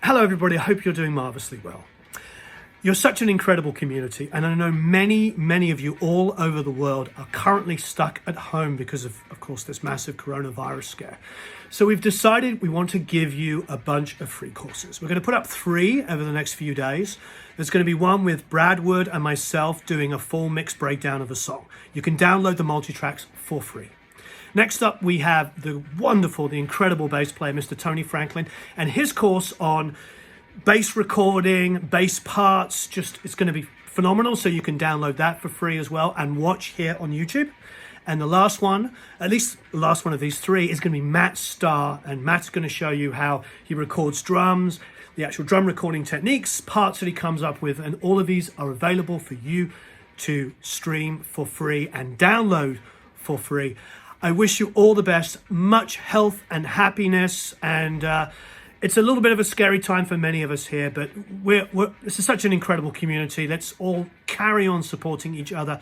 Hello everybody, I hope you're doing marvelously well. You're such an incredible community, and I know many of you all over the world are currently stuck at home because of course, this massive coronavirus scare. So we've decided we want to give you a bunch of free courses. We're going to put up 3 over the next few days. There's going to be one with Brad Wood and myself doing a full mix breakdown of a song. You can download the Multitracks for free. Next up, we have the incredible bass player, Mr. Tony Franklin, and his course on bass recording, bass parts. It's going to be phenomenal, so you can download that for free as well and watch here on YouTube. And the last one, at least the last one of these 3, is going to be Matt Starr, and Matt's going to show you how he records drums, the actual drum recording techniques, parts that he comes up with, and all of these are available for you to stream for free and download for free. I wish you all the best, much health and happiness, and it's a little bit of a scary time for many of us here, but this is such an incredible community. Let's all carry on supporting each other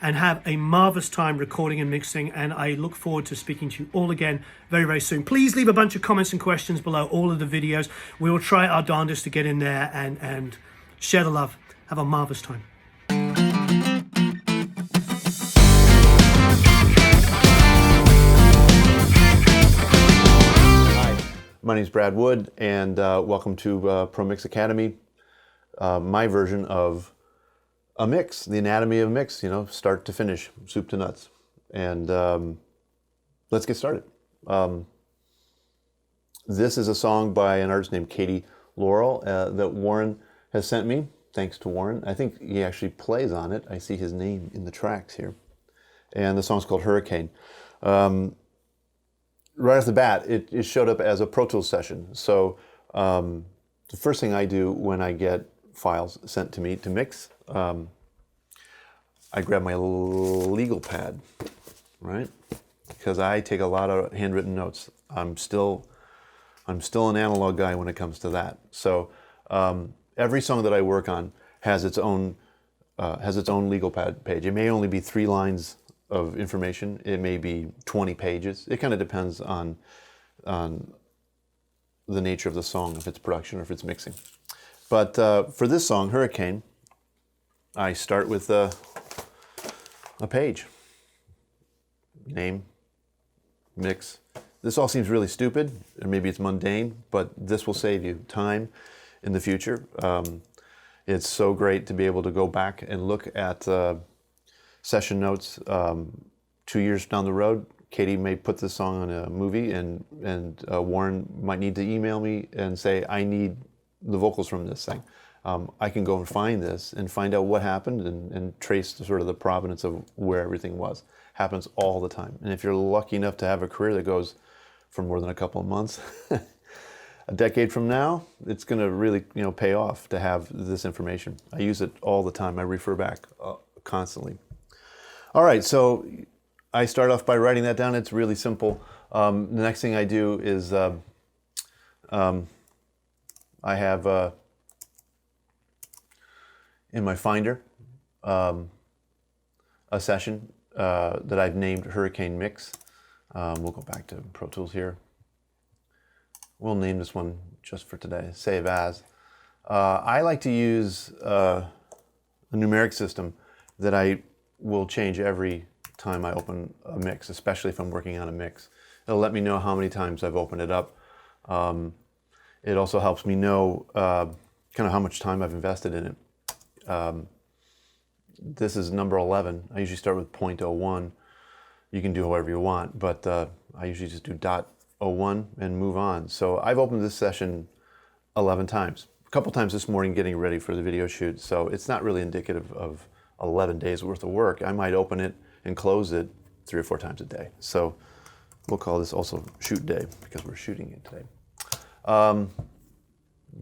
and have a marvelous time recording and mixing, and I look forward to speaking to you all again very, very soon. Please leave a bunch of comments and questions below all of the videos. We will try our darndest to get in there and share the love. Have a marvelous time. My name is Brad Wood, and welcome to Pro Mix Academy, my version of a mix, the anatomy of a mix, start to finish, soup to nuts. And let's get started. This is a song by an artist named Katey Laurel that Warren has sent me. Thanks to Warren. I think he actually plays on it. I see his name in the tracks here. And the song's called Hurricane. Right off the bat, it showed up as a Pro Tools session. So the first thing I do when I get files sent to me to mix, I grab my legal pad, right? Because I take a lot of handwritten notes. I'm still an analog guy when it comes to that. So every song that I work on has its own legal pad page. It may only be 3 lines of information. It may be 20 pages. It kind of depends on the nature of the song, if it's production or if it's mixing. But for this song, Hurricane, I start with a page. Name, mix. This all seems really stupid, or maybe it's mundane, but this will save you time in the future. It's so great to be able to go back and look at session notes 2 years down the road. Katey may put this song on a movie, and Warren might need to email me and say, I need the vocals from this thing. I can go and find this and find out what happened and trace sort of the provenance of where everything was. Happens all the time. And if you're lucky enough to have a career that goes for more than a couple of months, a decade from now, it's going to really pay off to have this information. I use it all the time. I refer back constantly. All right, so I start off by writing that down. It's really simple. The next thing I do is I have in my Finder a session that I've named Hurricane Mix. We'll go back to Pro Tools here. We'll name this one just for today, Save As. I like to use a numeric system that I will change every time I open a mix, especially if I'm working on a mix. It'll let me know how many times I've opened it up. It also helps me know kind of how much time I've invested in it. This is number 11. I usually start with 0.01. You can do however you want, but I usually just do .01 and move on. So I've opened this session 11 times. A couple times this morning getting ready for the video shoot, so it's not really indicative of 11 days worth of work. I might open it and close it 3 or 4 times a day. So we'll call this also shoot day because we're shooting it today.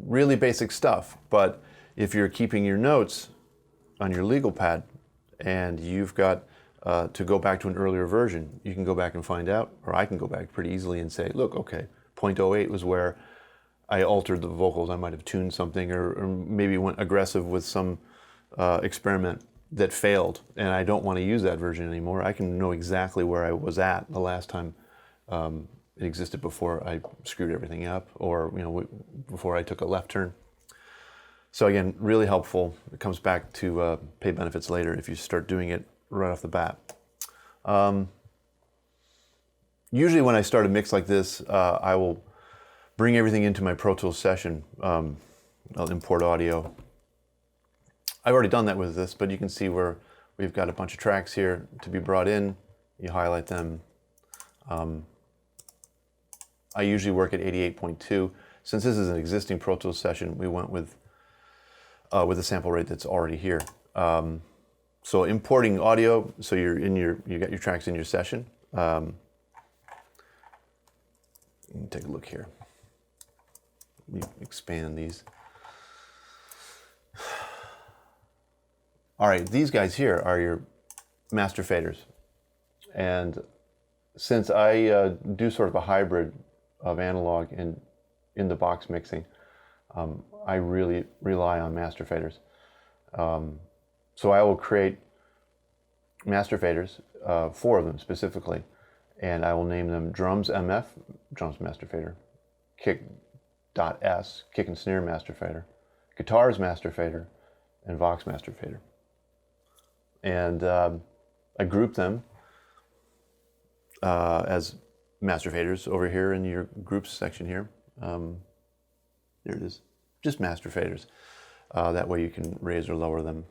Really basic stuff, but if you're keeping your notes on your legal pad and you've got to go back to an earlier version, you can go back and find out, or I can go back pretty easily and say, look, okay, 0.08 was where I altered the vocals. I might have tuned something or maybe went aggressive with some experiment that failed, and I don't want to use that version anymore. I can know exactly where I was at the last time it existed before I screwed everything up, or before I took a left turn. So again, really helpful. It comes back to pay benefits later if you start doing it right off the bat. Usually when I start a mix like this, I will bring everything into my Pro Tools session. I'll import audio. I've already done that with this, but you can see where we've got a bunch of tracks here to be brought in. You highlight them. I usually work at 88.2. Since this is an existing Pro Tools session, we went with a sample rate that's already here. So importing audio, so you got your tracks in your session. Take a look here. Let me expand these. All right, these guys here are your master faders. And since I do sort of a hybrid of analog and in the box mixing, I really rely on master faders. So I will create master faders, 4 of them specifically, and I will name them drums MF, drums master fader, kick.S, kick and snare master fader, guitars master fader, and Vox master fader. And I group them as master faders over here in your groups section here. There it is, just master faders. That way you can raise or lower them.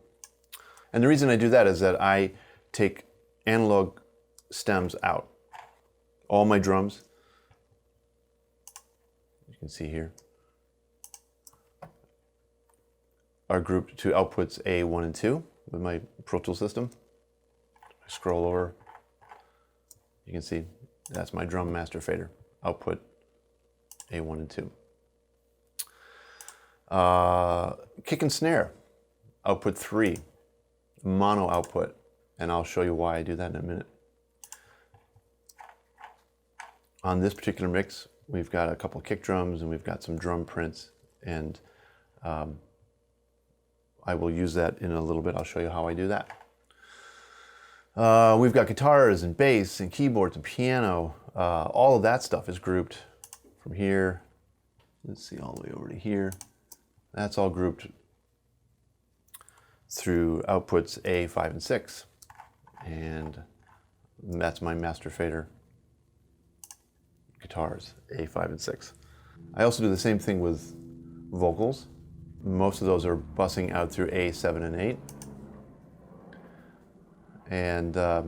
And the reason I do that is that I take analog stems out. All my drums, you can see here, are grouped to outputs A, 1, and 2 with my Pro Tools system. I scroll over, you can see that's my drum master fader, output A, 1, and 2. Kick and snare, output 3, mono output, and I'll show you why I do that in a minute. On this particular mix, we've got a couple kick drums and we've got some drum prints, and I will use that in a little bit. I'll show you how I do that. We've got guitars and bass and keyboards and piano. All of that stuff is grouped from here. Let's see, all the way over to here. That's all grouped through outputs A, 5, and 6. And that's my master fader guitars, A, 5, and 6. I also do the same thing with vocals. Most of those are bussing out through A, 7, and 8. And I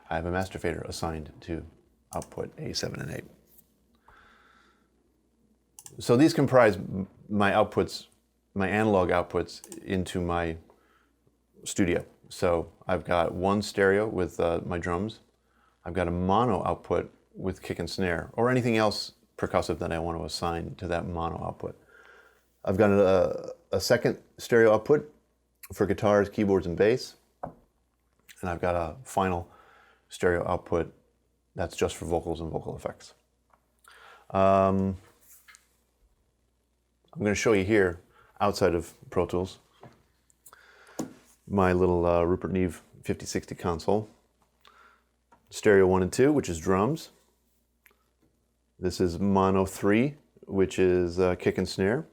have a master fader assigned to output A, 7, and 8. So these comprise my outputs, my analog outputs into my studio. So I've got one stereo with my drums. I've got a mono output with kick and snare, or anything else percussive that I want to assign to that mono output. I've got a second stereo output for guitars, keyboards, and bass. And I've got a final stereo output that's just for vocals and vocal effects. I'm going to show you here, outside of Pro Tools, my little Rupert Neve 5060 console. Stereo 1 and 2, which is drums. This is mono 3, which is kick and snare.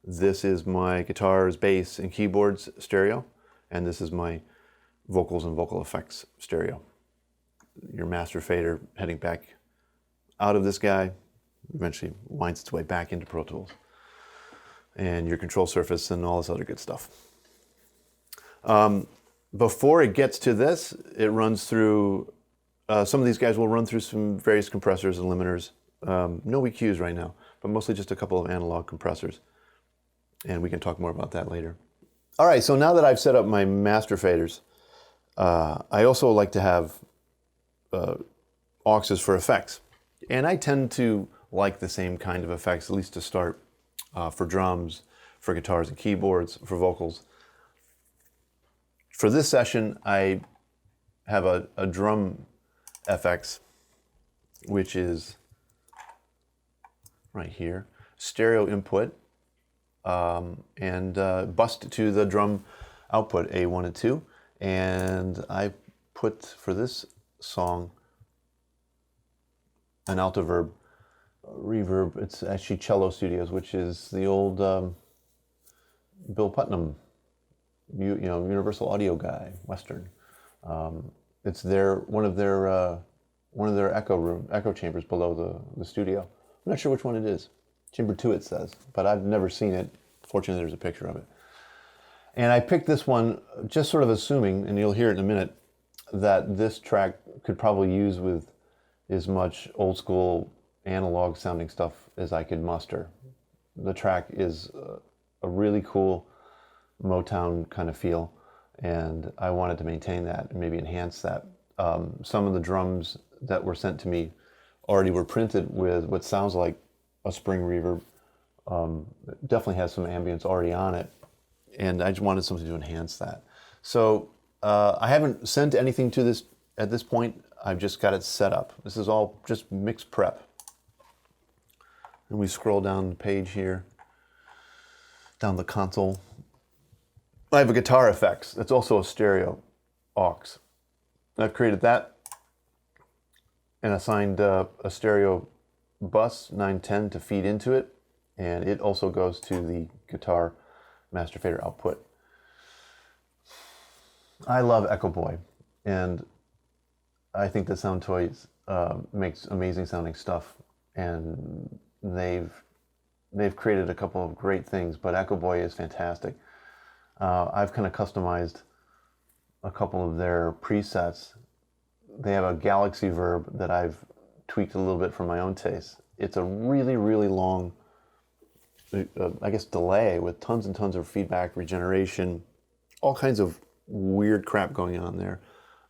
This is my guitars, bass, and keyboards stereo. And this is my vocals and vocal effects stereo. Your master fader heading back out of this guy, eventually winds its way back into Pro Tools. And your control surface and all this other good stuff. Before it gets to this, it runs through, some of these guys will run through some various compressors and limiters. No EQs right now, but mostly just a couple of analog compressors. And we can talk more about that later. All right, so now that I've set up my master faders, I also like to have auxes for effects. And I tend to like the same kind of effects, at least to start, for drums, for guitars and keyboards, for vocals. For this session, I have a drum FX, which is right here, stereo input, and bust to the drum output A1 and 2. And I put, for this song, an alto reverb. It's actually Cello Studios, which is the old Bill Putnam, Universal Audio guy, Western. It's one of their echo chambers below the studio. I'm not sure which one it is. Chamber 2 it says, but I've never seen it. Fortunately, there's a picture of it. And I picked this one just sort of assuming, and you'll hear it in a minute, that this track could probably use with as much old school analog sounding stuff as I could muster. The track is a really cool Motown kind of feel, and I wanted to maintain that and maybe enhance that. Some of the drums that were sent to me already were printed with what sounds like a spring reverb. It definitely has some ambience already on it, and I just wanted something to enhance that. So I haven't sent anything to this at this point. I've just got it set up. This is all just mix prep. And we scroll down the page here, down the console. I have a guitar effects. It's also a stereo aux. I've created that and assigned a stereo bus 910 to feed into it, and it also goes to the guitar master fader output. I love Echo Boy, and I think that Sound Toys makes amazing sounding stuff, and they've created a couple of great things, but Echo Boy is fantastic. I've kind of customized a couple of their presets. They have a Galaxy Verb that I've tweaked a little bit for my own taste. It's a really, really long, I guess, delay with tons and tons of feedback, regeneration, all kinds of weird crap going on there.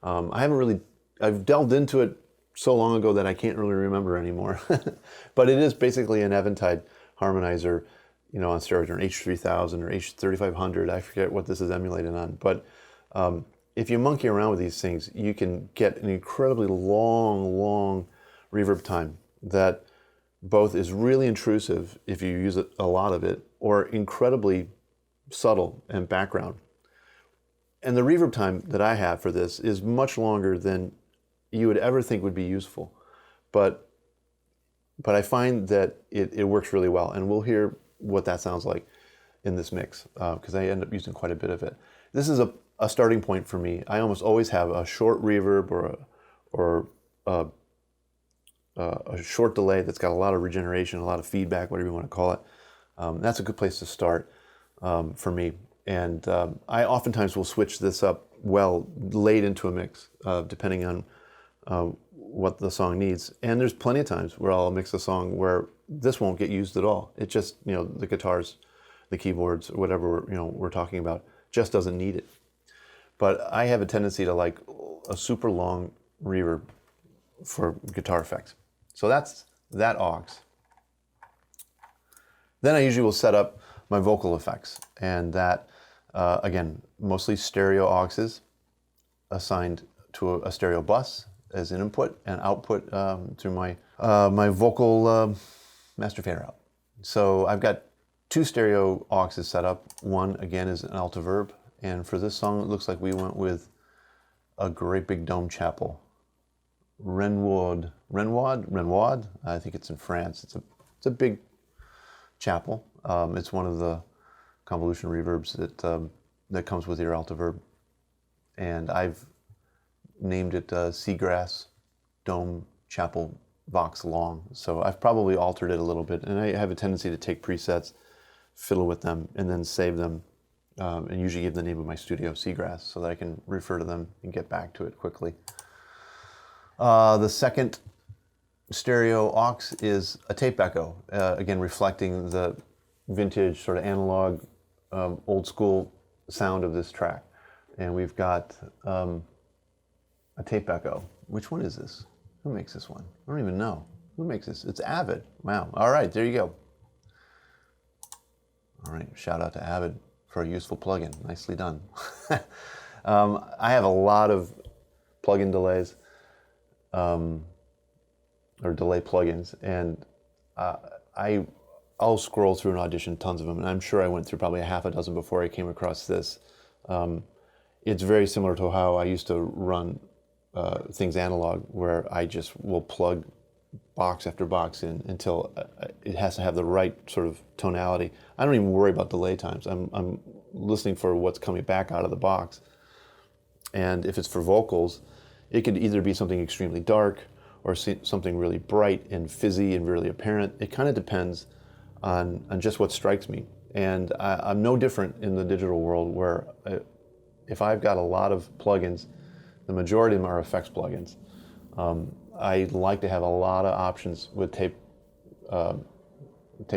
I've delved into it so long ago that I can't really remember anymore. But it is basically an Eventide harmonizer, on steroids, or an H3000 or H3500. I forget what this is emulated on. But if you monkey around with these things, you can get an incredibly long reverb time that both is really intrusive if you use a lot of it, or incredibly subtle and background. And the reverb time that I have for this is much longer than you would ever think would be useful. But I find that it works really well, and we'll hear what that sounds like in this mix, because I end up using quite a bit of it. This is a starting point for me. I almost always have a short reverb or a short delay that's got a lot of regeneration, a lot of feedback, whatever you want to call it. That's a good place to start for me. And I oftentimes will switch this up late into a mix, depending on what the song needs. And there's plenty of times where I'll mix a song where this won't get used at all. It just, the guitars, the keyboards, whatever we're talking about, just doesn't need it. But I have a tendency to like a super long reverb for guitar effects. So that's that aux. Then I usually will set up my vocal effects, and that, again, mostly stereo auxes assigned to a stereo bus as an input and output through my vocal master fader out. So I've got two stereo auxes set up. One, again, is an alto verb, and for this song, it looks like we went with a great big dome chapel. Renoir, I think it's in France. It's a big chapel. It's one of the convolution reverbs that comes with your alto verb, and I've named it Seagrass Dome Chapel Vox Long. So I've probably altered it a little bit, and I have a tendency to take presets, fiddle with them, and then save them, and usually give the name of my studio Seagrass so that I can refer to them and get back to it quickly. The second stereo aux is a tape echo, again reflecting the vintage sort of analog, old school sound of this track. And we've got a tape echo. Which one is this? Who makes this one? I don't even know. Who makes this? It's Avid. Wow. All right, there you go. All right, shout out to Avid for a useful plugin. Nicely done. I have a lot of plugin delays, or delay plugins, and I'll scroll through and audition tons of them, and I'm sure I went through probably a half a dozen before I came across this. It's very similar to how I used to run things analog, where I just will plug box after box in until it has to have the right sort of tonality. I don't even worry about delay times. I'm listening for what's coming back out of the box. And if it's for vocals, it could either be something extremely dark or something really bright and fizzy and really apparent. It kind of depends on just what strikes me. And I'm no different in the digital world, where if I've got a lot of plugins, the majority of them are effects plugins. I like to have a lot of options with tape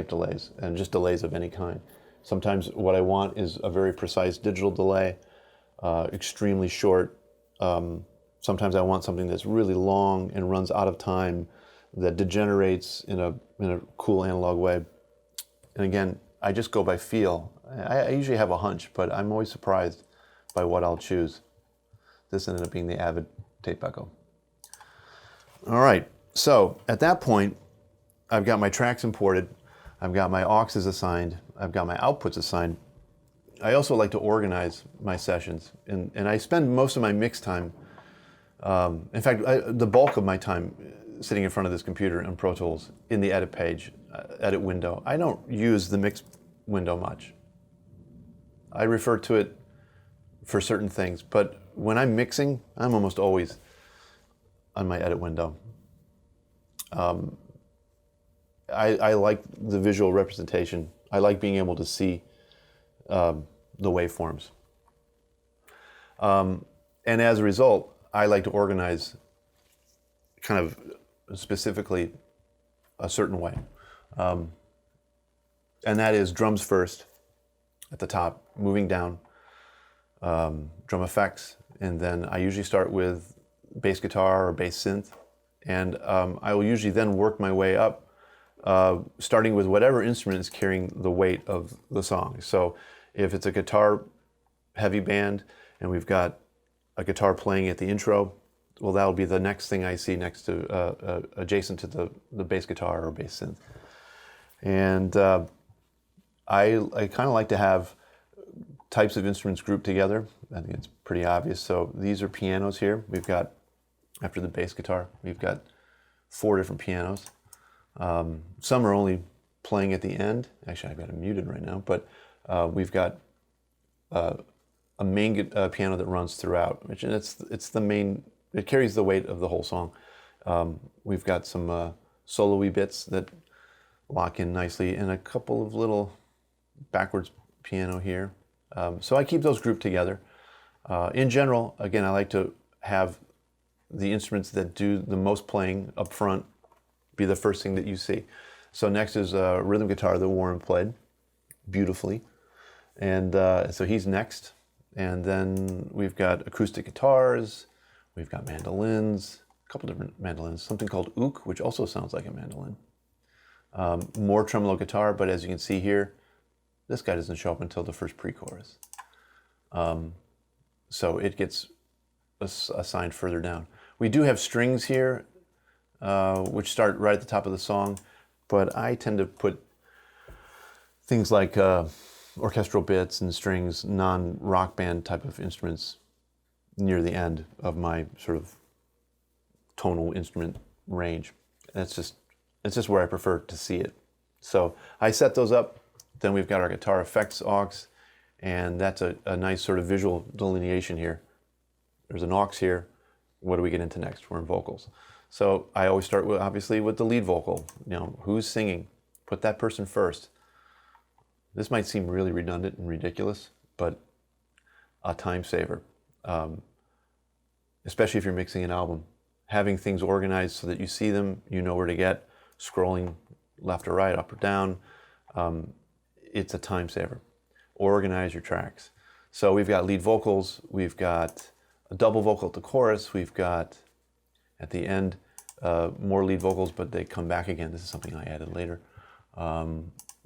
delays, and just delays of any kind. Sometimes what I want is a very precise digital delay, extremely short. Sometimes I want something that's really long and runs out of time, that degenerates in a cool analog way. And again, I just go by feel. I usually have a hunch, but I'm always surprised by what I'll choose. This ended up being the Avid tape echo. All right, so at that point, I've got my tracks imported, I've got my auxes assigned, I've got my outputs assigned. I also like to organize my sessions, and I spend most of my mix time, in fact, the bulk of my time sitting in front of this computer in Pro Tools in the edit page, edit window. I don't use the mix window much. I refer to it for certain things, but when I'm mixing, I'm almost always on my edit window. I like the visual representation. I like being able to see the waveforms. And as a result, I like to organize kind of specifically a certain way. And that is drums first at the top, moving down, drum effects, and then I usually start with bass guitar or bass synth, and I will usually then work my way up, starting with whatever instrument is carrying the weight of the song. So if it's a guitar heavy band and we've got a guitar playing at the intro, well, that'll be the next thing I see next to adjacent to the bass guitar or bass synth. And I kind of like to have types of instruments grouped together. I think it's pretty obvious. So these are pianos here. We've got, after the bass guitar, we've got 4 different pianos. Some are only playing at the end. Actually, I've got them muted right now, but we've got a main piano that runs throughout, which it's the main, it carries the weight of the whole song. We've got some solo-y bits that lock in nicely, and a couple of little backwards piano here. So I keep those grouped together. In general, again, I like to have the instruments that do the most playing up front be the first thing that you see. So next is a rhythm guitar that Warren played beautifully. And so he's next. And then we've got acoustic guitars, we've got mandolins, a couple different mandolins, something called ook, which also sounds like a mandolin. More tremolo guitar, but as you can see here, this guy doesn't show up until the first pre-chorus. So it gets assigned further down. We do have strings here, which start right at the top of the song, but I tend to put things like orchestral bits and strings, non-rock band type of instruments near the end of my sort of tonal instrument range. And it's just where I prefer to see it. So I set those up. Then we've got our guitar effects aux, and that's a nice sort of visual delineation here. There's an aux here. What do we get into next? We're in vocals. So I always start with, obviously, with the lead vocal. You know, who's singing? Put that person first. This might seem really redundant and ridiculous, but a time saver. Especially if you're mixing an album. Having things organized so that you see them, you know where to get, scrolling left or right, up or down. It's a time saver. Organize your tracks. So we've got lead vocals, we've got a double vocal at the chorus, we've got at the end more lead vocals, but they come back again. This is something I added later.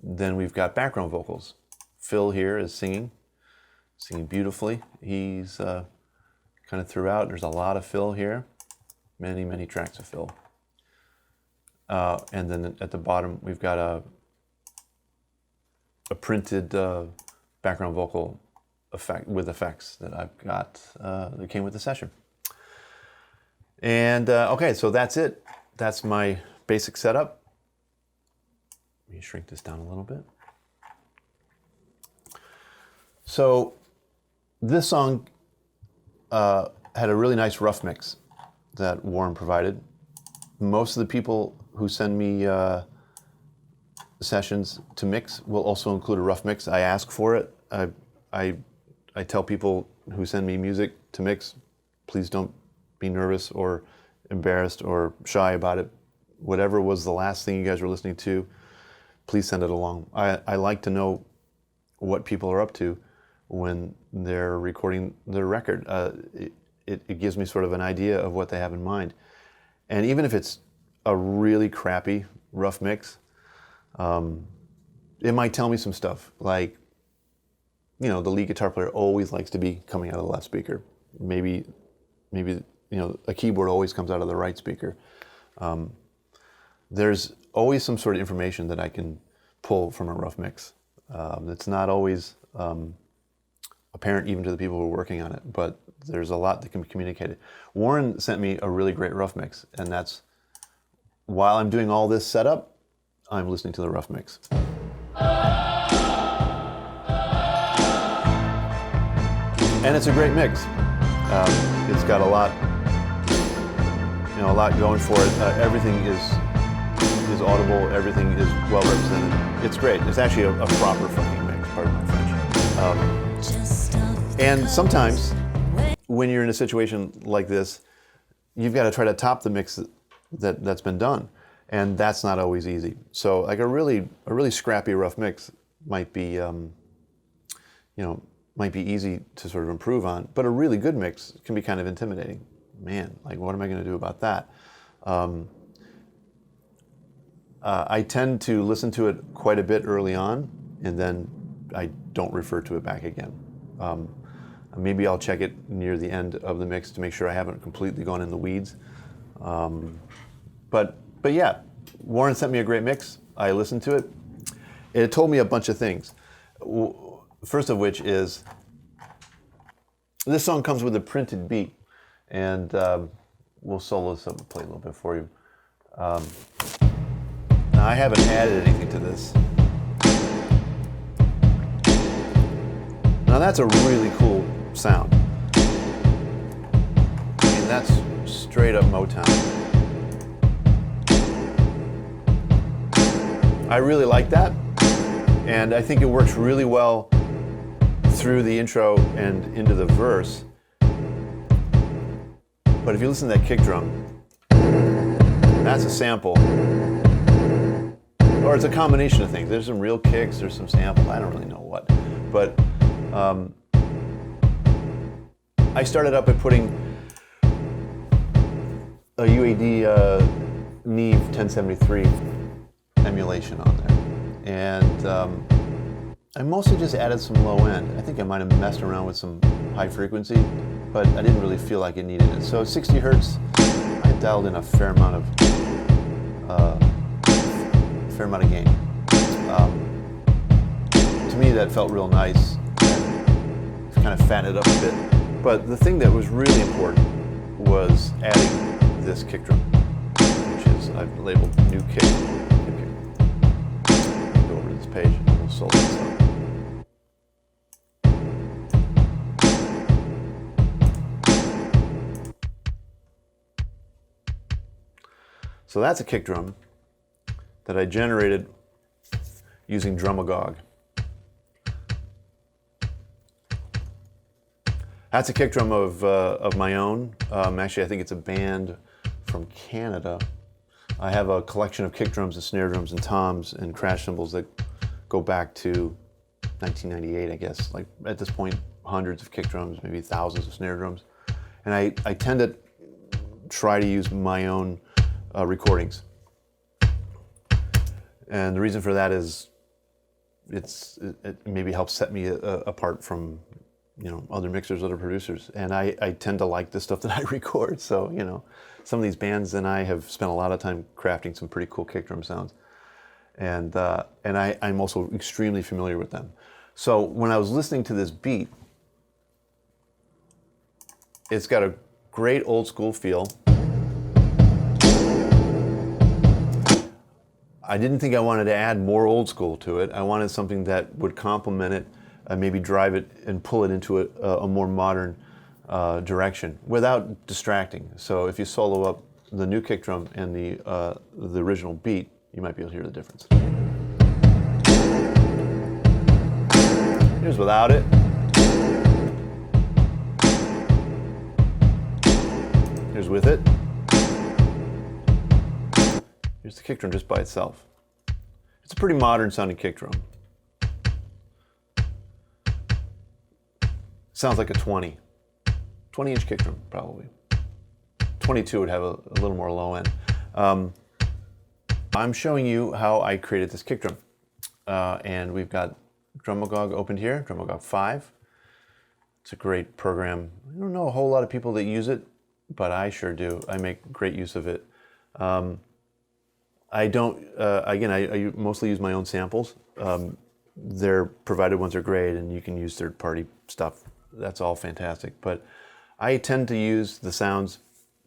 Then we've got background vocals. Phil here is singing beautifully. He's kind of throughout. There's a lot of Phil here. Many, many tracks of Phil. And then at the bottom, we've got a printed background vocal effect with effects that I've got that came with the session. And okay, so that's it. That's my basic setup. Let me shrink this down a little bit. So this song had a really nice rough mix that Warren provided. Most of the people who send me sessions to mix will also include a rough mix. I ask for it. I tell people who send me music to mix, please don't be nervous or embarrassed or shy about it. Whatever was the last thing you guys were listening to, please send it along. I like to know what people are up to when they're recording their record. It gives me sort of an idea of what they have in mind. And even if it's a really crappy rough mix, it might tell me some stuff like, you know, the lead guitar player always likes to be coming out of the left speaker. Maybe you know, a keyboard always comes out of the right speaker. There's always some sort of information that I can pull from a rough mix. It's not always apparent even to the people who are working on it, but there's a lot that can be communicated. Warren sent me a really great rough mix, and that's, while I'm doing all this setup, I'm listening to the rough mix. And it's a great mix. It's got a lot going for it. Everything is audible. Everything is well represented. It's great. It's actually a proper fucking mix. Pardon my French. And sometimes, when you're in a situation like this, you've got to try to top the mix that's been done, and that's not always easy. So, like a really scrappy rough mix might be, might be easy to sort of improve on, but a really good mix can be kind of intimidating. Man, like, what am I going to do about that? I tend to listen to it quite a bit early on, and then I don't refer to it back again. Maybe I'll check it near the end of the mix to make sure I haven't completely gone in the weeds. But yeah, Warren sent me a great mix. I listened to it. It told me a bunch of things. First of which is, this song comes with a printed beat, and we'll solo this up and play a little bit for you. Now, I haven't added anything to this. Now that's a really cool sound. I mean, that's straight up Motown. I really like that, and I think it works really well through the intro and into the verse. But if you listen to that kick drum, that's a sample. Or it's a combination of things. There's some real kicks, there's some samples, I don't really know what. But I started up by putting a UAD Neve 1073 emulation on there. And I mostly just added some low end. I think I might have messed around with some high frequency, but I didn't really feel like it needed it. So 60 hertz, I dialed in a fair amount of gain. To me, that felt real nice, and kind of fattened it up a bit. But the thing that was really important was adding this kick drum, which is, I've labeled new kick. Go over to this page and we'll solo this up. So that's a kick drum that I generated using Drumagog. That's a kick drum of my own. Actually, I think it's a band from Canada. I have a collection of kick drums and snare drums and toms and crash cymbals that go back to 1998, I guess. Like, at this point, hundreds of kick drums, maybe thousands of snare drums. And I tend to try to use my own recordings. And the reason for that is it maybe helps set me apart from, other mixers, other producers. And I tend to like the stuff that I record. So, some of these bands and I have spent a lot of time crafting some pretty cool kick drum sounds. And I'm also extremely familiar with them. So when I was listening to this beat, it's got a great old school feel. I didn't think I wanted to add more old school to it. I wanted something that would complement it, maybe drive it and pull it into a more modern direction without distracting. So if you solo up the new kick drum and the original beat, you might be able to hear the difference. Here's without it. Here's with it. Here's the kick drum just by itself. It's a pretty modern sounding kick drum. Sounds like a 20-inch kick drum, probably. 22 would have a little more low end. I'm showing you how I created this kick drum. And we've got Drumagog opened here, Drumagog 5. It's a great program. I don't know a whole lot of people that use it, but I sure do. I make great use of it. I don't, again, I mostly use my own samples. Their provided ones are great, and you can use third-party stuff. That's all fantastic. But I tend to use the sounds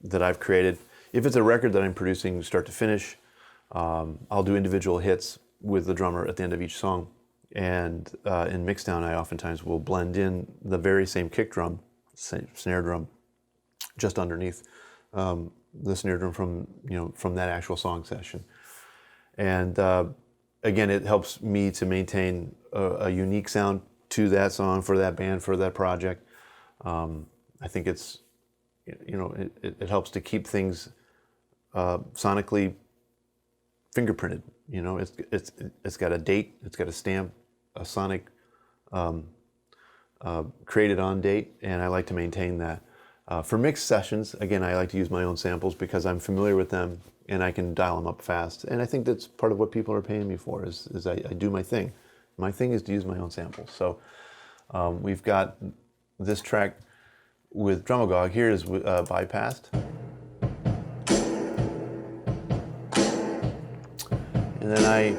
that I've created. If it's a record that I'm producing start to finish, I'll do individual hits with the drummer at the end of each song. And in mixdown, I oftentimes will blend in the very same kick drum, snare drum, just underneath the snare drum from that actual song session. And again, it helps me to maintain a unique sound to that song, for that band, for that project. I think it's, it helps to keep things sonically fingerprinted. It's got a date, it's got a stamp, a sonic created on date, and I like to maintain that. For mixed sessions, again, I like to use my own samples because I'm familiar with them and I can dial them up fast. And I think that's part of what people are paying me for is I do my thing. My thing is to use my own samples. So we've got this track with Drumagog. Here is bypassed. And then I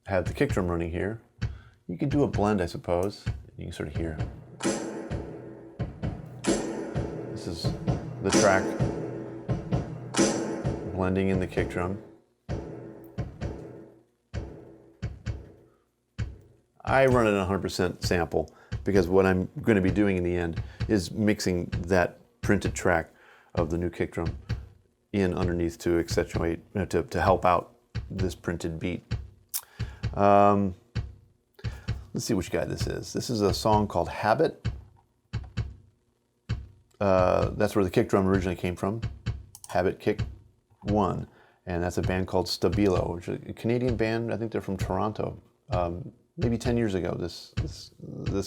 have the kick drum running here. You could do a blend, I suppose. You can sort of hear. This is the track blending in the kick drum. I run it 100% sample because what I'm going to be doing in the end is mixing that printed track of the new kick drum in underneath to accentuate, to help out this printed beat. Let's see which guy this is. This is a song called Habit. That's where the kick drum originally came from. Habit Kick 1. And that's a band called Stabilo, which is a Canadian band. I think they're from Toronto. Maybe 10 years ago, this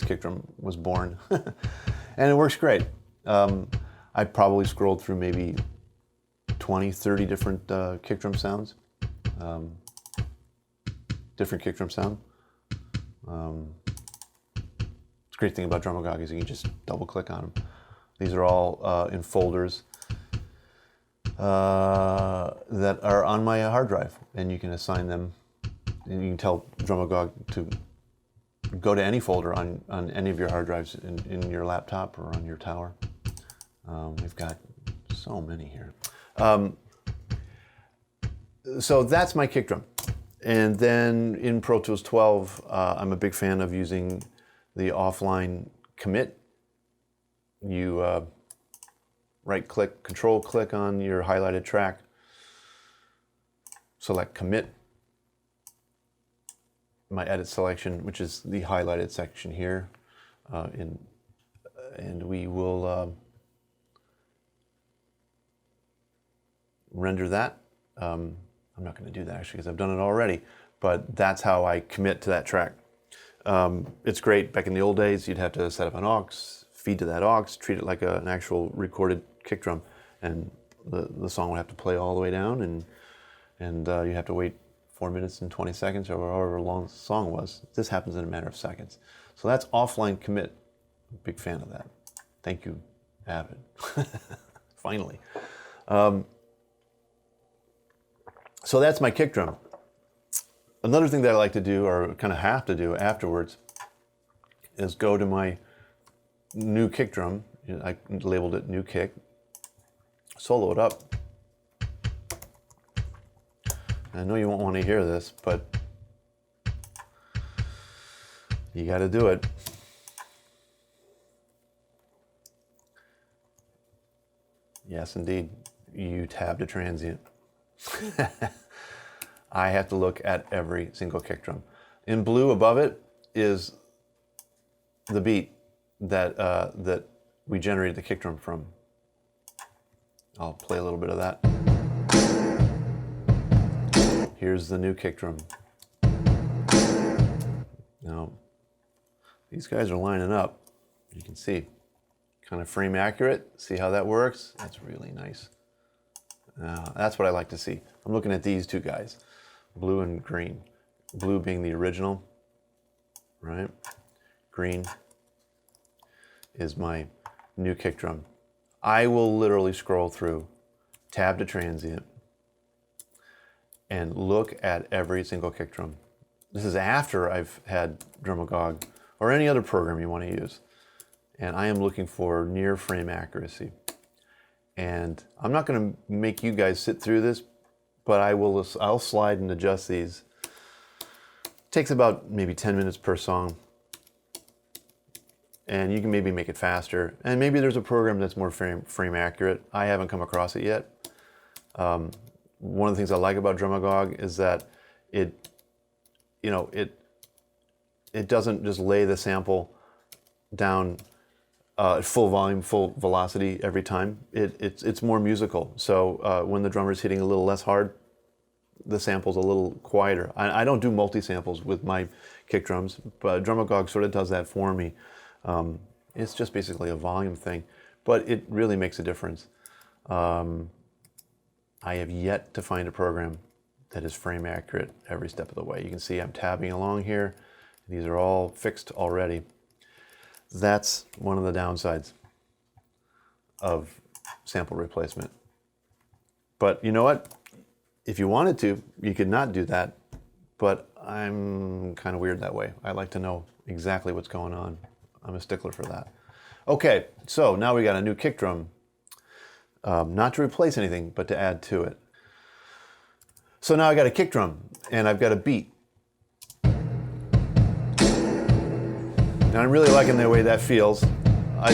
kick drum was born. And it works great. I probably scrolled through maybe 20, 30 different kick drum sounds. Different kick drum sound. The great thing about Drumagog is you can just double click on them. These are all in folders that are on my hard drive, and you can assign them, and you can tell Drumagog to go to any folder on any of your hard drives in your laptop or on your tower. We've got so many here. So that's my kick drum. And then in Pro Tools 12, I'm a big fan of using the offline commit. You right-click, control-click on your highlighted track, select commit, my edit selection, which is the highlighted section here, and we will render that. I'm not going to do that actually because I've done it already, but that's how I commit to that track. It's great. Back in the old days, you'd have to set up an aux, feed to that aux, treat it like an actual recorded kick drum, and the song would have to play all the way down, and you have to wait 4 minutes and 20 seconds or however long the song was. This happens in a matter of seconds. So that's offline commit. I'm a big fan of that. Thank you, Avid. Finally. So that's my kick drum. Another thing that I like to do, or kind of have to do afterwards, is go to my new kick drum. I labeled it new kick. Solo it up. I know you won't want to hear this, but you got to do it. Yes, indeed. You tabbed a transient. I have to look at every single kick drum. In blue above it is the beat that that we generated the kick drum from. I'll play a little bit of that. Here's the new kick drum. Now, these guys are lining up. You can see, kind of frame accurate. See how that works? That's really nice. That's what I like to see. I'm looking at these two guys, blue and green. Blue being the original, right? Green is my new kick drum. I will literally scroll through, tab to transient, and look at every single kick drum. This is after I've had Drumagog or any other program you want to use. And I am looking for near frame accuracy. And I'm not going to make you guys sit through this, but I'll slide and adjust these. It takes about maybe 10 minutes per song. And you can maybe make it faster. And maybe there's a program that's more frame accurate. I haven't come across it yet. One of the things I like about Drumagog is that it doesn't just lay the sample down at full volume, full velocity every time. It's more musical. So when the drummer's hitting a little less hard, the sample's a little quieter. I don't do multi-samples with my kick drums, but Drumagog sort of does that for me. It's just basically a volume thing, but it really makes a difference. I have yet to find a program that is frame accurate every step of the way. You can see I'm tabbing along here. These are all fixed already. That's one of the downsides of sample replacement. But you know what? If you wanted to, you could not do that, but I'm kind of weird that way. I like to know exactly what's going on. I'm a stickler for that. Okay, so now we got a new kick drum. Not to replace anything, but to add to it. So now I got a kick drum, and I've got a beat. And I'm really liking the way that feels. I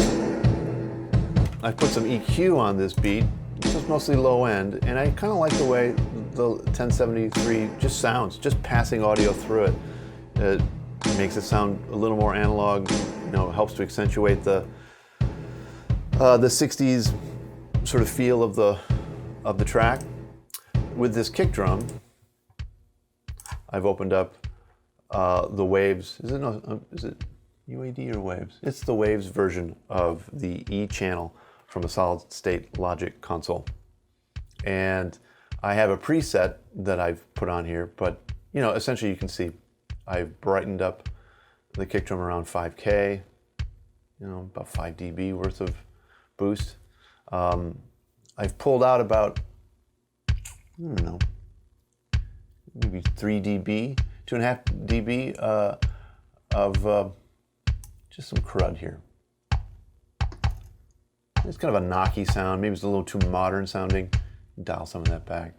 put some EQ on this beat, which is mostly low end, and I kind of like the way the 1073 just sounds, just passing audio through it. It makes it sound a little more analog, helps to accentuate the 60s sort of feel of the track. With this kick drum, I've opened up the Waves. Is it UAD or Waves? It's the Waves version of the E channel from a solid state Logic console. And I have a preset that I've put on here, but essentially you can see I've brightened up the kick drum around 5K, about 5 dB worth of boost. I've pulled out about, maybe 3 dB, 2.5 dB of just some crud here. It's kind of a knocky sound. Maybe it's a little too modern sounding. Dial some of that back.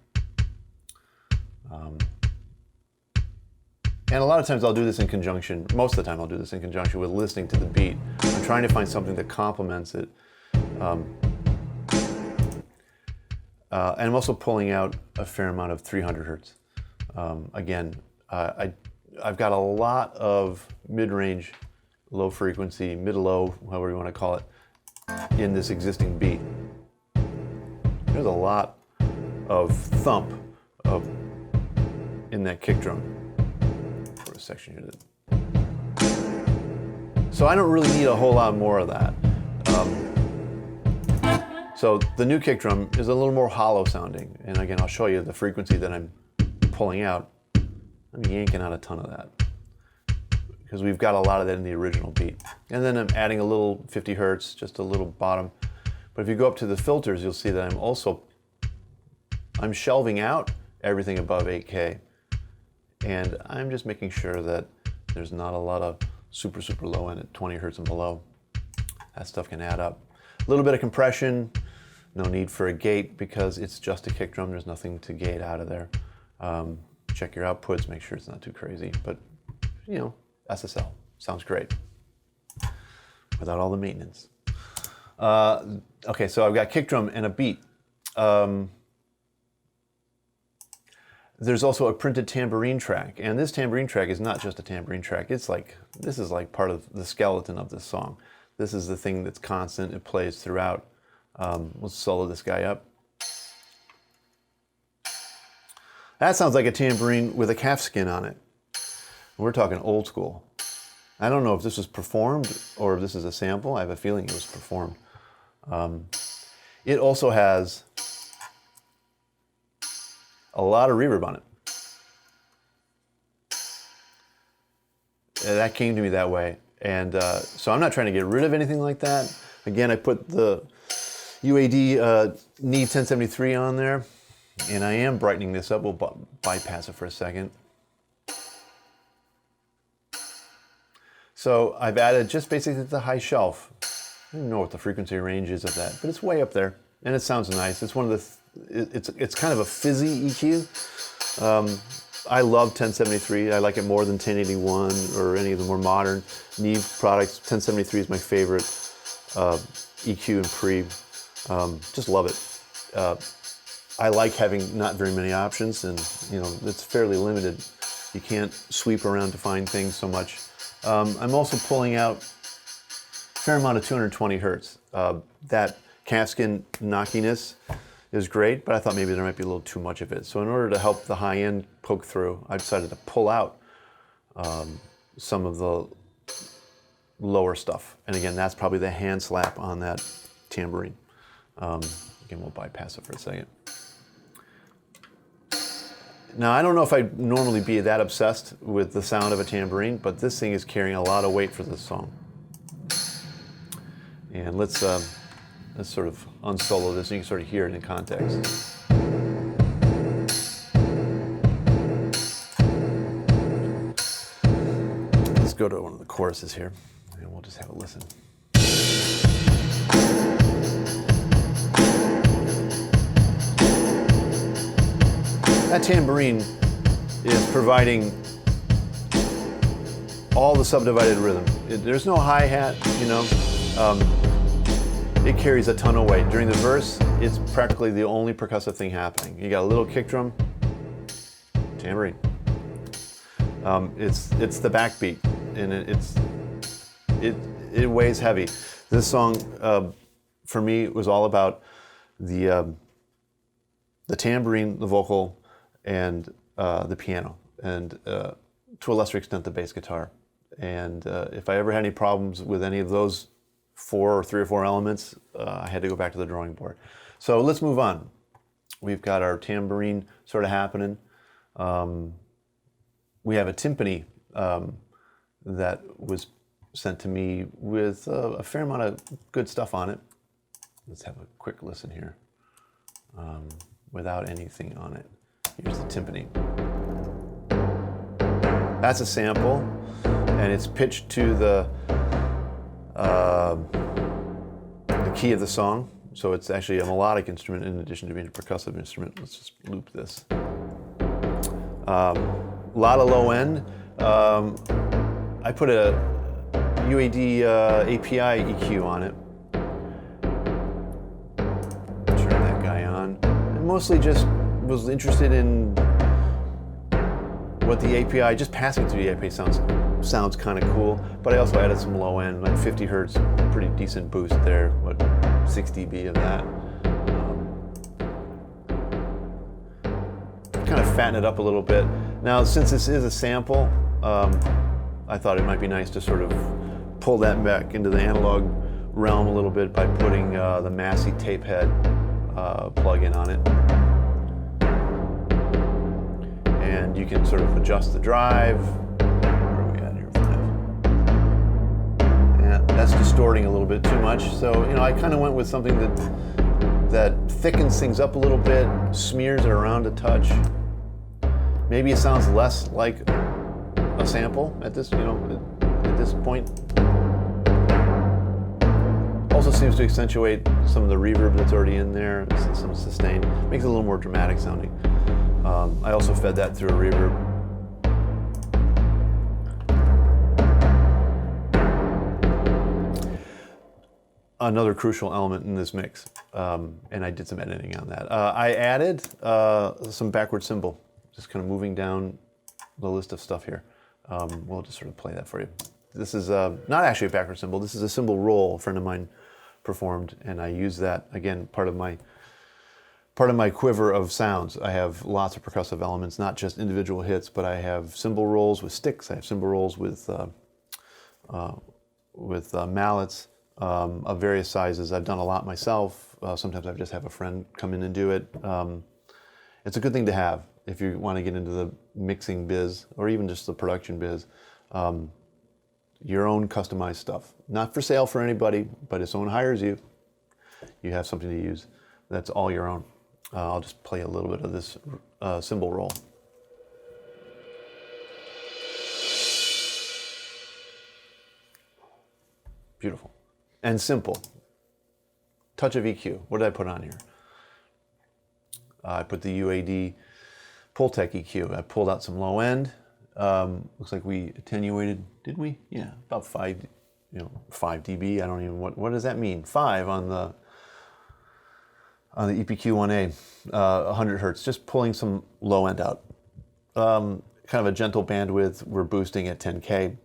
And a lot of times I'll do this in conjunction, most of the time I'll do this in conjunction with listening to the beat. I'm trying to find something that complements it. And I'm also pulling out a fair amount of 300 hertz. Again, I've got a lot of mid-range, low frequency, mid-low, however you want to call it, in this existing beat. There's a lot of thump in that kick drum. For a section here. So I don't really need a whole lot more of that. So the new kick drum is a little more hollow sounding. And again, I'll show you the frequency that I'm pulling out. I'm yanking out a ton of that because we've got a lot of that in the original beat. And then I'm adding a little 50 hertz, just a little bottom. But if you go up to the filters, you'll see that I'm shelving out everything above 8K. And I'm just making sure that there's not a lot of super low end at 20 hertz and below. That stuff can add up. A little bit of compression, no need for a gate because it's just a kick drum. There's nothing to gate out of there. Check your outputs, make sure it's not too crazy, but you know, SSL sounds great without all the maintenance. Okay, so I've got kick drum and a beat. There's also a printed tambourine track, and this tambourine track is not just a tambourine track. It's like, this is like part of the skeleton of this song. This is the thing that's constant. It plays throughout. Let's solo this guy up. That sounds like a tambourine with a calf skin on it. We're talking old school. I don't know if this was performed or if this is a sample. I have a feeling it was performed. It also has a lot of reverb on it. That came to me that way. And so I'm not trying to get rid of anything like that. Again, I put the UAD Need 1073 on there, and I am brightening this up. We'll bypass it for a second. So I've added just basically the high shelf. I don't know what the frequency range is of that, but it's way up there, and it sounds nice. It's one of the, it's kind of a fizzy EQ. I love 1073. I like it more than 1081 or any of the more modern Neve products. 1073 is my favorite EQ and pre. Just love it. I like having not very many options, and you know, it's fairly limited. You can't sweep around to find things so much. I'm also pulling out a fair amount of 220 hertz. That calfskin knockiness is great, but I thought maybe there might be a little too much of it. So in order to help the high end poke through, I decided to pull out some of the lower stuff. And again, that's probably the hand slap on that tambourine. Again, we'll bypass it for a second. Now, I don't know if I'd normally be that obsessed with the sound of a tambourine, but this thing is carrying a lot of weight for this song. And let's sort of unsolo this, and you can sort of hear it in context. Let's go to one of the choruses here, and we'll just have a listen. That tambourine is providing all the subdivided rhythm. There's no hi-hat, you know. It carries a ton of weight. During the verse, it's practically the only percussive thing happening. You got a little kick drum, tambourine. It's the backbeat, and it weighs heavy. This song, for me, was all about the tambourine, the vocal, and the piano, and to a lesser extent the bass guitar. And if I ever had any problems with any of those three or four elements, I had to go back to the drawing board. So let's move on. We've got our tambourine sort of happening. We have a timpani that was sent to me with a fair amount of good stuff on it. Let's have a quick listen here without anything on it. Here's the timpani. That's a sample, and it's pitched to the key of the song, so it's actually a melodic instrument in addition to being a percussive instrument. Let's just loop this. A lot of low end. I put a UAD API EQ on it. Turn that guy on. And mostly just was interested in what the API, just passing through the API sounds kind of cool, but I also added some low end, like 50 hertz, pretty decent boost there, 6 dB of that. Kind of fatten it up a little bit. Now, since this is a sample, I thought it might be nice to sort of pull that back into the analog realm a little bit by putting the Massey tape head plug-in on it. And you can sort of adjust the drive. Where are we at here? Yeah, that's distorting a little bit too much. So, you know, I kind of went with something that thickens things up a little bit, smears it around a touch. Maybe it sounds less like a sample at this, at this point. Also seems to accentuate some of the reverb that's already in there, some sustain. Makes it a little more dramatic sounding. I also fed that through a reverb. Another crucial element in this mix, and I did some editing on that. I added some backward cymbal, just kind of moving down the list of stuff here. We'll just sort of play that for you. This is not actually a backward cymbal. This is a cymbal roll a friend of mine performed, and I use that, again, part of my quiver of sounds. I have lots of percussive elements, not just individual hits, but I have cymbal rolls with sticks. I have cymbal rolls with mallets of various sizes. I've done a lot myself. Sometimes I just have a friend come in and do it. It's a good thing to have if you want to get into the mixing biz or even just the production biz. Your own customized stuff. Not for sale for anybody, but if someone hires you, you have something to use. That's all your own. I'll just play a little bit of this cymbal roll. Beautiful. And simple. Touch of EQ. What did I put on here? I put the UAD Pultec EQ. I pulled out some low end. Looks like we attenuated, did we? Yeah, about 5 dB. I don't even, what does that mean? 5 on the EPQ-1A, 100 hertz, just pulling some low end out. Kind of a gentle bandwidth. We're boosting at 10K,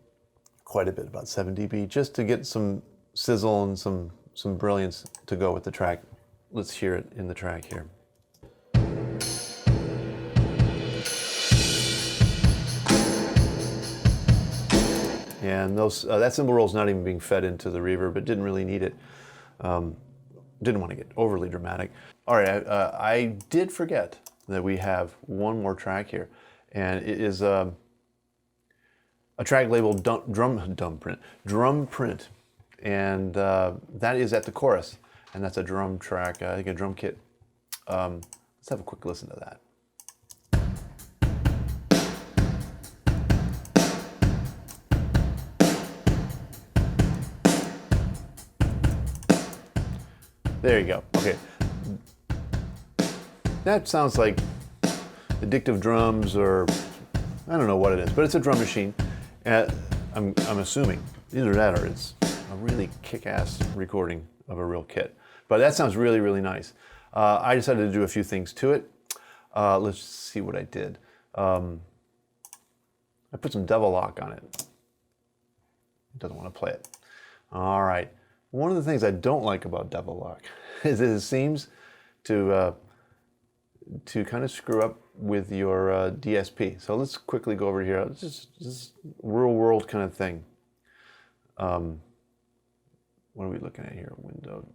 quite a bit, about 7 dB, just to get some sizzle and some brilliance to go with the track. Let's hear it in the track here. And that cymbal roll is not even being fed into the reverb, but didn't really need it. Didn't want to get overly dramatic. All right, I did forget that we have one more track here, and it is a track labeled Drum Print, and that is at the chorus, and that's a drum track, I think a drum kit. Let's have a quick listen to that. There you go. Okay. That sounds like addictive drums, or I don't know what it is, but it's a drum machine. I'm assuming either that or it's a really kick-ass recording of a real kit. But that sounds really, really nice. I decided to do a few things to it. Let's see what I did. I put some Devil Lock on it. It doesn't want to play it. All right. One of the things I don't like about Devil Lock is that it seems to kind of screw up with your DSP. So let's quickly go over here. Just real world kind of thing. What are we looking at here? Window.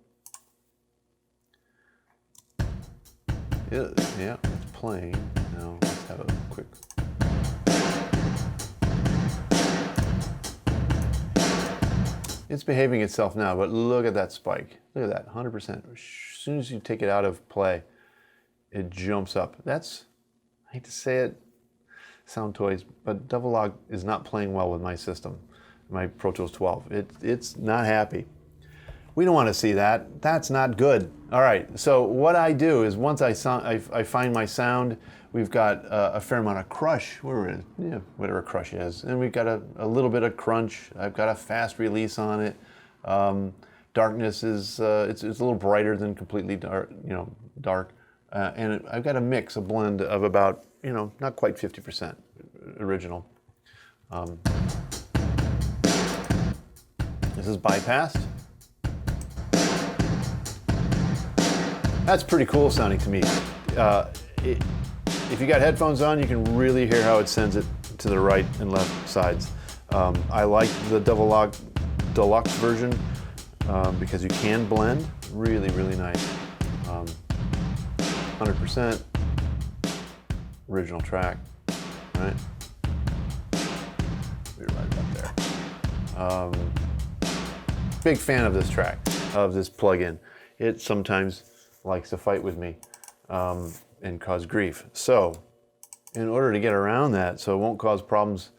Yeah, it's playing. Now let's have a quick. It's behaving itself now, but look at that spike. Look at that, 100%. As soon as you take it out of play, it jumps up. That's, I hate to say it, Sound Toys, but Devil Lock is not playing well with my system, my Pro Tools 12. It's not happy. We don't want to see that. That's not good. All right, so what I do is once I find my sound, we've got a fair amount of crush, whatever crush is, and we've got a little bit of crunch. I've got a fast release on it. Darkness is it's a little brighter than completely dark, dark, and I've got a mix, a blend of about not quite 50% original. This is bypassed. That's pretty cool sounding to me. If you got headphones on, you can really hear how it sends it to the right and left sides. I like the Devil Lock Deluxe version because you can blend. Really, really nice. 100% original track, right? We're right up there. Big fan of this track, of this plugin. It sometimes likes to fight with me and cause grief. So in order to get around that so it won't cause problems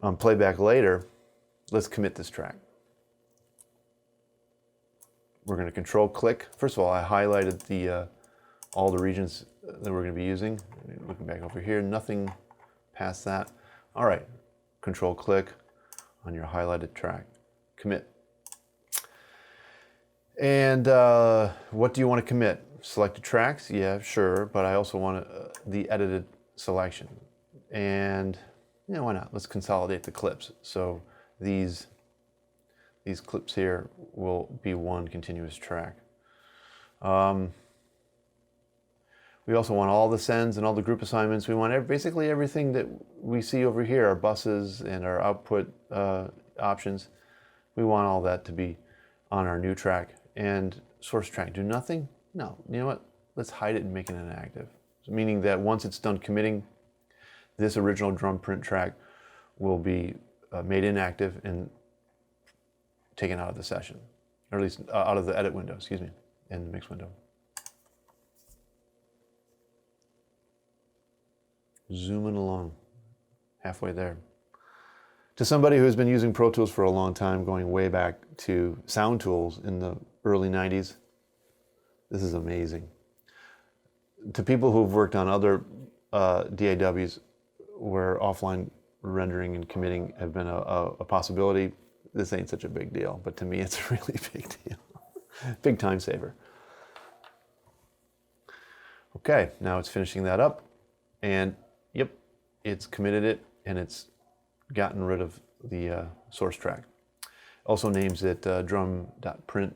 on playback later, let's commit this track. We're going to control click. First of all, I highlighted all the regions that we're going to be using. Looking back over here, nothing past that. All right, control click on your highlighted track, commit. And what do you want to commit? Selected tracks? Yeah, sure, but I also want the edited selection. And yeah, why not? Let's consolidate the clips. So these clips here will be one continuous track. We also want all the sends and all the group assignments. We want basically everything that we see over here, our buses and our output options. We want all that to be on our new track. And source track, do nothing? No, you know what? Let's hide it and make it inactive. So meaning that once it's done committing, this original drum print track will be made inactive and taken out of the session, or at least out of the edit window, excuse me, and the mix window. Zooming along, halfway there. To somebody who's been using Pro Tools for a long time, going way back to Sound Tools in the early 90s, this is amazing. To people who've worked on other DAWs where offline rendering and committing have been a possibility, this ain't such a big deal, but to me it's a really big deal. Big time saver. Okay, now it's finishing that up, and yep, it's committed it, and it's gotten rid of the source track. Also names it drumprint.cm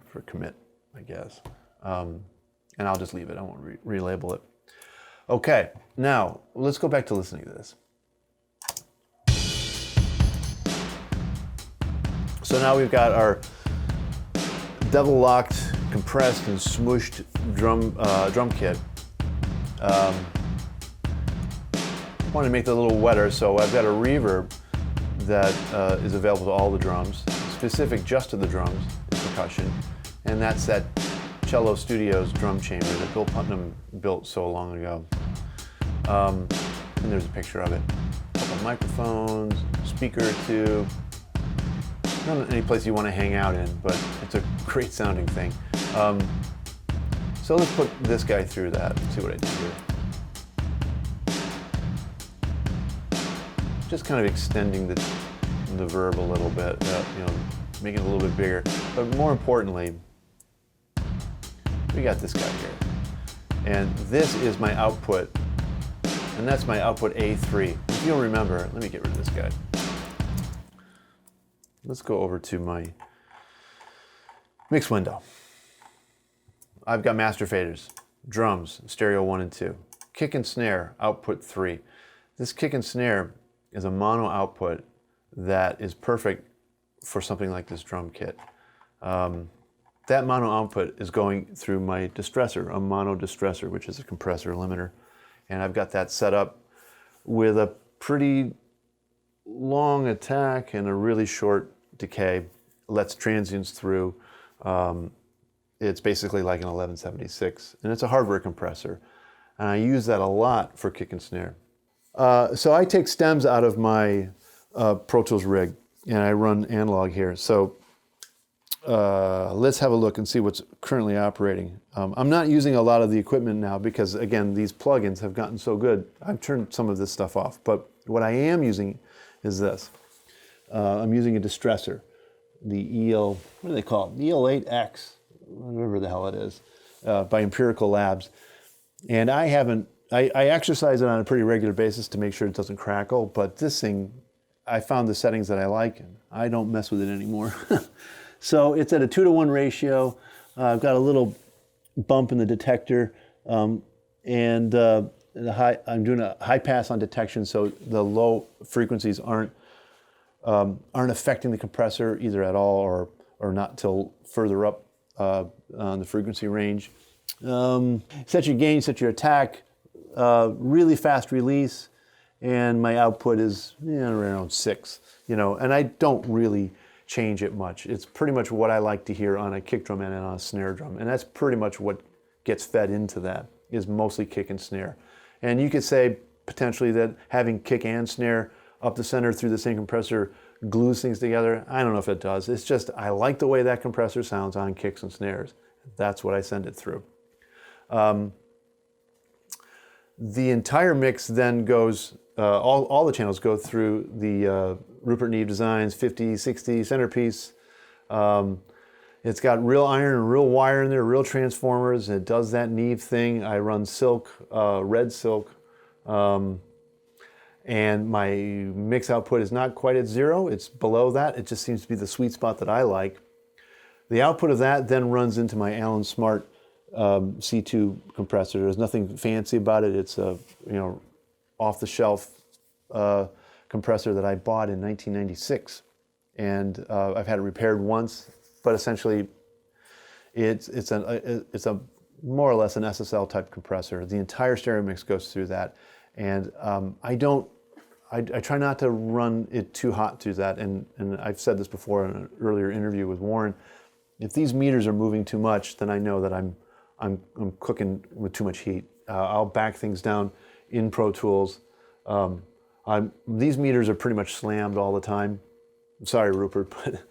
for commit, I guess. And I'll just leave it, I won't relabel it. Okay, now let's go back to listening to this. So now we've got our double-locked, compressed, and smooshed drum kit. I want to make it a little wetter, so I've got a reverb that is available to all the drums, specific just to the drums, percussion, and that's that Cello Studios drum chamber that Bill Putnam built so long ago. And there's a picture of it. A couple of microphones, speaker or two. Not any place you want to hang out in, but it's a great sounding thing. So let's put this guy through that and see what I do here. Just kind of extending the verb a little bit, making it a little bit bigger. But more importantly, we got this guy here. And this is my output, and that's my output A3. If you'll remember, let me get rid of this guy. Let's go over to my mix window. I've got master faders, drums, stereo 1 and 2, kick and snare, output 3. This kick and snare is a mono output that is perfect for something like this drum kit. That mono output is going through my distressor, a mono distressor, which is a compressor limiter. And I've got that set up with a pretty long attack and a really short decay. Lets transients through. It's basically like an 1176, and it's a hardware compressor. And I use that a lot for kick and snare. So I take stems out of my Pro Tools rig, and I run analog here. So let's have a look and see what's currently operating. I'm not using a lot of the equipment now because, again, these plugins have gotten so good. I've turned some of this stuff off, but what I am using is this. I'm using a distressor, the EL, what do they call it? The EL8X, whatever the hell it is, by Empirical Labs. And I exercise it on a pretty regular basis to make sure it doesn't crackle, but this thing, I found the settings that I like, and I don't mess with it anymore. So it's at a 2-to-1 ratio. I've got a little bump in the detector, and I'm doing a high pass on detection, so the low frequencies aren't affecting the compressor either at all or not till further up on the frequency range. Set your gain, set your attack, really fast release, and my output is around 6, and I don't really change it much. It's pretty much what I like to hear on a kick drum and on a snare drum, and that's pretty much what gets fed into that, is mostly kick and snare. And you could say potentially that having kick and snare up the center through the same compressor glues things together. I don't know if it does. It's just I like the way that compressor sounds on kicks and snares. That's what I send it through. The entire mix then goes, all the channels go through the Rupert Neve Designs 5060 centerpiece. It's got real iron and real wire in there, real transformers. It does that Neve thing. I run silk, red silk. And my mix output is not quite at 0. It's below that. It just seems to be the sweet spot that I like. The output of that then runs into my Allen Smart C2 compressor. There's nothing fancy about it. It's a off-the-shelf compressor that I bought in 1996, and I've had it repaired once. But essentially, it's a more or less an SSL type compressor. The entire stereo mix goes through that, and I try not to run it too hot through that. And I've said this before in an earlier interview with Warren. If these meters are moving too much, then I know that I'm cooking with too much heat. I'll back things down in Pro Tools. These meters are pretty much slammed all the time. I'm sorry, Rupert, but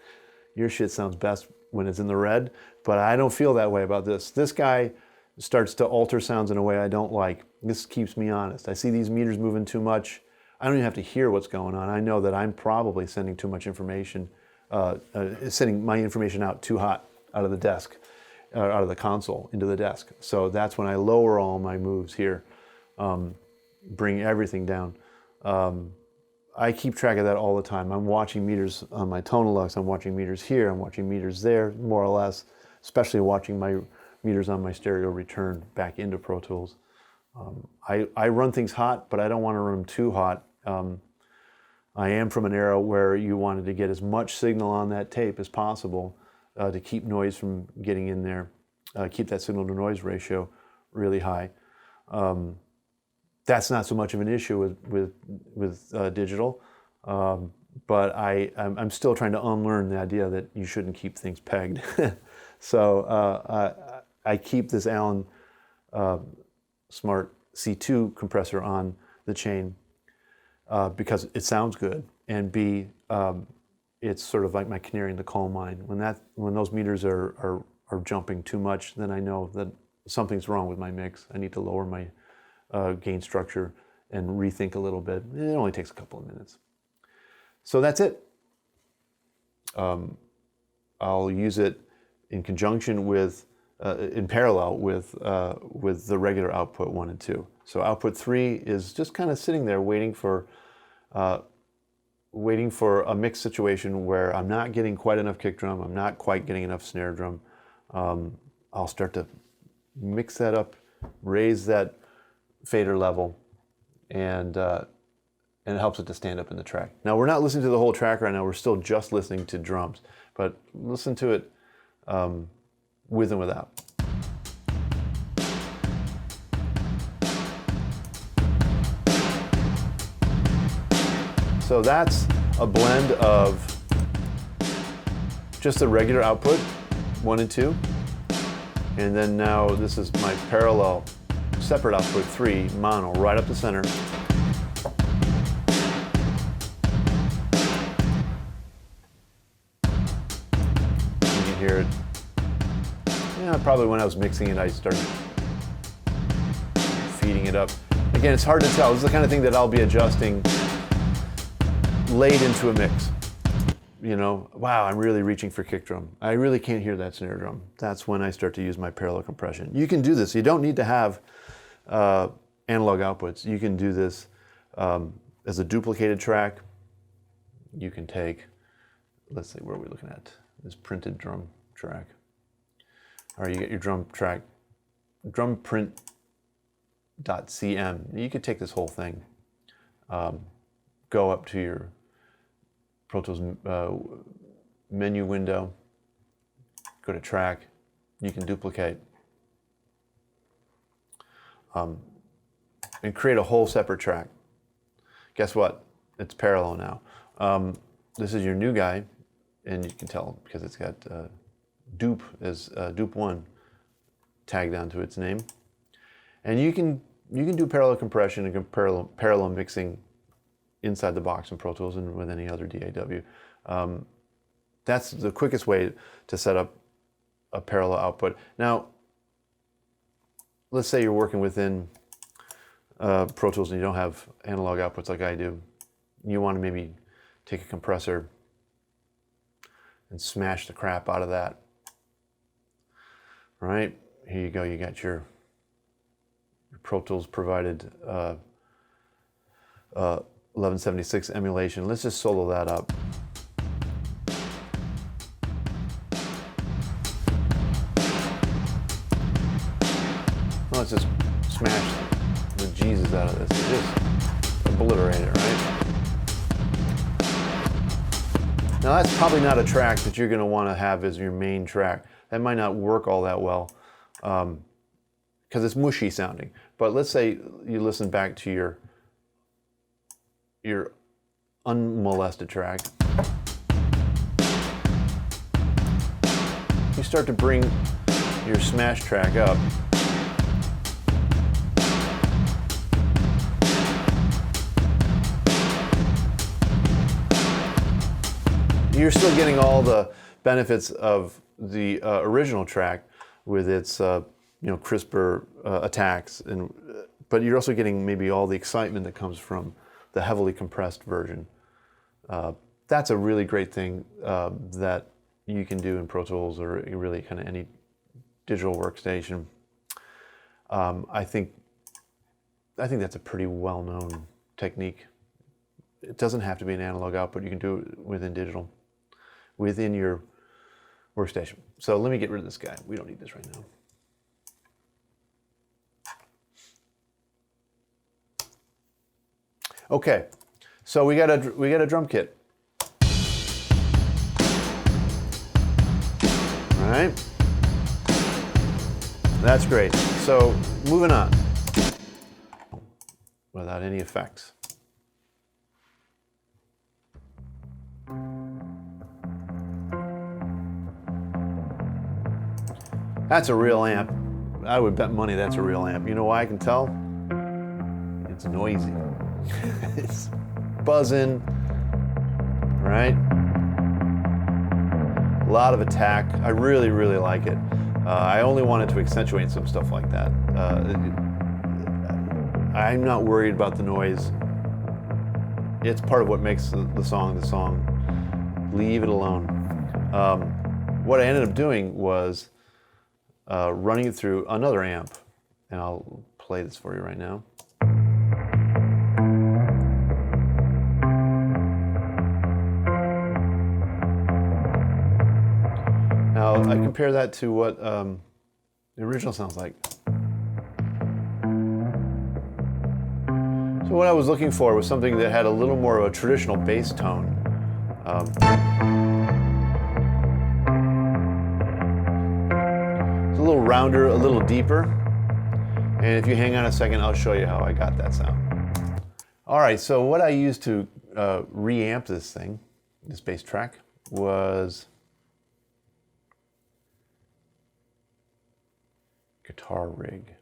your shit sounds best when it's in the red, but I don't feel that way about this. This guy starts to alter sounds in a way I don't like. This keeps me honest. I see these meters moving too much. I don't even have to hear what's going on. I know that I'm probably sending too much information, sending my information out too hot out of the desk, out of the console into the desk. So that's when I lower all my moves here, bring everything down. I keep track of that all the time. I'm watching meters on my Tonalux, I'm watching meters here, I'm watching meters there, more or less, especially watching my meters on my stereo return back into Pro Tools. I run things hot, but I don't want to run them too hot. I am from an era where you wanted to get as much signal on that tape as possible to keep noise from getting in there, keep that signal to noise ratio really high. That's not so much of an issue with digital, but I'm still trying to unlearn the idea that you shouldn't keep things pegged. So I keep this Allen Smart C2 compressor on the chain because it sounds good, and B, it's sort of like my canary in the coal mine. When those meters are jumping too much, then I know that something's wrong with my mix. I need to lower my gain structure and rethink a little bit. It only takes a couple of minutes. So that's it. I'll use it in conjunction with, in parallel with the regular output 1 and 2. So output 3 is just kind of sitting there waiting for a mix situation where I'm not getting quite enough kick drum, I'm not quite getting enough snare drum. I'll start to mix that up, raise that fader level, and it helps it to stand up in the track. Now, we're not listening to the whole track right now, we're still just listening to drums, but listen to it with and without. So that's a blend of just the regular output, 1 and 2, and then now this is my parallel separate output 3, mono, right up the center. You can hear it. Yeah, probably when I was mixing it, I started feeding it up. Again, it's hard to tell. This is the kind of thing that I'll be adjusting late into a mix. You know, wow, I'm really reaching for kick drum. I really can't hear that snare drum. That's when I start to use my parallel compression. You can do this. You don't need to have analog outputs. You can do this as a duplicated track. You can take, let's see, where are we looking at? This printed drum track. Or you get your drum track, drumprint.cm. You could take this whole thing, go up to your Pro Tools menu window, go to track, you can duplicate, and create a whole separate track. Guess what? It's parallel now. This is your new guy, and you can tell because it's got dupe as dupe 1 tagged onto its name. And you can do parallel compression and parallel mixing inside the box in Pro Tools and with any other DAW. That's the quickest way to set up a parallel output. Now, let's say you're working within Pro Tools and you don't have analog outputs like I do. You want to maybe take a compressor and smash the crap out of that. All right, here you go. You got your Pro Tools provided 1176 emulation. Let's just solo that up. Let's just smash the Jesus out of this. Just obliterate it, right? Now that's probably not a track that you're going to want to have as your main track. That might not work all that well because it's mushy sounding. But let's say you listen back to your unmolested track. You start to bring your smash track up. You're still getting all the benefits of the original track with its crisper attacks, but you're also getting maybe all the excitement that comes from the heavily compressed version. That's a really great thing that you can do in Pro Tools or really kind of any digital workstation. I think that's a pretty well-known technique. It doesn't have to be an analog output. You can do it within digital, within your workstation. So let me get rid of this guy. We don't need this right now. Okay, so we got a drum kit. All right, that's great. So moving on, without any effects. That's a real amp. I would bet money that's a real amp. You know why I can tell? It's noisy. It's buzzing, right? A lot of attack. I really, really like it. I only wanted to accentuate some stuff like that. I'm not worried about the noise. It's part of what makes the song the song. Leave it alone. What I ended up doing was running it through another amp, and I'll play this for you right now. Now I compare that to what the original sounds like. So what I was looking for was something that had a little more of a traditional bass tone. It's a little rounder, a little deeper. And if you hang on a second, I'll show you how I got that sound. All right, so what I used to reamp this thing, this bass track, was Guitar Rig.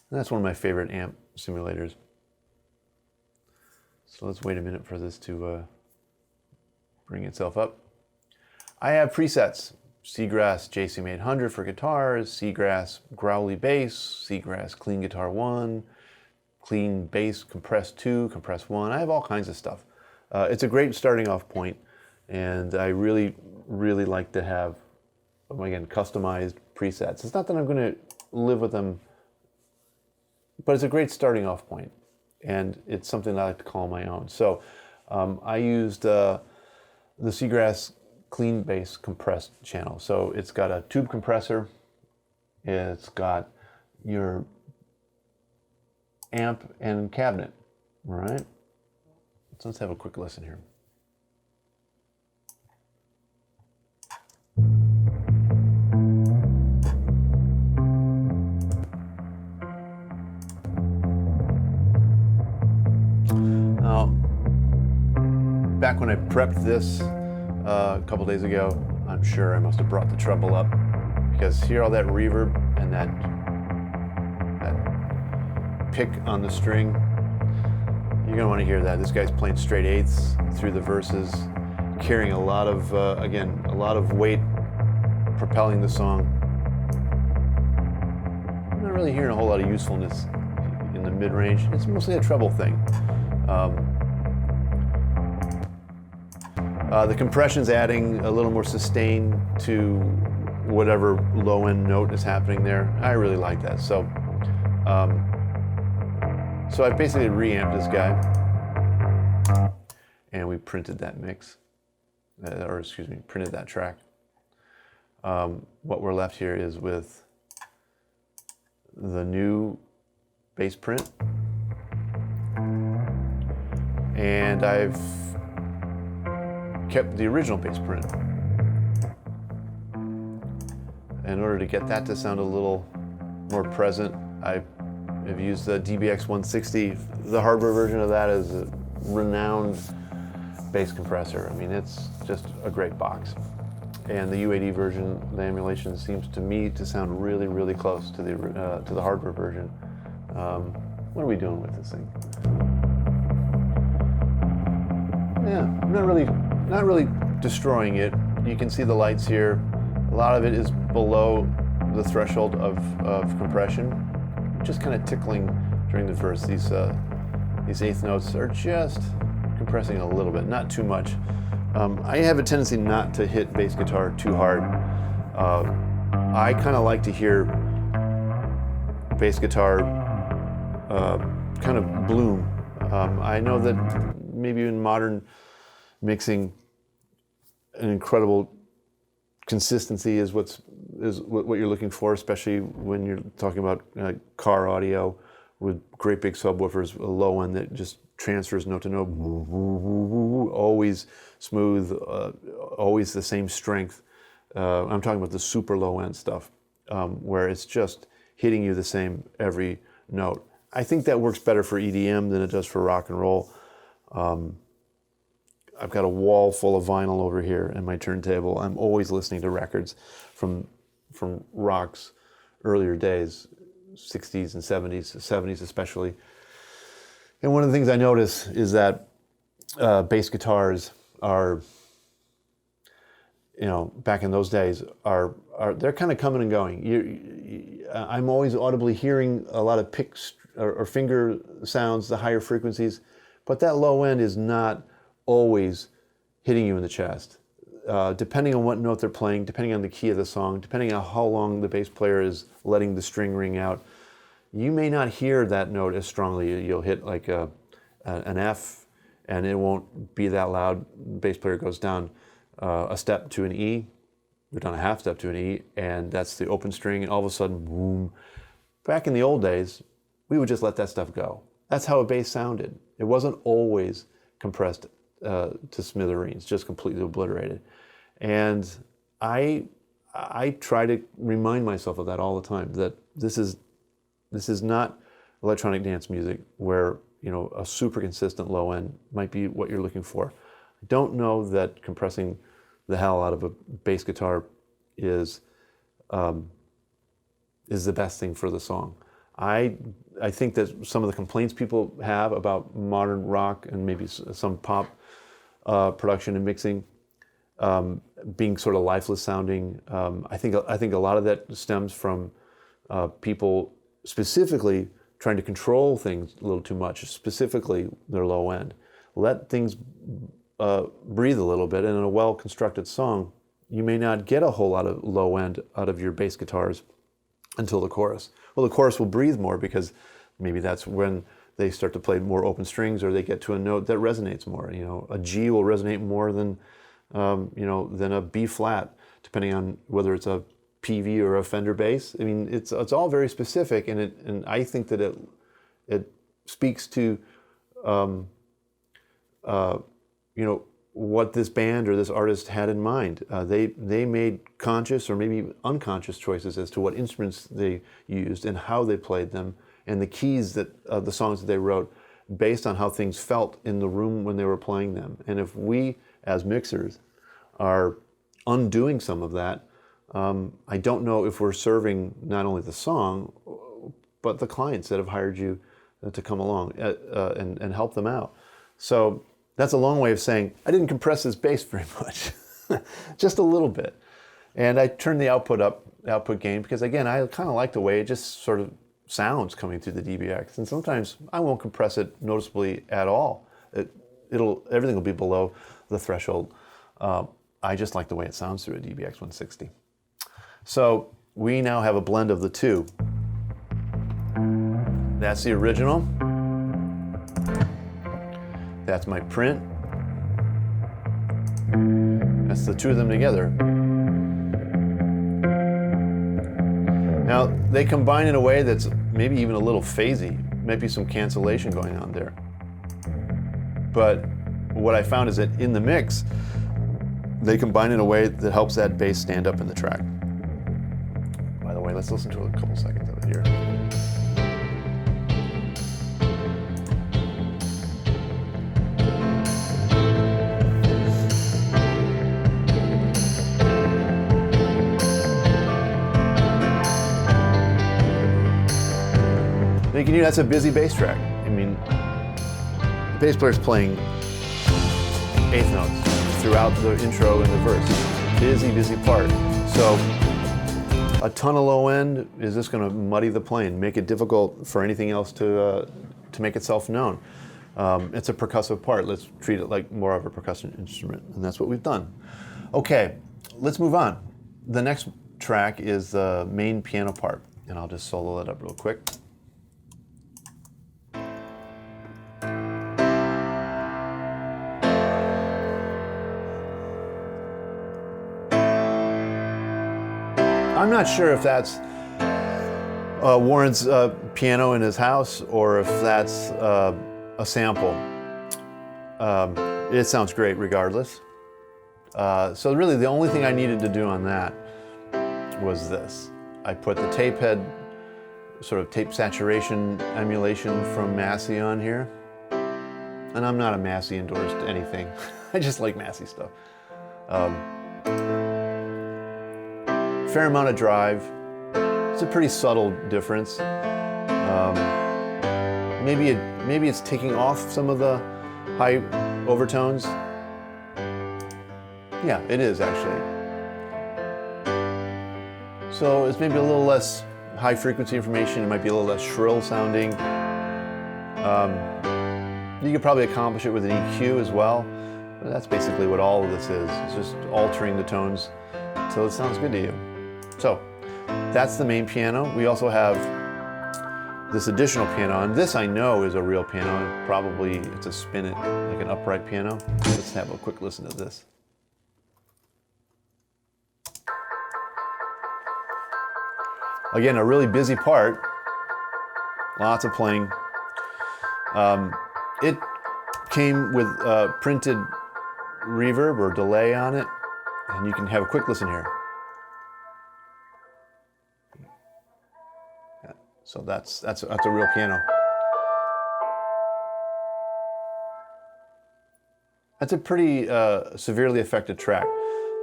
And that's one of my favorite amp simulators. So let's wait a minute for this to bring itself up. I have presets. Seagrass JCM 800 for guitars, Seagrass Growly Bass, Seagrass Clean Guitar 1, Clean Bass Compress 2, Compress 1. I have all kinds of stuff. It's a great starting off point, and I really, really like to have, again, customized presets. It's not that I'm going to live with them, but it's a great starting off point, and it's something that I like to call my own. So I used the Seagrass Clean Bass compressed channel. So it's got a tube compressor, it's got your amp and cabinet, all right? So let's have a quick listen here. Now, back when I prepped this a couple days ago, I'm sure I must have brought the treble up, because hear all that reverb and that pick on the string. You're gonna want to hear that. This guy's playing straight eighths through the verses, carrying a lot of, again, a lot of weight, propelling the song. really hearing a whole lot of usefulness in the mid-range. It's mostly a treble thing. The compression's adding a little more sustain to whatever low-end note is happening there. I really like that. So I basically reamped this guy, and we printed that mix, printed that track. What we're left here is with the new bass print, and I've kept the original bass print. In order to get that to sound a little more present, I've used the DBX 160. The hardware version of that is a renowned bass compressor. I mean, it's just a great box. And the U80 version, the emulation seems to me to sound really, really close to the hardware version. What are we doing with this thing? Yeah, not really destroying it. You can see the lights here. A lot of it is below the threshold of compression, just kind of tickling during the verse. These eighth notes are just compressing a little bit, not too much. I have a tendency not to hit bass guitar too hard. I kind of like to hear bass guitar kind of bloom. I know that maybe in modern mixing, an incredible consistency is what you're looking for, especially when you're talking about car audio with great big subwoofers, a low end that just transfers note to note, always smooth, always the same strength. I'm talking about the super low end stuff, where it's just hitting you the same every note. I think that works better for EDM than it does for rock and roll. I've got a wall full of vinyl over here in my turntable. I'm always listening to records from rock's earlier days, 60s and 70s especially. And one of the things I notice is that bass guitars are, back in those days, they're kind of coming and going. I'm always audibly hearing a lot of pick or finger sounds, the higher frequencies, but that low end is not always hitting you in the chest. Depending on what note they're playing, depending on the key of the song, depending on how long the bass player is letting the string ring out, you may not hear that note as strongly. You'll hit like an F, and it won't be that loud. Bass player goes down a step to an E, or down a half step to an E, and that's the open string, and all of a sudden, boom. Back in the old days, we would just let that stuff go. That's how a bass sounded. It wasn't always compressed to smithereens, just completely obliterated. And I try to remind myself of that all the time, that this is not electronic dance music where a super consistent low end might be what you're looking for. I don't know that compressing the hell out of a bass guitar is the best thing for the song. I think that some of the complaints people have about modern rock and maybe some pop production and mixing being sort of lifeless sounding, I think a lot of that stems from people specifically trying to control things a little too much, specifically their low end. Let things breathe a little bit, and in a well-constructed song, you may not get a whole lot of low end out of your bass guitars until the chorus. Well, the chorus will breathe more because maybe that's when they start to play more open strings, or they get to a note that resonates more. A G will resonate more than a B flat, depending on whether it's a PV or a Fender bass. I mean, it's all very specific, and I think that it speaks to what this band or this artist had in mind. They made conscious or maybe unconscious choices as to what instruments they used and how they played them, and the keys that the songs that they wrote based on how things felt in the room when they were playing them. And if we, as mixers, are undoing some of that, I don't know if we're serving not only the song, but the clients that have hired you to come along and help them out. So that's a long way of saying, I didn't compress this bass very much, just a little bit. And I turned the output gain, because again, I kind of like the way it just sort of sounds coming through the DBX. And sometimes I won't compress it noticeably at all. Everything will be below the threshold. I just like the way it sounds through a DBX 160. So we now have a blend of the two. That's the original. That's my print. That's the two of them together. Now, they combine in a way that's maybe even a little phasey. Might be some cancellation going on there. But what I found is that in the mix, they combine in a way that helps that bass stand up in the track. By the way, let's listen to a couple seconds of it here. You can hear that's a busy bass track. I mean, the bass player's playing eighth notes throughout the intro and the verse. Busy, busy part. So a ton of low end is just going to muddy the playing, make it difficult for anything else to make itself known. It's a percussive part. Let's treat it like more of a percussion instrument, and that's what we've done. Okay, let's move on. The next track is the main piano part, and I'll just solo that up real quick. I'm not sure if that's Warren's piano in his house or if that's a sample. It sounds great regardless. So really the only thing I needed to do on that was this. I put the tape head, sort of tape saturation emulation from Massey on here. And I'm not a Massey endorsed anything. I just like Massey stuff. Fair amount of drive. It's a pretty subtle difference. Maybe it's taking off some of the high overtones. Yeah, it is actually. So it's maybe a little less high frequency information. It might be a little less shrill sounding. You could probably accomplish it with an EQ as well. But that's basically what all of this is. It's just altering the tones until it sounds good to you. So that's the main piano. We also have this additional piano, and this I know is a real piano. Probably it's a spin-it, like an upright piano. Let's have a quick listen to this. Again, a really busy part. Lots of playing. It came with printed reverb or delay on it, and you can have a quick listen here. So that's a real piano. That's a pretty severely affected track.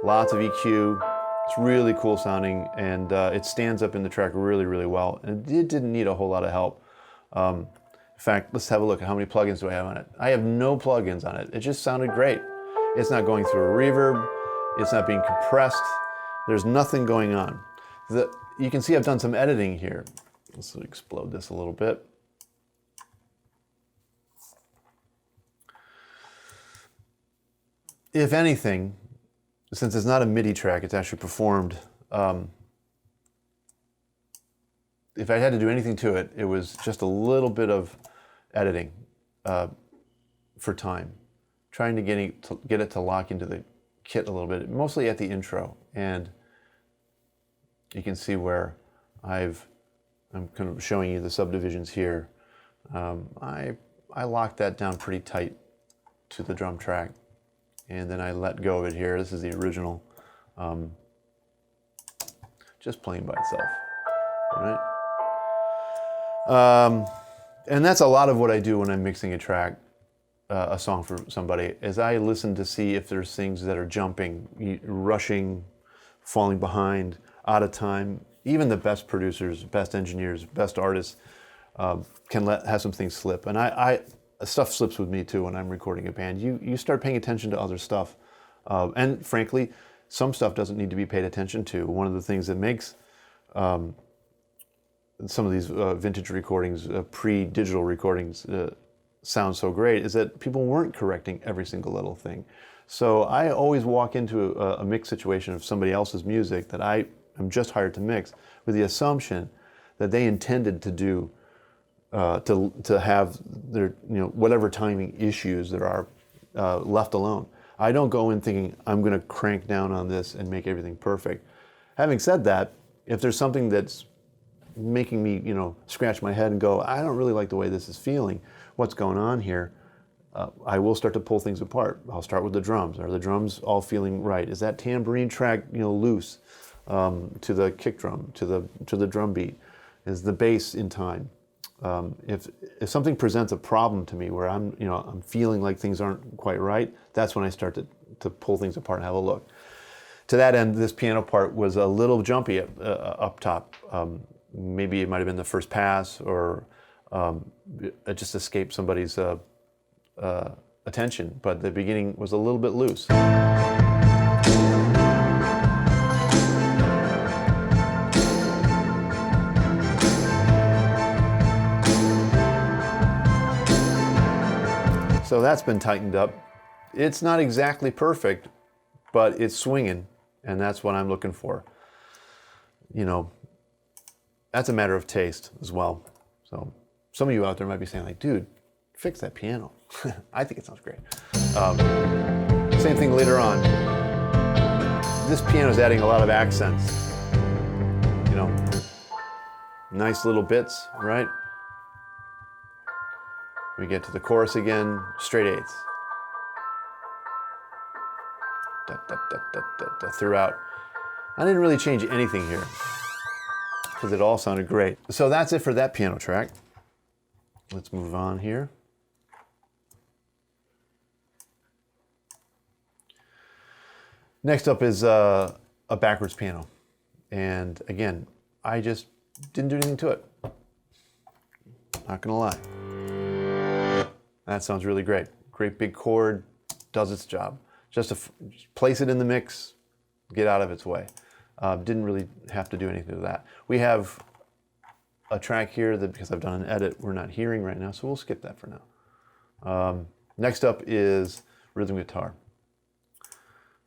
Lots of EQ. It's really cool sounding, and it stands up in the track really, really well. And it didn't need a whole lot of help. In fact, let's have a look at how many plugins do I have on it. I have no plugins on it. It just sounded great. It's not going through a reverb. It's not being compressed. There's nothing going on. You can see I've done some editing here. Let's explode this a little bit. If anything, since it's not a MIDI track, it's actually performed. If I had to do anything to it, it was just a little bit of editing for time. Trying to get it to lock into the kit a little bit, mostly at the intro. And you can see where I'm kind of showing you the subdivisions here. I locked that down pretty tight to the drum track, and then I let go of it here. This is the original, just playing by itself, right? And that's a lot of what I do when I'm mixing a track, a song for somebody, is I listen to see if there's things that are jumping, rushing, falling behind, out of time. Even the best producers, best engineers, best artists can have some things slip. And stuff slips with me too when I'm recording a band. You start paying attention to other stuff. And frankly, some stuff doesn't need to be paid attention to. One of the things that makes some of these vintage recordings, pre-digital recordings, sound so great is that people weren't correcting every single little thing. So I always walk into a mix situation of somebody else's music that I am just hired to mix with the assumption that they intended to do, to have their, whatever timing issues there are left alone. I don't go in thinking I'm going to crank down on this and make everything perfect. Having said that, if there's something that's making me, scratch my head and go, I don't really like the way this is feeling, what's going on here, I will start to pull things apart. I'll start with the drums. Are the drums all feeling right? Is that tambourine track, loose to the kick drum, to the drum beat? Is the bass in time? If something presents a problem to me where I'm feeling like things aren't quite right, that's when I start to pull things apart and have a look. To that end, this piano part was a little jumpy up top. Maybe it might have been the first pass, or it just escaped somebody's attention, but the beginning was a little bit loose. So that's been tightened up. It's not exactly perfect, but it's swinging, and that's what I'm looking for. That's a matter of taste as well. So some of you out there might be saying like, dude, fix that piano. I think it sounds great. Same thing later on. This piano is adding a lot of accents. Nice little bits, right? We get to the chorus again, straight eighths. Da, da, da, da, da, da, throughout. I didn't really change anything here because it all sounded great. So that's it for that piano track. Let's move on here. Next up is a backwards piano. And again, I just didn't do anything to it. Not gonna lie. That sounds really great. Great big chord, does its job. Just place it in the mix, get out of its way. Didn't really have to do anything to that. We have a track here that, because I've done an edit, we're not hearing right now, so we'll skip that for now. Next up is rhythm guitar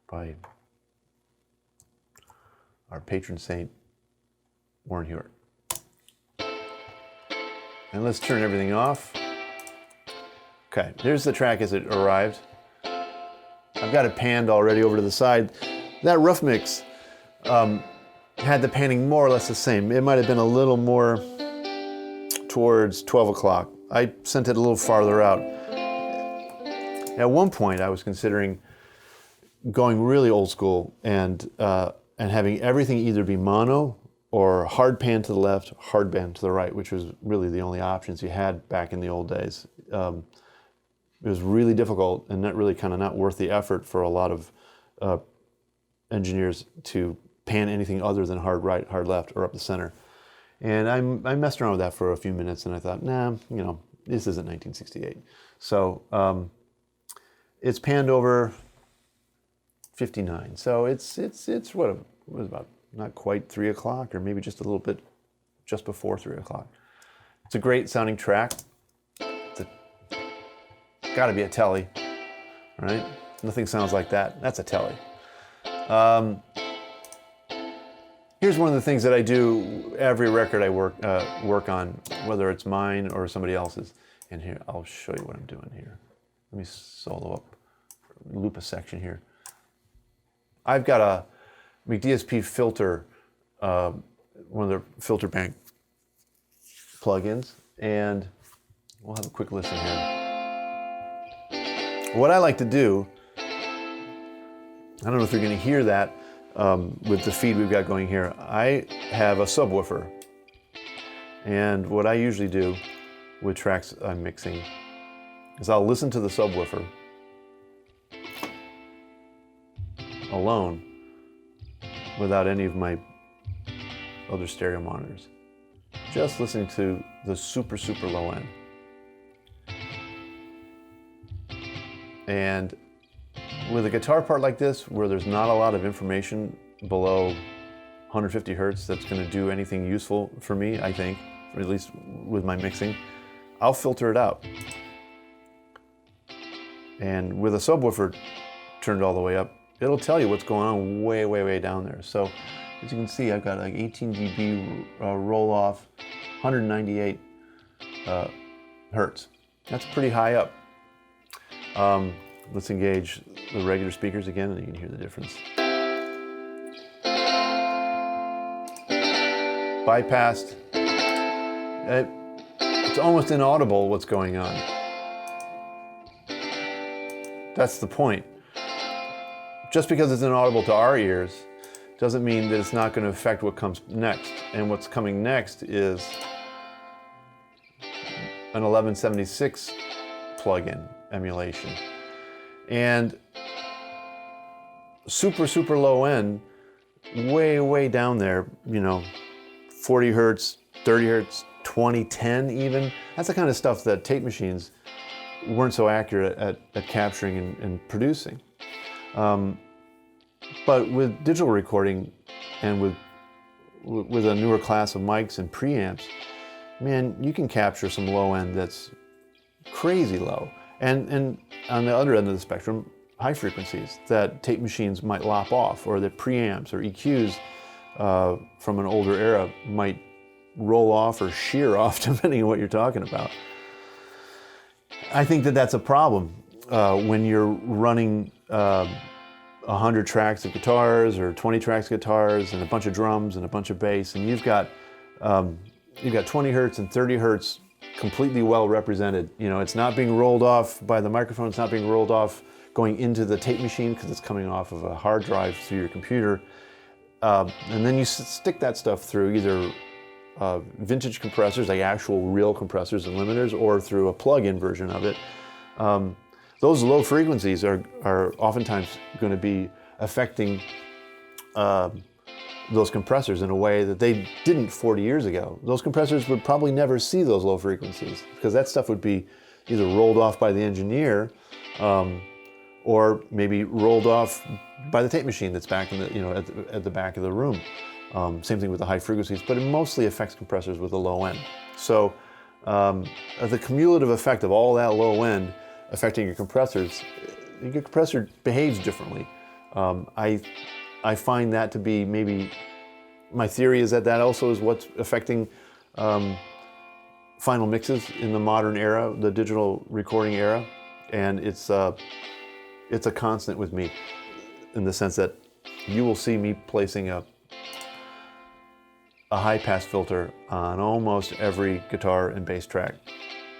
by our patron saint, Warren Hewitt. And let's turn everything off. Okay, here's the track as it arrived. I've got it panned already over to the side. That rough mix had the panning more or less the same. It might have been a little more towards 12 o'clock. I sent it a little farther out. At one point, I was considering going really old school and having everything either be mono or hard pan to the left, hard pan to the right, which was really the only options you had back in the old days. It was really difficult and not worth the effort for a lot of engineers to pan anything other than hard right, hard left, or up the center. And I messed around with that for a few minutes, and I thought, nah, this isn't 1968. So it's panned over 59. So it's what it was, about not quite 3 o'clock, or maybe just a little bit just before 3 o'clock. It's a great sounding track. Got to be a telly, right? Nothing sounds like that. That's a telly. Here's one of the things that I do every record I work on, whether it's mine or somebody else's. And here, I'll show you what I'm doing here. Let me solo up, loop a section here. I've got a McDSP filter, one of the filter bank plugins, and we'll have a quick listen here. What I like to do, I don't know if you're going to hear that with the feed we've got going here. I have a subwoofer, and what I usually do with tracks I'm mixing is I'll listen to the subwoofer alone without any of my other stereo monitors. Just listening to the super, super low end. And with a guitar part like this, where there's not a lot of information below 150 hertz that's going to do anything useful for me, I think, or at least with my mixing, I'll filter it out. And with a subwoofer turned all the way up, it'll tell you what's going on way, way, way down there. So as you can see, I've got like 18 dB roll off, 198 hertz. That's pretty high up. Let's engage the regular speakers again, and you can hear the difference. Bypassed. It's almost inaudible what's going on. That's the point. Just because it's inaudible to our ears doesn't mean that it's not going to affect what comes next. And what's coming next is an 1176 plugin emulation. And super, super low end, way, way down there, you know, 40 hertz, 30 hertz, 20, 10 even. That's the kind of stuff that tape machines weren't so accurate at capturing and producing. But with digital recording and with a newer class of mics and preamps, man, you can capture some low end that's crazy low. And on the other end of the spectrum, high frequencies that tape machines might lop off, or that preamps or EQs from an older era might roll off or shear off, depending on what you're talking about. I think that that's a problem when you're running 100 tracks of guitars or 20 tracks of guitars and a bunch of drums and a bunch of bass, and you've got 20 hertz and 30 hertz completely well represented. You know, it's not being rolled off by the microphone, it's not being rolled off going into the tape machine because it's coming off of a hard drive through your computer. And then you stick that stuff through either vintage compressors, like actual real compressors and limiters, or through a plug-in version of it. Those low frequencies are oftentimes going to be affecting those compressors in a way that they didn't 40 years ago. Those compressors would probably never see those low frequencies because that stuff would be either rolled off by the engineer or maybe rolled off by the tape machine that's back in the, at the back of the room. Same thing with the high frequencies, but it mostly affects compressors with the low end. So the cumulative effect of all that low end affecting your compressors, your compressor behaves differently. I find that to be maybe, my theory is that also is what's affecting final mixes in the modern era, the digital recording era, and it's a constant with me in the sense that you will see me placing a high pass filter on almost every guitar and bass track.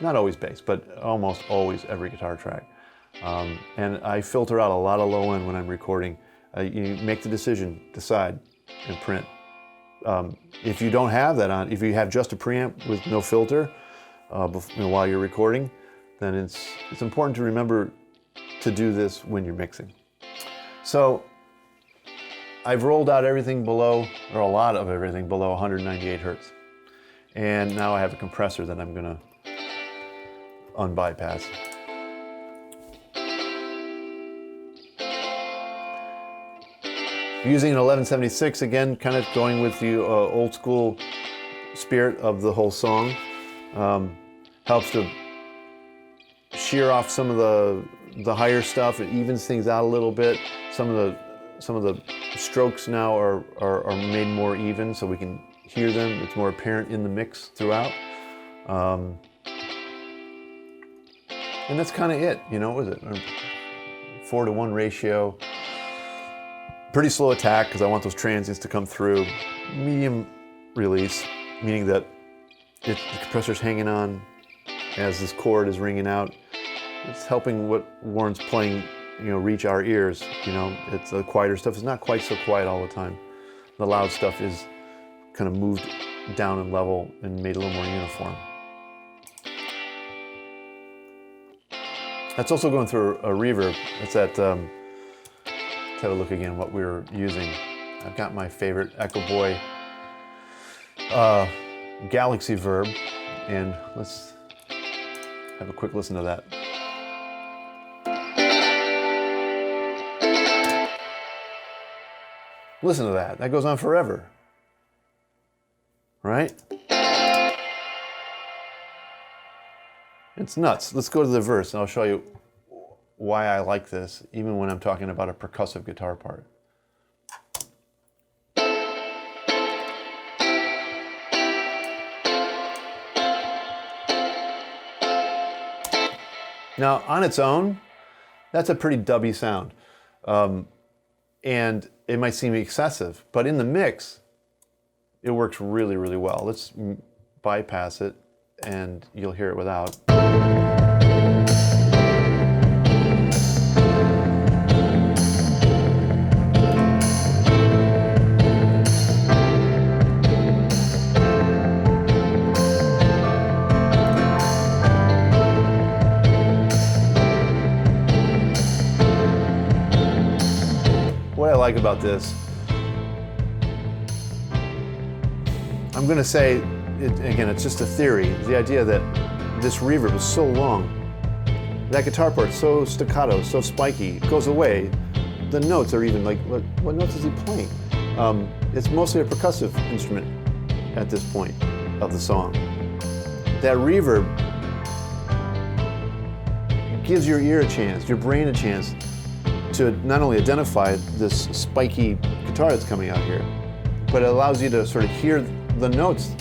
Not always bass, but almost always every guitar track. And I filter out a lot of low end when I'm recording. You make the decision, decide, and print. If you don't have that on, if you have just a preamp with no filter while you're recording, then it's important to remember to do this when you're mixing. So I've rolled out everything below, or a lot of everything below 198 hertz. And now I have a compressor that I'm gonna unbypass. Using an 1176, again, kind of going with the old school spirit of the whole song, helps to shear off some of the higher stuff. It evens things out a little bit. Some of the strokes now are made more even, so we can hear them. It's more apparent in the mix throughout. And that's kind of it, what was it? 4-to-1 ratio. Pretty slow attack because I want those transients to come through. Medium release, meaning that the compressor's hanging on as this chord is ringing out. It's helping what Warren's playing, reach our ears. It's the quieter stuff. It's not quite so quiet all the time. The loud stuff is kind of moved down in level and made a little more uniform. That's also going through a reverb. It's that. Let's have a look again what we were using. I've got my favorite Echo Boy Galaxy Verb, and let's have a quick listen to that. Listen to that. That goes on forever. right? It's nuts. Let's go to the verse and I'll show you why I like this, even when I'm talking about a percussive guitar part. Now, on its own, that's a pretty dubby sound. And it might seem excessive, but in the mix, it works really, really well. Let's bypass it and you'll hear it without. What I like about this, I'm going to say, again, it's just a theory, the idea that this reverb is so long, that guitar part's so staccato, so spiky, it goes away. The notes are even like, what notes is he playing? It's mostly a percussive instrument at this point of the song. That reverb gives your ear a chance, your brain a chance to not only identify this spiky guitar that's coming out here, but it allows you to sort of hear the notes,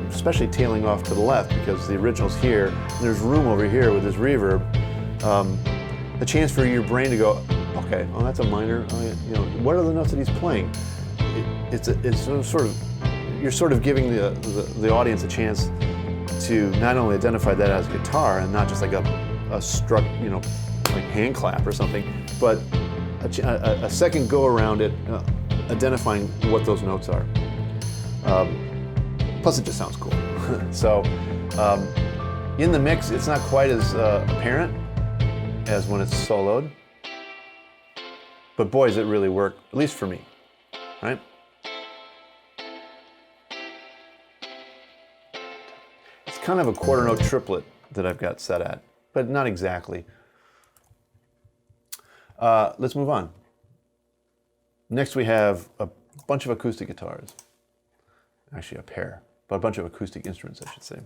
especially tailing off to the left because the original's here, and there's room over here with this reverb. A chance for your brain to go, okay, oh, that's a minor. Oh, you know, what are the notes that he's playing? It's sort of, you're sort of giving the audience a chance to not only identify that as guitar and not just like a struck, you know, like hand clap or something, but a second go around it, identifying what those notes are. Plus it just sounds cool. So in the mix, it's not quite as apparent as when it's soloed, but boy, does it really work, at least for me, right? It's kind of a quarter note triplet that I've got set at, but not exactly. Let's move on. Next we have a bunch of acoustic guitars. Actually a pair, but a bunch of acoustic instruments, I should say.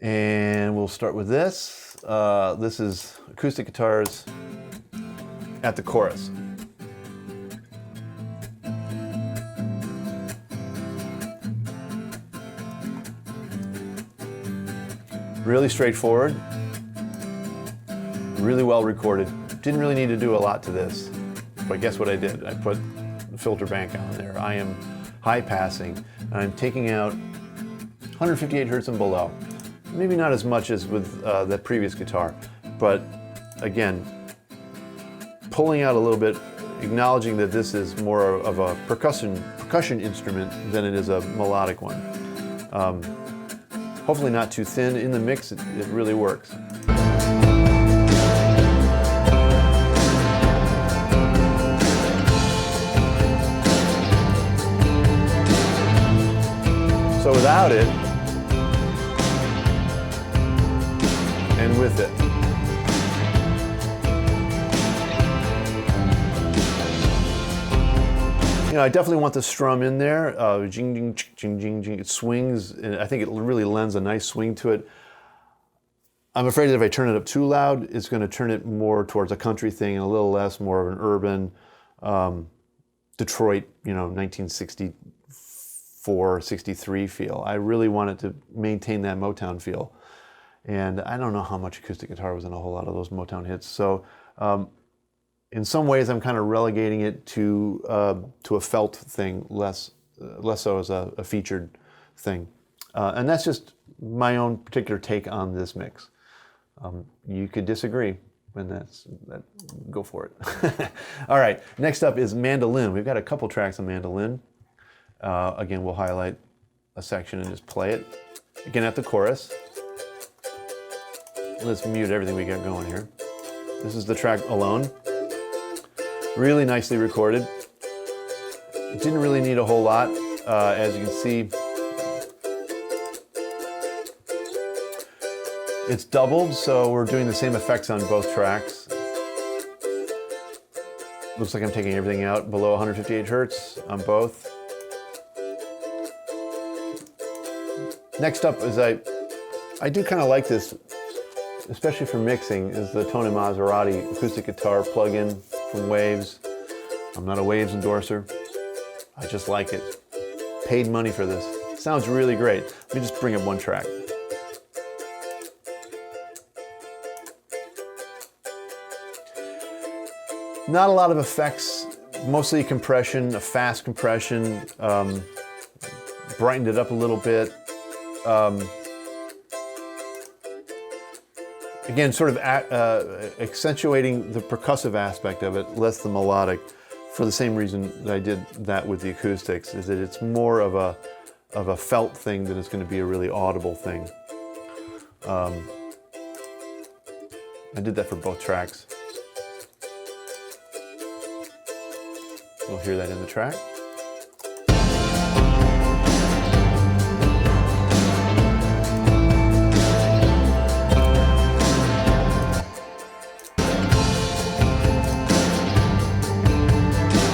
And we'll start with this. This is acoustic guitars at the chorus. Really straightforward. Really well recorded. Didn't really need to do a lot to this, but guess what I did? I put the filter bank on there. I am high passing, and I'm taking out 158 hertz and below. Maybe not as much as with that previous guitar, but again, pulling out a little bit, acknowledging that this is more of a percussion instrument than it is a melodic one. Hopefully not too thin. In the mix, it really works. So without it, and with it. You know, I definitely want the strum in there. Jing, jing, jing, jing, jing. It swings, and I think it really lends a nice swing to it. I'm afraid that if I turn it up too loud, it's going to turn it more towards a country thing and a little less more of an urban Detroit, you know, 1964, 63 feel. I really wanted to maintain that Motown feel. And I don't know how much acoustic guitar was in a whole lot of those Motown hits. So in some ways, I'm kind of relegating it to a felt thing, less so as a featured thing. And that's just my own particular take on this mix. You could disagree, and go for it. All right, next up is mandolin. We've got a couple tracks on mandolin. Again, we'll highlight a section and just play it. Again, at the chorus. Let's mute everything we got going here. This is the track Alone. Really nicely recorded. It didn't really need a whole lot. As you can see, it's doubled, so we're doing the same effects on both tracks. Looks like I'm taking everything out below 158 hertz on both. Next up is I do kind of like this, especially for mixing, is the Tony Maserati acoustic guitar plug-in from Waves. I'm not a Waves endorser. I just like it. Paid money for this. Sounds really great. Let me just bring up one track. Not a lot of effects, mostly compression, a fast compression, brightened it up a little bit. Again, sort of accentuating the percussive aspect of it, less the melodic, for the same reason that I did that with the acoustics, is that it's more of a felt thing than it's going to be a really audible thing. I did that for both tracks. We'll hear that in the track.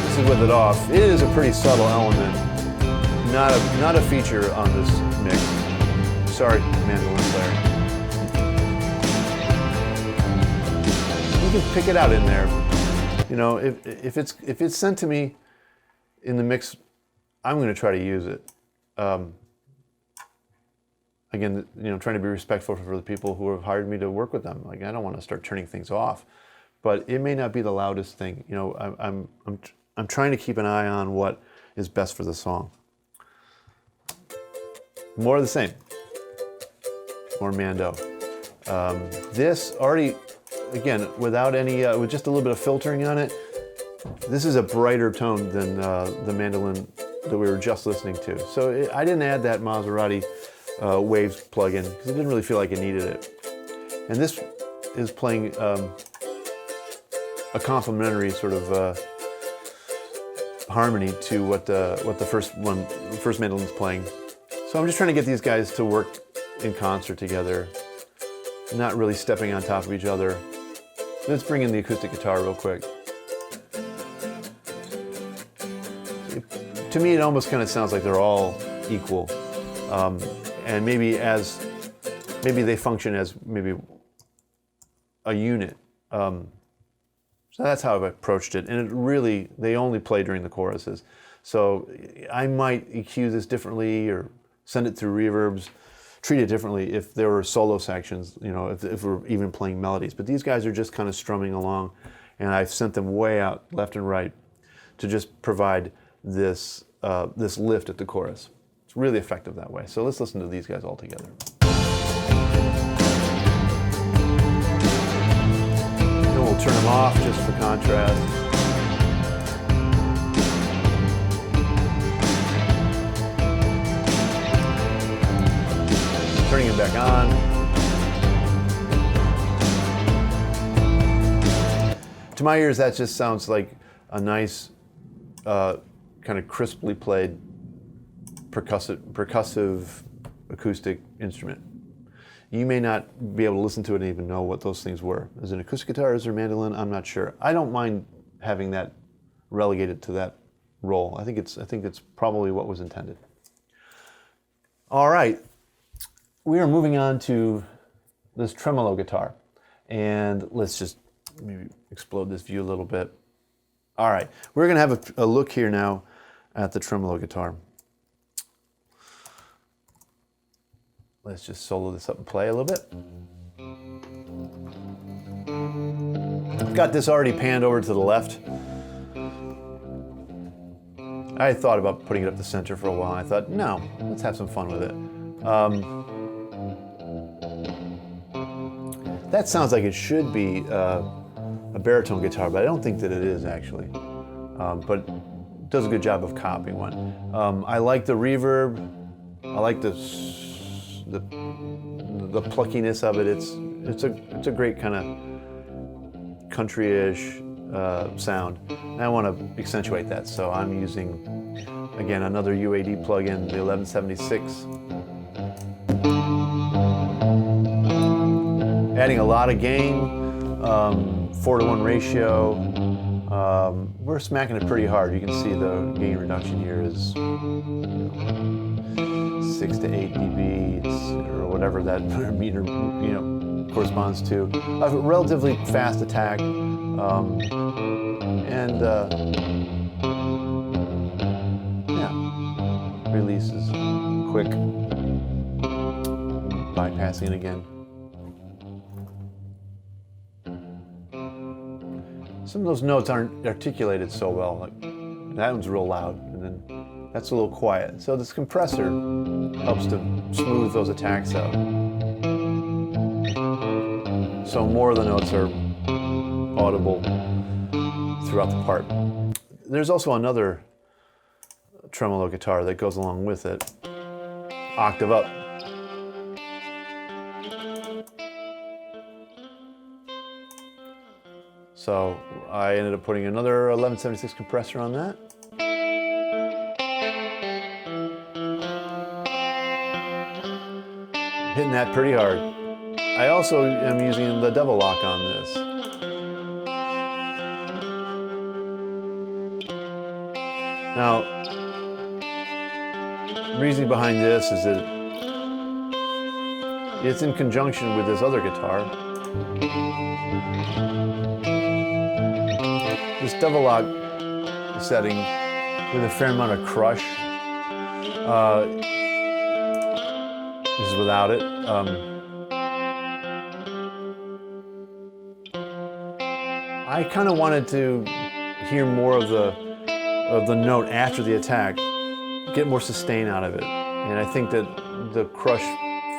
This is with it off. It is a pretty subtle element. Not a feature on this mix. Sorry, mandolin player. You can pick it out in there. You know, if it's sent to me in the mix, I'm going to try to use it. Again, you know, trying to be respectful for the people who have hired me to work with them. Like, I don't want to start turning things off, but it may not be the loudest thing. You know, I'm trying to keep an eye on what is best for the song. More of the same. More Mando. This already. Again, without any, with just a little bit of filtering on it, this is a brighter tone than the mandolin that we were just listening to. So I didn't add that Maserati Waves plugin because I didn't really feel like it needed it. And this is playing a complementary sort of harmony to what the first mandolin's playing. So I'm just trying to get these guys to work in concert together, not really stepping on top of each other. Let's bring in the acoustic guitar real quick. To me, it almost kind of sounds like they're all equal, and maybe they function as maybe a unit. So that's how I've approached it, and they only play during the choruses. So I might EQ this differently or send it through reverbs. Treat it differently if there were solo sections, you know, if we're even playing melodies. But these guys are just kind of strumming along, and I've sent them way out left and right to just provide this this lift at the chorus. It's really effective that way. So let's listen to these guys all together. And we'll turn them off just for contrast. Turning it back on. To my ears, that just sounds like a nice, kind of crisply played percussive acoustic instrument. You may not be able to listen to it and even know what those things were. Is it an acoustic guitar, is it a mandolin? I'm not sure. I don't mind having that relegated to that role. I think it's probably what was intended. All right. We are moving on to this tremolo guitar, and let's just maybe explode this view a little bit. All right, we're going to have a look here now at the tremolo guitar. Let's just solo this up and play a little bit. I've got this already panned over to the left. I thought about putting it up the center for a while, and I thought, no, let's have some fun with it. That sounds like it should be a baritone guitar, but I don't think that it is actually. But it does a good job of copying one. I like the reverb. I like the pluckiness of it. It's a great kind of country-ish sound. And I want to accentuate that, so I'm using again another UAD plugin, the 1176. Adding a lot of gain, 4-to-1 ratio. We're smacking it pretty hard. You can see the gain reduction here is 6 to 8 dB, or whatever that meter, corresponds to. A relatively fast attack, and yeah, release is quick, bypassing it again. Some of those notes aren't articulated so well. Like that one's real loud, and then that's a little quiet. So this compressor helps to smooth those attacks out. So more of the notes are audible throughout the part. There's also another tremolo guitar that goes along with it, octave up. So I ended up putting another 1176 compressor on that. Hitting that pretty hard. I also am using the double lock on this. Now, the reason behind this is that it's in conjunction with this other guitar. This double lock setting with a fair amount of crush is without it. I kind of wanted to hear more of the note after the attack, get more sustain out of it, and I think that the crush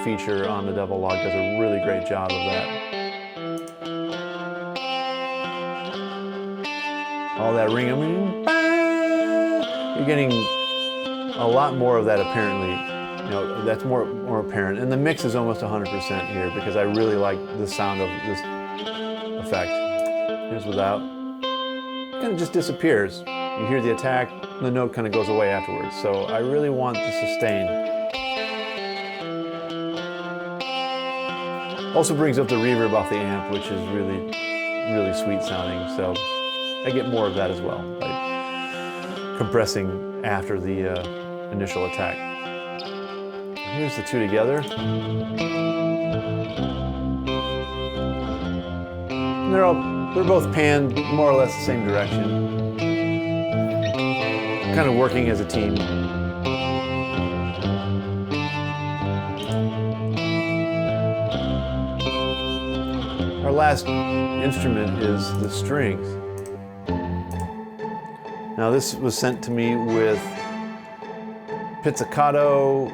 feature on the double lock does a really great job of that. All that ring, you're getting a lot more of that apparently. That's more apparent. And the mix is almost 100% here because I really like the sound of this effect. Here's without. It kind of just disappears. You hear the attack, the note kind of goes away afterwards. So I really want the sustain. Also brings up the reverb off the amp, which is really, really sweet sounding. So I get more of that as well by compressing after the initial attack. Here's the two together. And they're both panned more or less the same direction. Kind of working as a team. Our last instrument is the strings. Now this was sent to me with pizzicato.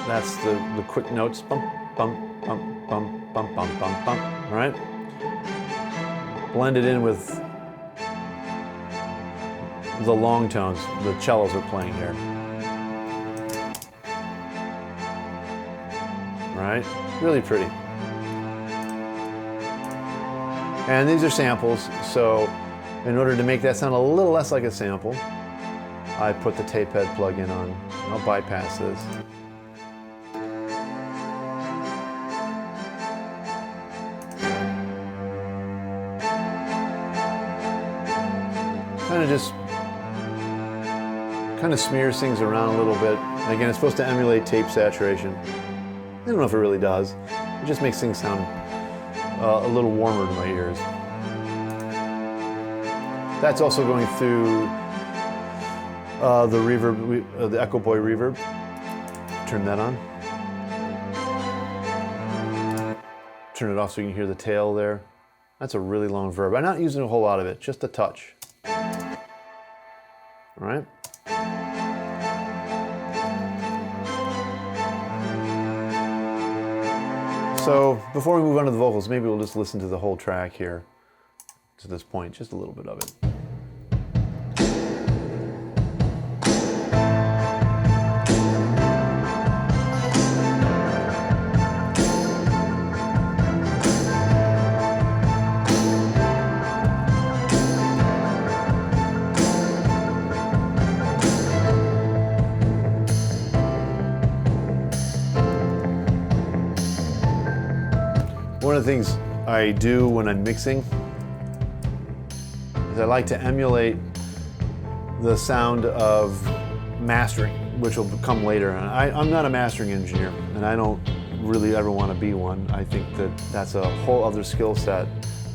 That's the quick notes, bump, bump, bump, bump, bump, bump, bump, bump, right? Blended in with the long tones the cellos are playing here. Right? Really pretty. And these are samples, so in order to make that sound a little less like a sample, I put the tape head plug-in on. I'll bypass this. Kind of smears things around a little bit. And again, it's supposed to emulate tape saturation. I don't know if it really does. It just makes things sound a little warmer to my ears. That's also going through the reverb, the Echo Boy reverb. Turn that on. Turn it off so you can hear the tail there. That's a really long verb. I'm not using a whole lot of it, just a touch. All right. So before we move on to the vocals, maybe we'll just listen to the whole track here to this point, just a little bit of it. One of the things I do when I'm mixing is I like to emulate the sound of mastering, which will come later. I'm not a mastering engineer, and I don't really ever want to be one. I think that that's a whole other skill set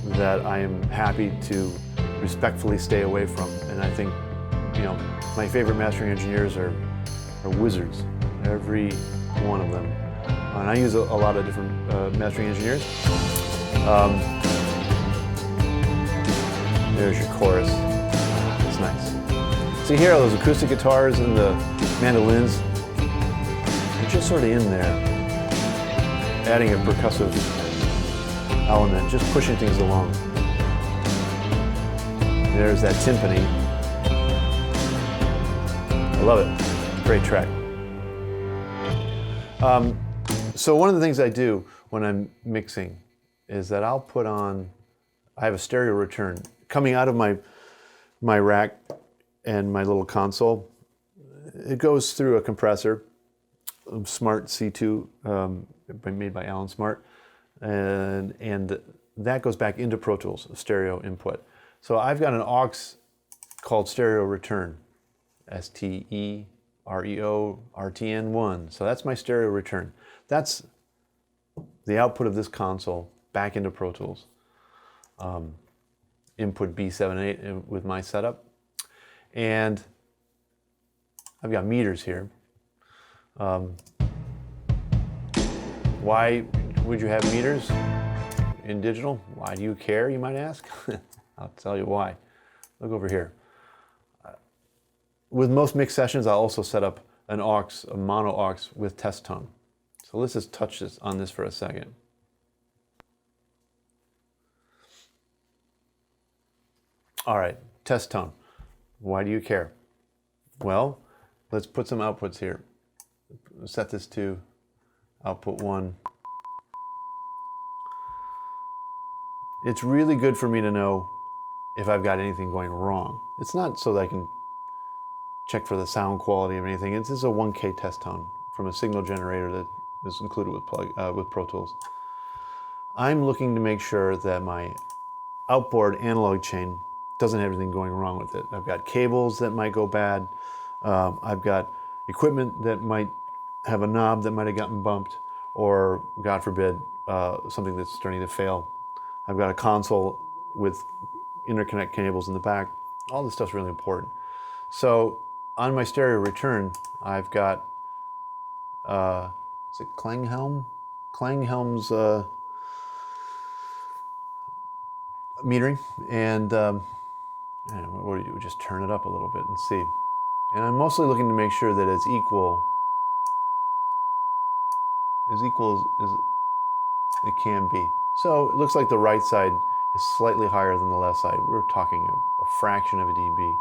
that I am happy to respectfully stay away from. And I think, my favorite mastering engineers are wizards, every one of them. And I use a lot of different mastering engineers. There's your chorus. It's nice. See here, those acoustic guitars and the mandolins, they're just sort of in there, adding a percussive element, just pushing things along. There's that timpani. I love it. Great track. So one of the things I do when I'm mixing is that I'll put on, I have a stereo return coming out of my rack and my little console. It goes through a compressor, Smart C2, made by Alan Smart, and that goes back into Pro Tools, a stereo input. So I've got an aux called stereo return, STEREO RTN1. So that's my stereo return. That's the output of this console back into Pro Tools. Input B78 with my setup. And I've got meters here. Why would you have meters in digital? Why do you care, you might ask? I'll tell you why. Look over here. With most mix sessions, I'll also set up an aux, a mono aux with test tone. So let's just touch on this for a second. All right, test tone. Why do you care? Well, let's put some outputs here. Set this to output 1. It's really good for me to know if I've got anything going wrong. It's not so that I can check for the sound quality of anything. This is a 1K test tone from a signal generator that is included with Pro Tools. I'm looking to make sure that my outboard analog chain doesn't have anything going wrong with it. I've got cables that might go bad. I've got equipment that might have a knob that might have gotten bumped, or God forbid, something that's starting to fail. I've got a console with interconnect cables in the back. All this stuff's really important. So on my stereo return, I've got, is it Klanghelm? Klanghelm's metering, and what do you do? Just turn it up a little bit and see. And I'm mostly looking to make sure that it's equal as it can be. So it looks like the right side is slightly higher than the left side. We're talking a fraction of a dB,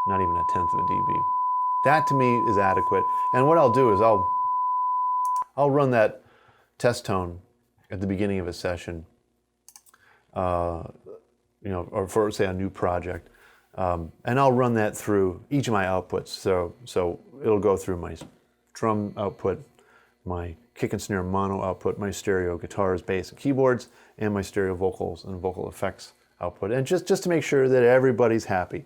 not even a tenth of a dB. That to me is adequate. And what I'll do is I'll run that test tone at the beginning of a session, or for say a new project, and I'll run that through each of my outputs. So it'll go through my drum output, my kick and snare mono output, my stereo guitars, bass, and keyboards, and my stereo vocals and vocal effects output, and just to make sure that everybody's happy.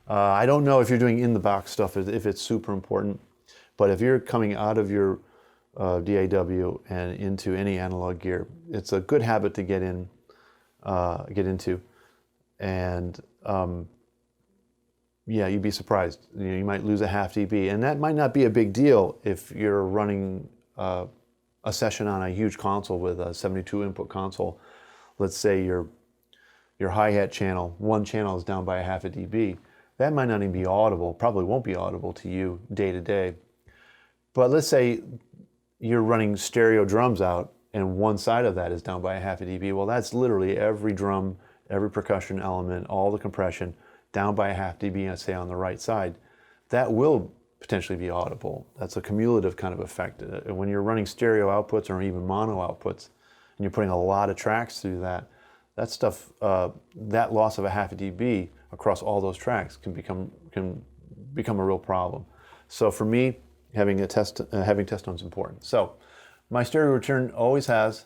I don't know if you're doing in-the-box stuff, if it's super important, but if you're coming out of your DAW and into any analog gear, it's a good habit to get into, and yeah, you'd be surprised. You might lose a half dB, and that might not be a big deal if you're running a session on a huge console with a 72 input console. Let's say your hi-hat channel, one channel is down by a half a dB. That might not even be audible, probably won't be audible to you day to day. But let's say you're running stereo drums out and one side of that is down by a half a dB. Well, that's literally every drum, every percussion element, all the compression down by a half dB, let's say on the right side. That will potentially be audible. That's a cumulative kind of effect. When you're running stereo outputs or even mono outputs, and you're putting a lot of tracks through that stuff, that loss of a half a dB across all those tracks can become a real problem. So for me, having test tone is important. So my stereo return always has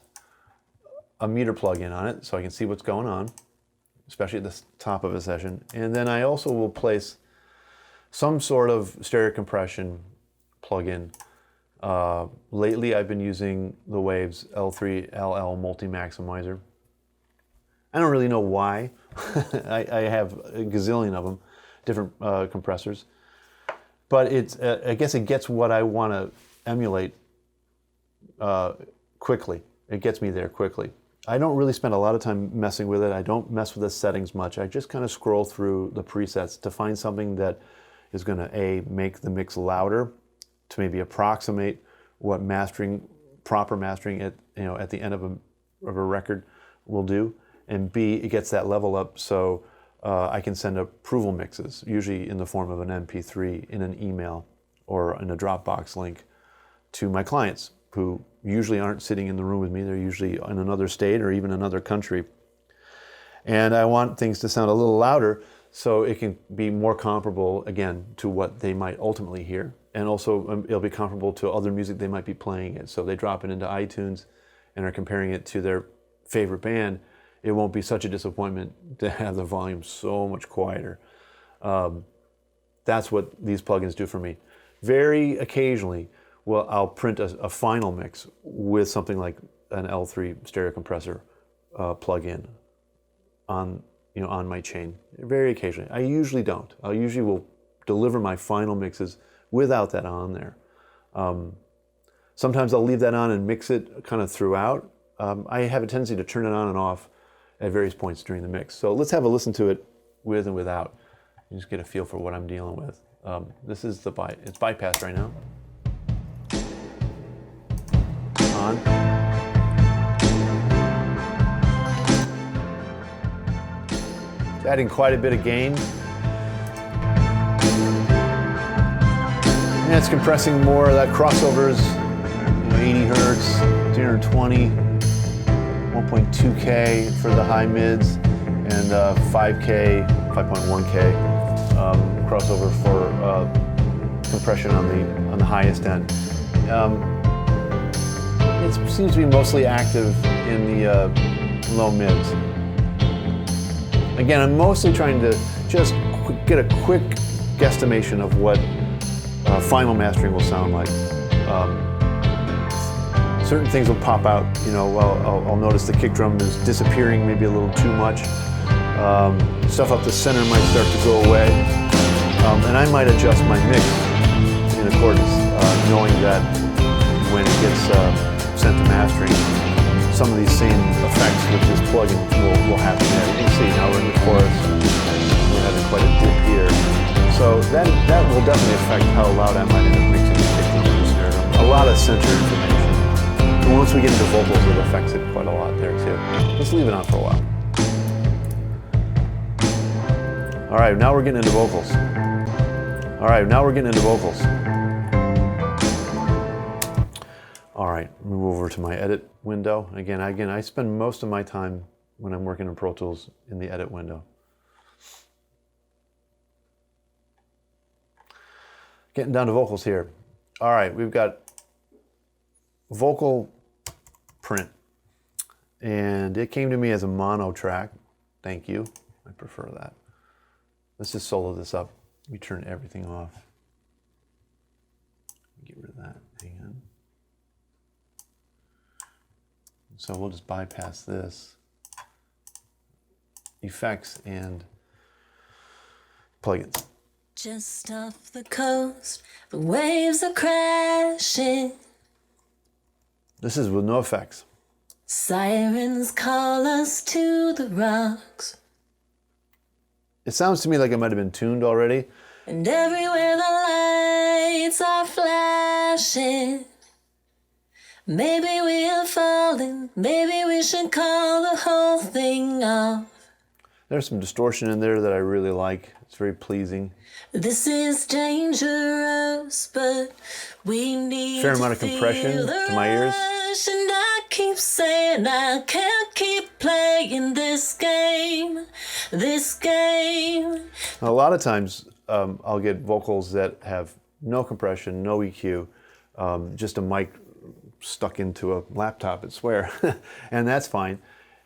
a meter plug-in on it, so I can see what's going on, especially at the top of a session. And then I also will place some sort of stereo compression plug-in Lately, I've been using the Waves L3LL Multi-Maximizer. I don't really know why. I have a gazillion of them, different compressors. But I guess it gets what I want to emulate quickly. It gets me there quickly. I don't really spend a lot of time messing with it. I don't mess with the settings much. I just kind of scroll through the presets to find something that is going to make the mix louder, to maybe approximate what proper mastering at the end of a record will do, and B, it gets that level up so I can send approval mixes, usually in the form of an MP3 in an email or in a Dropbox link to my clients, who usually aren't sitting in the room with me. They're usually in another state or even another country. And I want things to sound a little louder so it can be more comparable, again, to what they might ultimately hear. And also it'll be comparable to other music they might be playing it. So if they drop it into iTunes and are comparing it to their favorite band, it won't be such a disappointment to have the volume so much quieter. That's what these plugins do for me. Very occasionally, I'll print a final mix with something like an L3 stereo compressor plug-in on my chain. Very occasionally. I usually don't. I usually will deliver my final mixes without that on there. Sometimes I'll leave that on and mix it kind of throughout. I have a tendency to turn it on and off at various points during the mix. So let's have a listen to it with and without. You just get a feel for what I'm dealing with. This is it's bypassed right now. On. It's adding quite a bit of gain. And it's compressing more of that crossovers, 80 hertz, 320, 1.2K for the high mids, and 5K, 5.1K crossover for compression on the highest end. It seems to be mostly active in the low mids. Again, I'm mostly trying to just get a quick guesstimation of what final mastering will sound like. Certain things will pop out, I'll notice the kick drum is disappearing maybe a little too much. Stuff up the center might start to go away. And I might adjust my mix in accordance, knowing that when it gets sent to mastering, some of these same effects with this plugin will happen there. You can see now we're in the chorus, we're having quite a dip here. So that will definitely affect how loud I might end up mixing the kick drum and the snare drum. A lot of center information. And once we get into vocals, it affects it quite a lot there too. Let's leave it on for a while. All right, now we're getting into vocals. All right, move over to my edit window. Again, I spend most of my time when I'm working in Pro Tools in the edit window. Getting down to vocals here. All right, we've got vocal print. And it came to me as a mono track. Thank you, I prefer that. Let's just solo this up. We turn everything off. Get rid of that, hang on. So we'll just bypass this. Effects and plugins. Just off the coast, the waves are crashing. This is with no effects. Sirens call us to the rocks. It sounds to me like it might have been tuned already. And everywhere the lights are flashing. Maybe we are falling, maybe we should call the whole thing off. There's some distortion in there that I really like. It's very pleasing. This is dangerous, but we need fair amount of compression to my ears. And I keep saying I can't keep playing this game. A lot of times I'll get vocals that have no compression, no EQ, just a mic stuck into a laptop, I swear, and that's fine.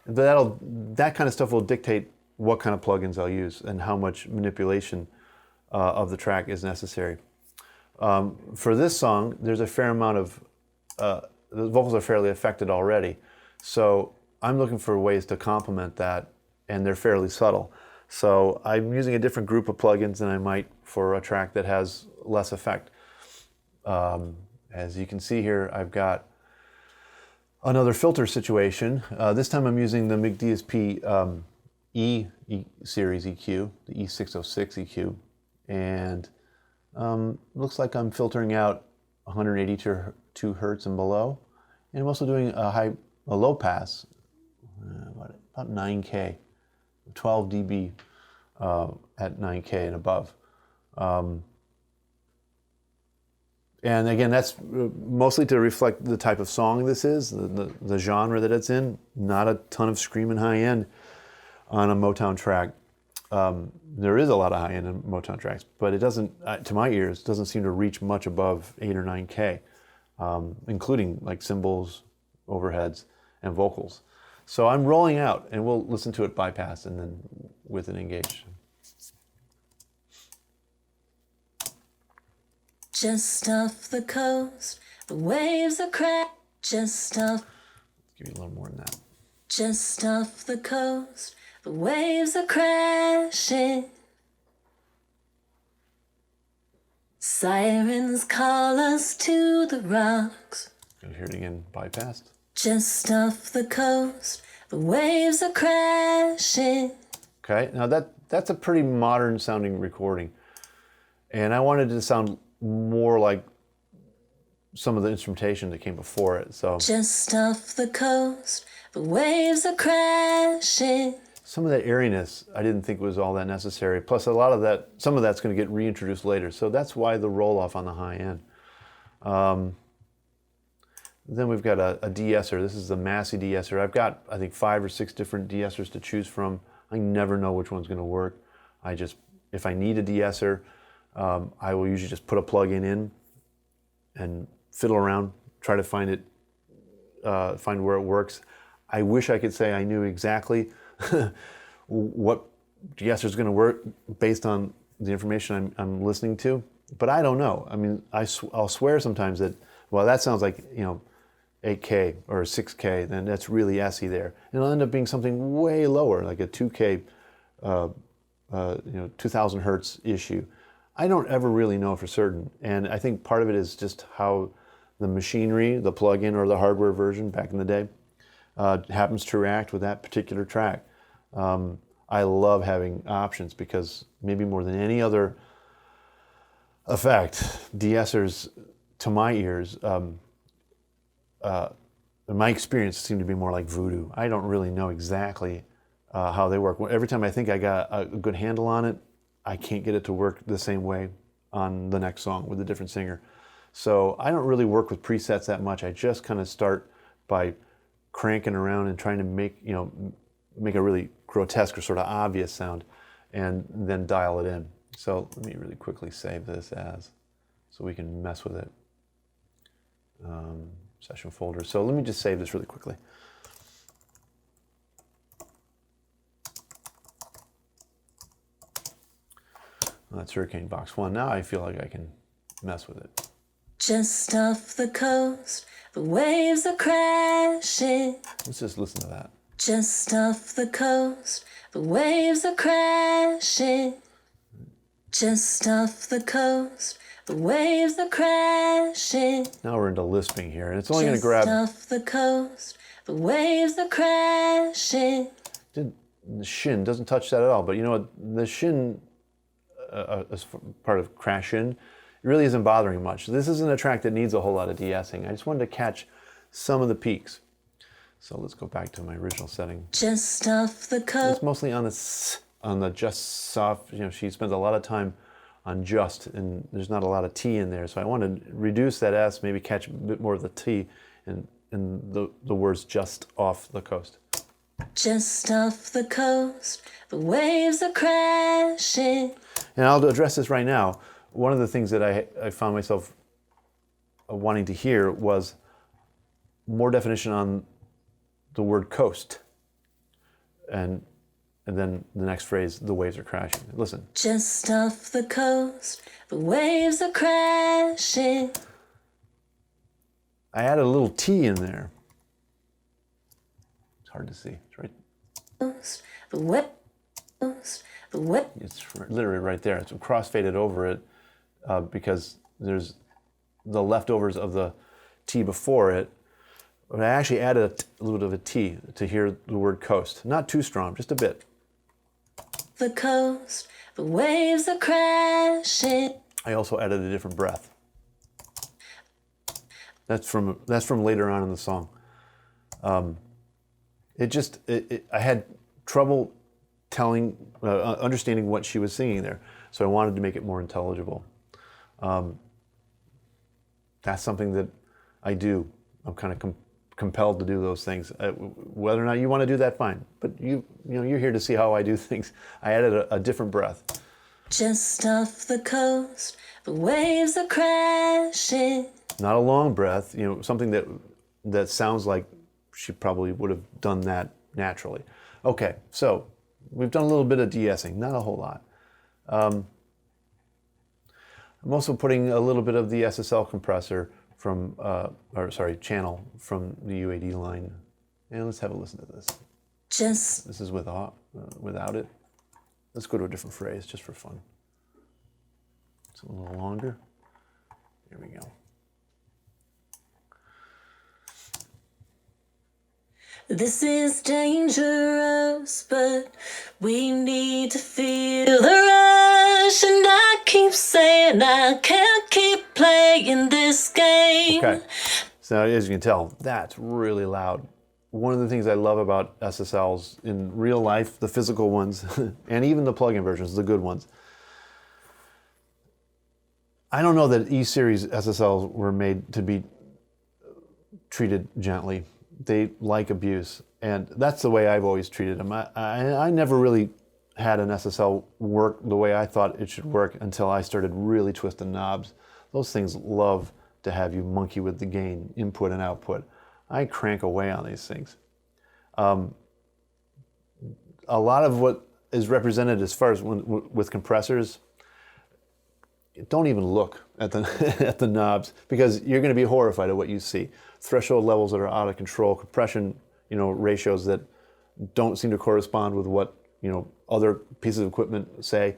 But that kind of stuff will dictate what kind of plugins I'll use and how much manipulation of the track is necessary. For this song, there's a fair amount of, the vocals are fairly affected already. So I'm looking for ways to complement that, and they're fairly subtle. So I'm using a different group of plugins than I might for a track that has less effect. As you can see here, I've got another filter situation. This time I'm using the McDSP E series EQ, the E606 EQ, and looks like I'm filtering out 182 hertz and below, and I'm also doing a low pass, about 9K, 12 dB at 9K and above. And again, that's mostly to reflect the type of song this is, the genre that it's in. Not a ton of screaming high end on a Motown track. There is a lot of high end in Motown tracks, but it doesn't, to my ears, doesn't seem to reach much above 8 or 9K, including like cymbals, overheads, and vocals. So I'm rolling out, and we'll listen to it bypass and then with it engaged. Just off the coast, the waves are cracked. Just off. Give you a little more than that. Just off the coast, the waves are crashing. Sirens call us to the rocks. Gonna hear it again, bypassed. Just off the coast, the waves are crashing. Okay, now that's a pretty modern sounding recording, and I wanted it to sound more like some of the instrumentation that came before it. So just off the coast, the waves are crashing. Some of that airiness I didn't think was all that necessary. Plus a lot of that, some of that's going to get reintroduced later. So that's why the roll off on the high end. Then we've got a de-esser. This is the Massey de-esser. I've got, I think, 5 or 6 different de-essers to choose from. I never know which one's going to work. If I need a de-esser, I will usually just put a plug-in in and fiddle around, try to find it, find where it works. I wish I could say I knew exactly what de-esser is going to work based on the information I'm listening to, but I don't know. I mean, I'll swear sometimes that, well, that sounds like, 8K or 6K, then that's really SE there. And it'll end up being something way lower, like a 2K, 2000 hertz issue. I don't ever really know for certain. And I think part of it is just how the machinery, the plug-in or the hardware version back in the day, happens to react with that particular track. I love having options because maybe more than any other effect, de-essers, to my ears, in my experience, seem to be more like voodoo. I don't really know exactly how they work. Every time I think I got a good handle on it, I can't get it to work the same way on the next song with a different singer. So I don't really work with presets that much. I just kind of start by cranking around and trying to make a really grotesque or sort of obvious sound, and then dial it in. So let me really quickly save this so we can mess with it. Session folder. So let me just save this really quickly. That's Hurricane Box 1. Now I feel like I can mess with it. Just off the coast, the waves are crashing. Let's just listen to that. Just off the coast, the waves are crashing. Just off the coast, the waves are crashing. Now we're into lisping here, and it's only going to grab... Just off the coast, the waves are crashing. The shin doesn't touch that at all, but you know what? The shin, as part of crash in, it really isn't bothering much. This isn't a track that needs a whole lot of de-essing. I just wanted to catch some of the peaks. So let's go back to my original setting. Just off the coast. It's mostly on the just soft. She spends a lot of time on just, and there's not a lot of T in there. So I want to reduce that S, maybe catch a bit more of the T in the words just off the coast. Just off the coast, the waves are crashing. And I'll address this right now. One of the things that I found myself wanting to hear was more definition on the word coast. And and then the next phrase, the waves are crashing. Listen. Just off the coast, the waves are crashing. I added a little T in there. It's hard to see. It's right. The whip, the whip. It's literally right there. It's crossfaded over it because there's the leftovers of the T before it. But I actually added a little bit of a T to hear the word coast. Not too strong, just a bit. The coast, the waves are crashing. I also added a different breath. That's from later on in the song. I had trouble understanding what she was singing there, so I wanted to make it more intelligible. That's something that I do. I'm kind of compelled to do those things. Whether or not you want to do that, fine. But you're here to see how I do things. I added a different breath. Just off the coast, the waves are crashing. Not a long breath, something that sounds like she probably would have done that naturally. Okay, so we've done a little bit of de-essing, not a whole lot. I'm also putting a little bit of the SSL compressor channel from the UAD line. And let's have a listen to this. This is without it. Let's go to a different phrase just for fun. It's a little longer. Here we go. This is dangerous, but we need to feel the rush. And I keep saying I can't keep playing this game. Okay, so as you can tell, that's really loud. One of the things I love about SSLs in real life, the physical ones, and even the plug-in versions, the good ones. I don't know that E-Series SSLs were made to be treated gently. They like abuse, and that's the way I've always treated them. I never really had an SSL work the way I thought it should work until I started really twisting knobs. Those things love to have you monkey with the gain, input and output. I crank away on these things. A lot of what is represented as far as with compressors, don't even look at the at the knobs, because you're going to be horrified at what you see. Threshold levels that are out of control, compression, ratios that don't seem to correspond with what other pieces of equipment say.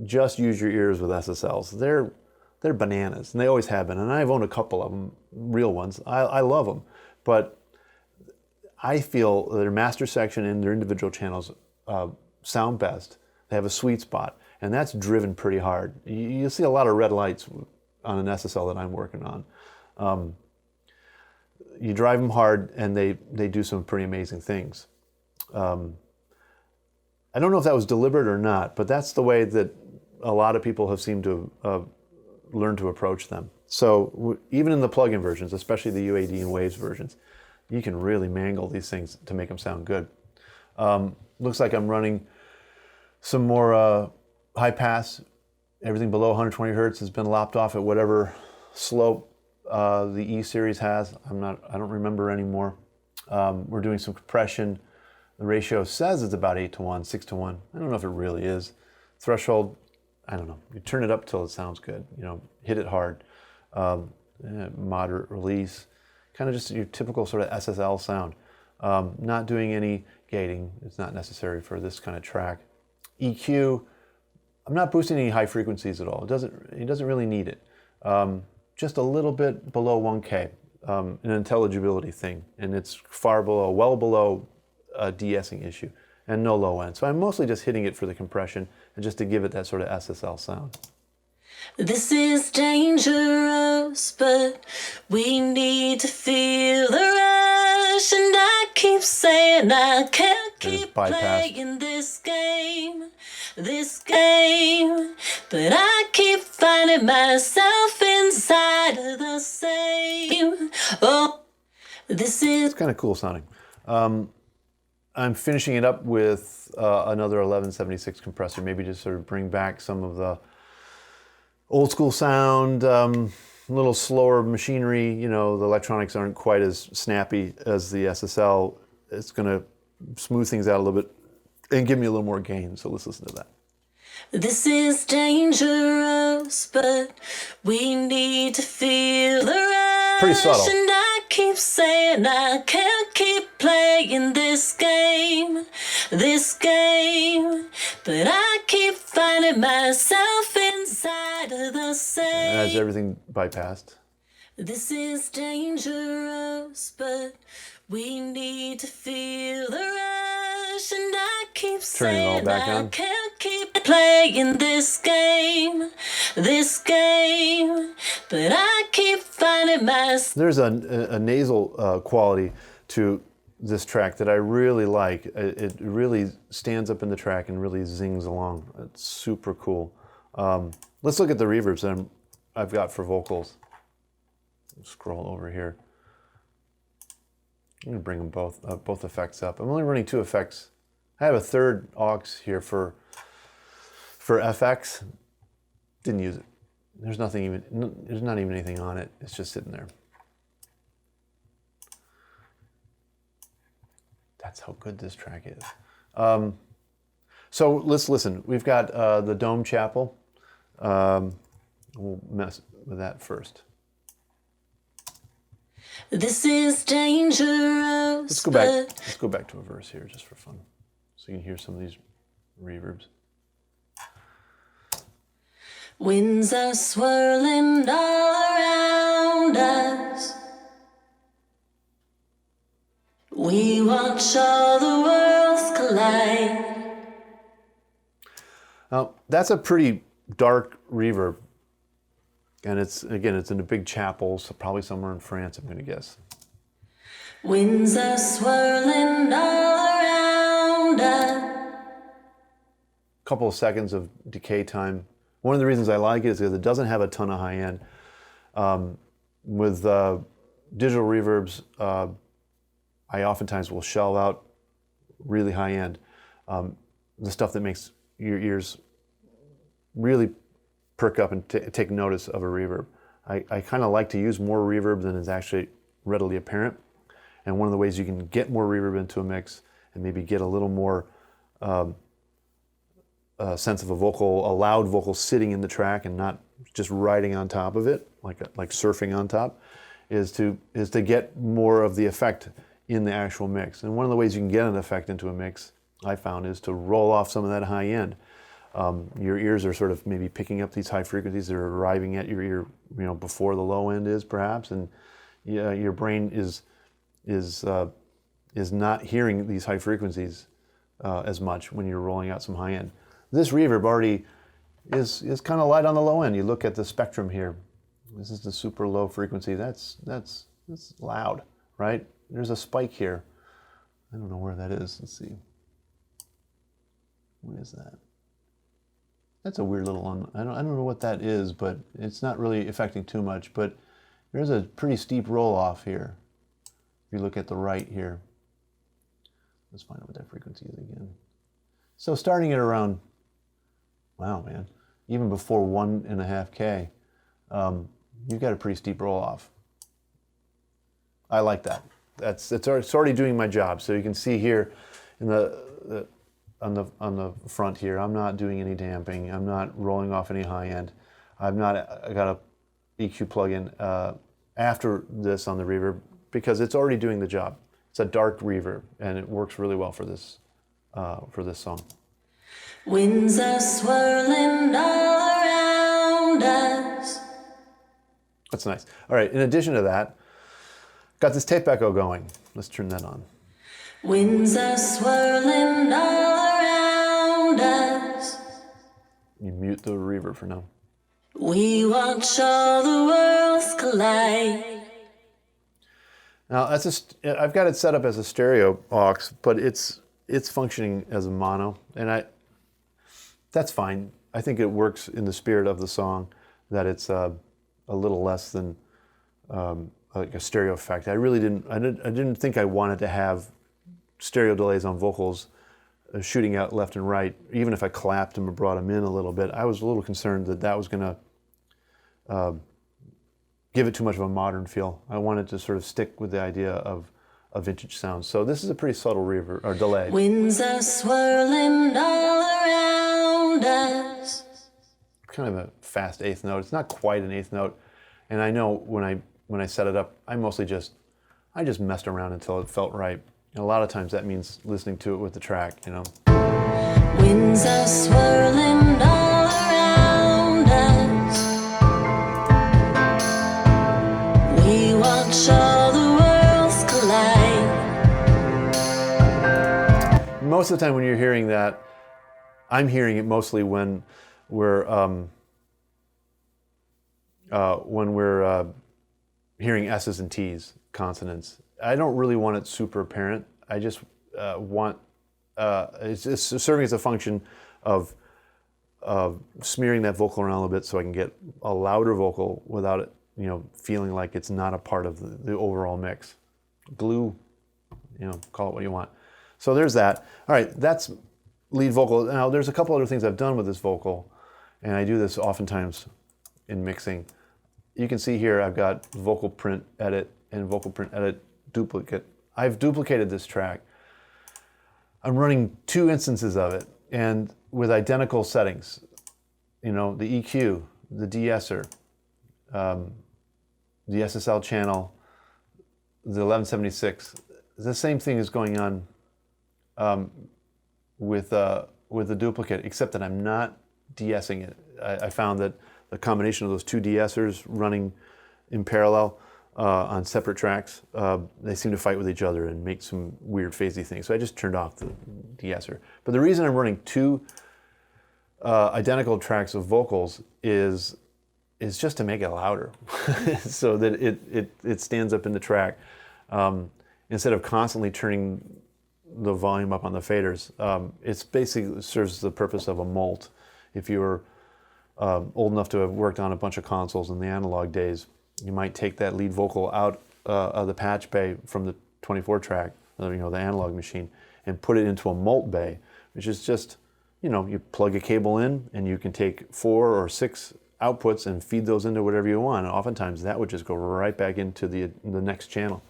Just use your ears with SSLs. They're bananas, and they always have been. And I've owned a couple of them, real ones. I love them, but I feel their master section and their individual channels sound best. They have a sweet spot, and that's driven pretty hard. You see a lot of red lights on an SSL that I'm working on. You drive them hard, and they do some pretty amazing things. I don't know if that was deliberate or not, but that's the way that a lot of people have seemed to learn to approach them. So even in the plug-in versions, especially the UAD and Waves versions, you can really mangle these things to make them sound good. Looks like I'm running some more high pass. Everything below 120 hertz has been lopped off at whatever slope the E series has. I don't remember anymore. We're doing some compression. The ratio says it's about 8-to-1, 6-to-1. I don't know if it really is. Threshold, I don't know. You turn it up till it sounds good. Hit it hard. Moderate release. Kind of just your typical sort of SSL sound. Not doing any gating. It's not necessary for this kind of track. EQ, I'm not boosting any high frequencies at all. It doesn't really need it. Just a little bit below 1K, an intelligibility thing, and it's well below a de-essing issue, and no low end. So I'm mostly just hitting it for the compression and just to give it that sort of SSL sound. This is dangerous, but we need to feel the rush. And I keep saying I can't keep playing this game, but I keep finding myself inside of the same. Oh, it's kind of cool sounding. I'm finishing it up with another 1176 compressor, maybe just sort of bring back some of the old school sound, a little slower machinery. The electronics aren't quite as snappy as the SSL. It's going to smooth things out a little bit. and give me a little more gain. So let's listen to that. This is dangerous, but we need to feel the rush. Pretty subtle. And I keep saying I can't keep playing this game, but I keep finding myself inside of the same. Has everything bypassed. This is dangerous, but we need to feel the rush. And I keep Turning it all saying back I on. can't keep playing this game, but I keep finding myself. There's a nasal quality to this track that I really like. It really stands up in the track and really zings along. It's super cool. Let's look at the reverbs that I've got for vocals. Scroll over here. I'm going to bring them both effects up. I'm only running 2 effects. I have a third aux here for FX. Didn't use it. There's not even anything on it. It's just sitting there. That's how good this track is. So let's listen. We've got the Dome Chapel. We'll mess with that first. This is dangerous. Let's go back. Let's go back to a verse here just for fun, so you can hear some of these reverbs. Winds are swirling all around us. We watch all the worlds collide. Now, that's a pretty dark reverb. And it's in a big chapel, so probably somewhere in France, I'm going to guess. Winds are swirling all around us. Couple of seconds of decay time. One of the reasons I like it is because it doesn't have a ton of high end. With digital reverbs, I oftentimes will shell out really high end. The stuff that makes your ears really perk up and take notice of a reverb. I kind of like to use more reverb than is actually readily apparent. And one of the ways you can get more reverb into a mix and maybe get a little more sense of a loud vocal sitting in the track and not just riding on top of it, like surfing on top, is to get more of the effect in the actual mix. And one of the ways you can get an effect into a mix, I found, is to roll off some of that high end. Your ears are sort of maybe picking up these high frequencies that are arriving at your ear, before the low end is perhaps, and your brain is not hearing these high frequencies as much when you're rolling out some high end. This reverb already is kind of light on the low end. You look at the spectrum here. This is the super low frequency. That's loud, right? There's a spike here. I don't know where that is. Let's see. What is that? That's a weird little one. I don't know what that is, but it's not really affecting too much. But there's a pretty steep roll off here. If you look at the right here, let's find out what that frequency is again. So starting at around, wow, man, even before 1.5K, you've got a pretty steep roll off. I like that. It's already doing my job. So you can see here in on the front here, I'm not doing any damping. I'm not rolling off any high end. I got a EQ plugin after this on the reverb because it's already doing the job. It's a dark reverb and it works really well for this song. Winds are swirling all around us. That's nice. All right, in addition to that, got this tape echo going. Let's turn that on. Winds are swirling all around us. You mute the reverb for now. We watch all the worlds collide. Now I've got it set up as a stereo aux, but it's functioning as a mono, and that's fine. I think it works in the spirit of the song that it's a little less than like a stereo effect. I didn't think I wanted to have stereo delays on vocals shooting out left and right. Even if I clapped them or brought them in a little bit, I was a little concerned that was going to give it too much of a modern feel. I wanted to sort of stick with the idea of a vintage sound. So this is a pretty subtle reverb or delay. Winds are swirling all around us. Kind of a fast eighth note. It's not quite an eighth note. And I know when I set it up, I just messed around until it felt right. And a lot of times that means listening to it with the track, you know. Winds are swirling all around us. We watch all the worlds collide. Most of the time when you're hearing that, I'm hearing it mostly when we're hearing S's and T's, consonants. I don't really want it super apparent. I just want, it's serving as a function of smearing that vocal around a little bit so I can get a louder vocal without it, you know, feeling like it's not a part of the overall mix. Glue, you know, call it what you want. So there's that. All right, that's lead vocal. Now there's a couple other things I've done with this vocal, and I do this oftentimes in mixing. You can see here I've got vocal print edit and vocal print edit duplicate. I've duplicated this track. I'm running 2 instances of it, and with identical settings. You know, the EQ, the de-esser, the SSL channel, the 1176. The same thing is going on with the duplicate, except that I'm not de-essing it. I found that the combination of those 2 de-essers running in parallel on separate tracks, they seem to fight with each other and make some weird phasey things. So I just turned off the de-esser. But the reason I'm running 2 identical tracks of vocals is just to make it louder, so that it stands up in the track. Instead of constantly turning the volume up on the faders, it's basically serves the purpose of a mult. If you were old enough to have worked on a bunch of consoles in the analog days, you might take that lead vocal out of the patch bay from the 24 track, you know, the analog machine, and put it into a mult bay, which is just, you know, you plug a cable in and you can take 4 or 6 outputs and feed those into whatever you want. And oftentimes that would just go right back into the next channel,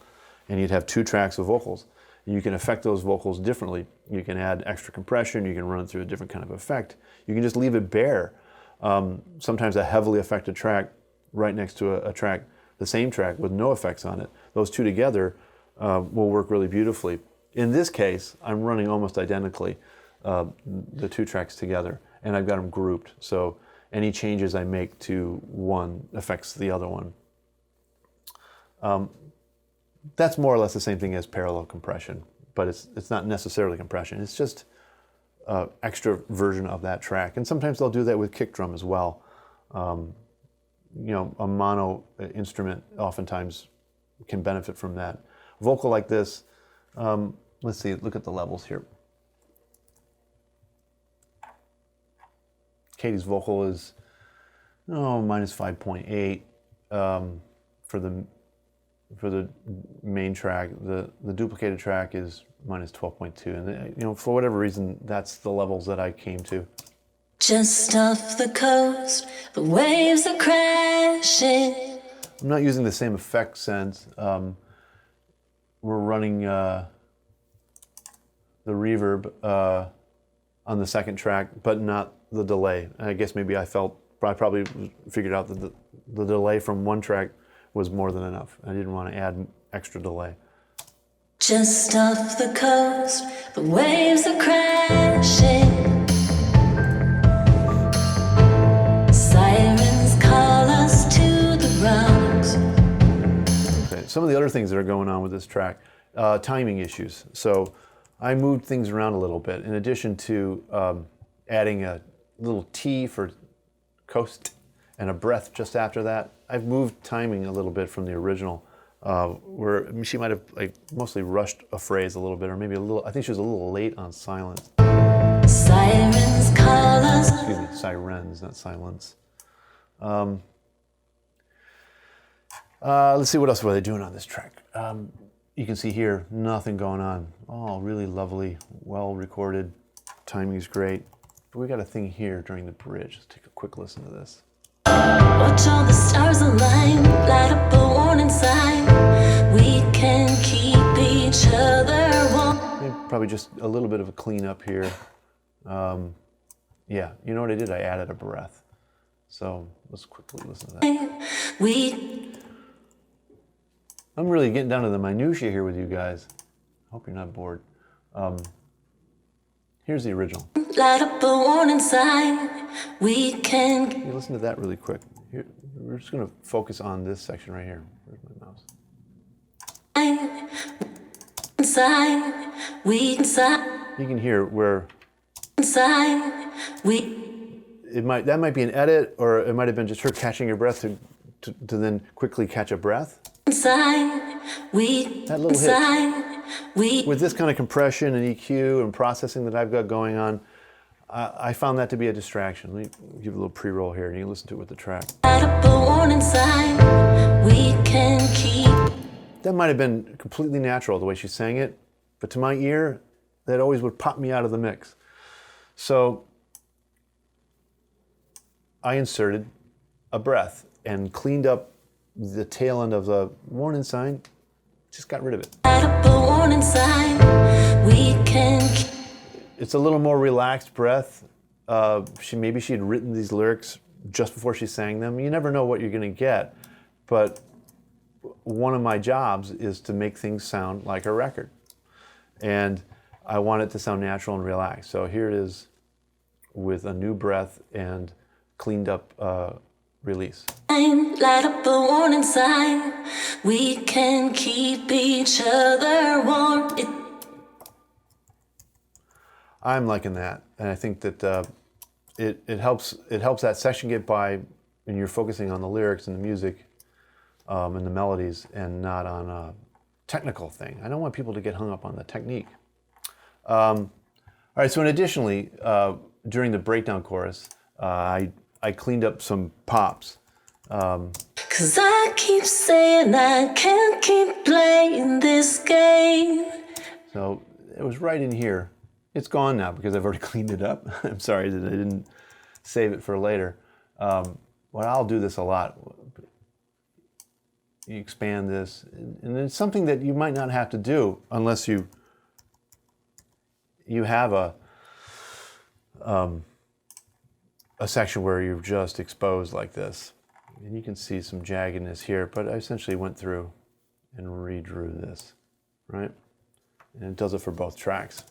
and you'd have 2 tracks of vocals. You can affect those vocals differently. You can add extra compression, you can run it through a different kind of effect. You can just leave it bare. Sometimes a heavily affected track right next to a track, the same track with no effects on it. Those 2 together will work really beautifully. In this case, I'm running almost identically the 2 tracks together, and I've got them grouped. So any changes I make to one affects the other one. That's more or less the same thing as parallel compression, but it's not necessarily compression. It's just extra version of that track. And sometimes they'll do that with kick drum as well. You know, a mono instrument oftentimes can benefit from that. Vocal like this, let's see, look at the levels here. Katey's vocal is minus 5.8 for the main track. The duplicated track is minus 12.2, and you know, for whatever reason, that's the levels that I came to. Just off the coast, the waves are crashing. I'm not using the same effect sense. We're running the reverb on the second track, but not the delay. I guess maybe I probably figured out that the delay from one track was more than enough. I didn't want to add extra delay. Just off the coast, the waves are crashing. Sirens call us to the rocks. Okay. Some of the other things that are going on with this track, timing issues. So I moved things around a little bit. In addition to adding a little T for coast and a breath just after that, I've moved timing a little bit from the original, where she might have mostly rushed a phrase a little bit, or maybe a little. I think she was a little late on silence. Sirens call us. Excuse me, sirens, not silence. Let's see, what else were they doing on this track? You can see here, nothing going on. Oh, really lovely, well recorded. Timing's great. But we got a thing here during the bridge. Let's take a quick listen to this. Watch all the stars align, light up a warning sign. We can keep it each other warm. Maybe probably just a little bit of a cleanup here. Yeah, you know what I did? I added a breath. So let's quickly listen to that. I'm really getting down to the minutiae here with you guys. I hope you're not bored. Here's the original. Light up a warning sign. We can. You listen to that really quick. Here, we're just going to focus on this section right here. Where's my mouse? Inside, we inside. You can hear where Inside, we. that might be an edit, or it might have been just her catching her breath to then quickly catch a breath. Inside, we. That little Inside, we. With this kind of compression and EQ and processing that I've got going on, I found that to be a distraction. Let me give a little pre-roll here, and you can listen to it with the track. Light up a warning sign. We can keep. That might have been completely natural the way she sang it, but to my ear, that always would pop me out of the mix. So I inserted a breath and cleaned up the tail end of the warning sign, just got rid of it. Light up a warning sign. We can keep. It's a little more relaxed breath. Maybe she had written these lyrics just before she sang them. You never know what you're going to get, but one of my jobs is to make things sound like a record. And I want it to sound natural and relaxed. So here it is with a new breath and cleaned up release. Light up a warning sign. We can keep each other warm. I'm liking that, and I think that it helps that section get by, and you're focusing on the lyrics and the music and the melodies, and not on a technical thing. I don't want people to get hung up on the technique. All right, so additionally, during the breakdown chorus, I cleaned up some pops. 'Cause I keep saying I can't keep playing this game. So it was right in here. It's gone now because I've already cleaned it up. I'm sorry that I didn't save it for later. Well, I'll do this a lot. You expand this, and it's something that you might not have to do unless you have a section where you're just exposed like this. And you can see some jaggedness here, but I essentially went through and redrew this, right? And it does it for both tracks.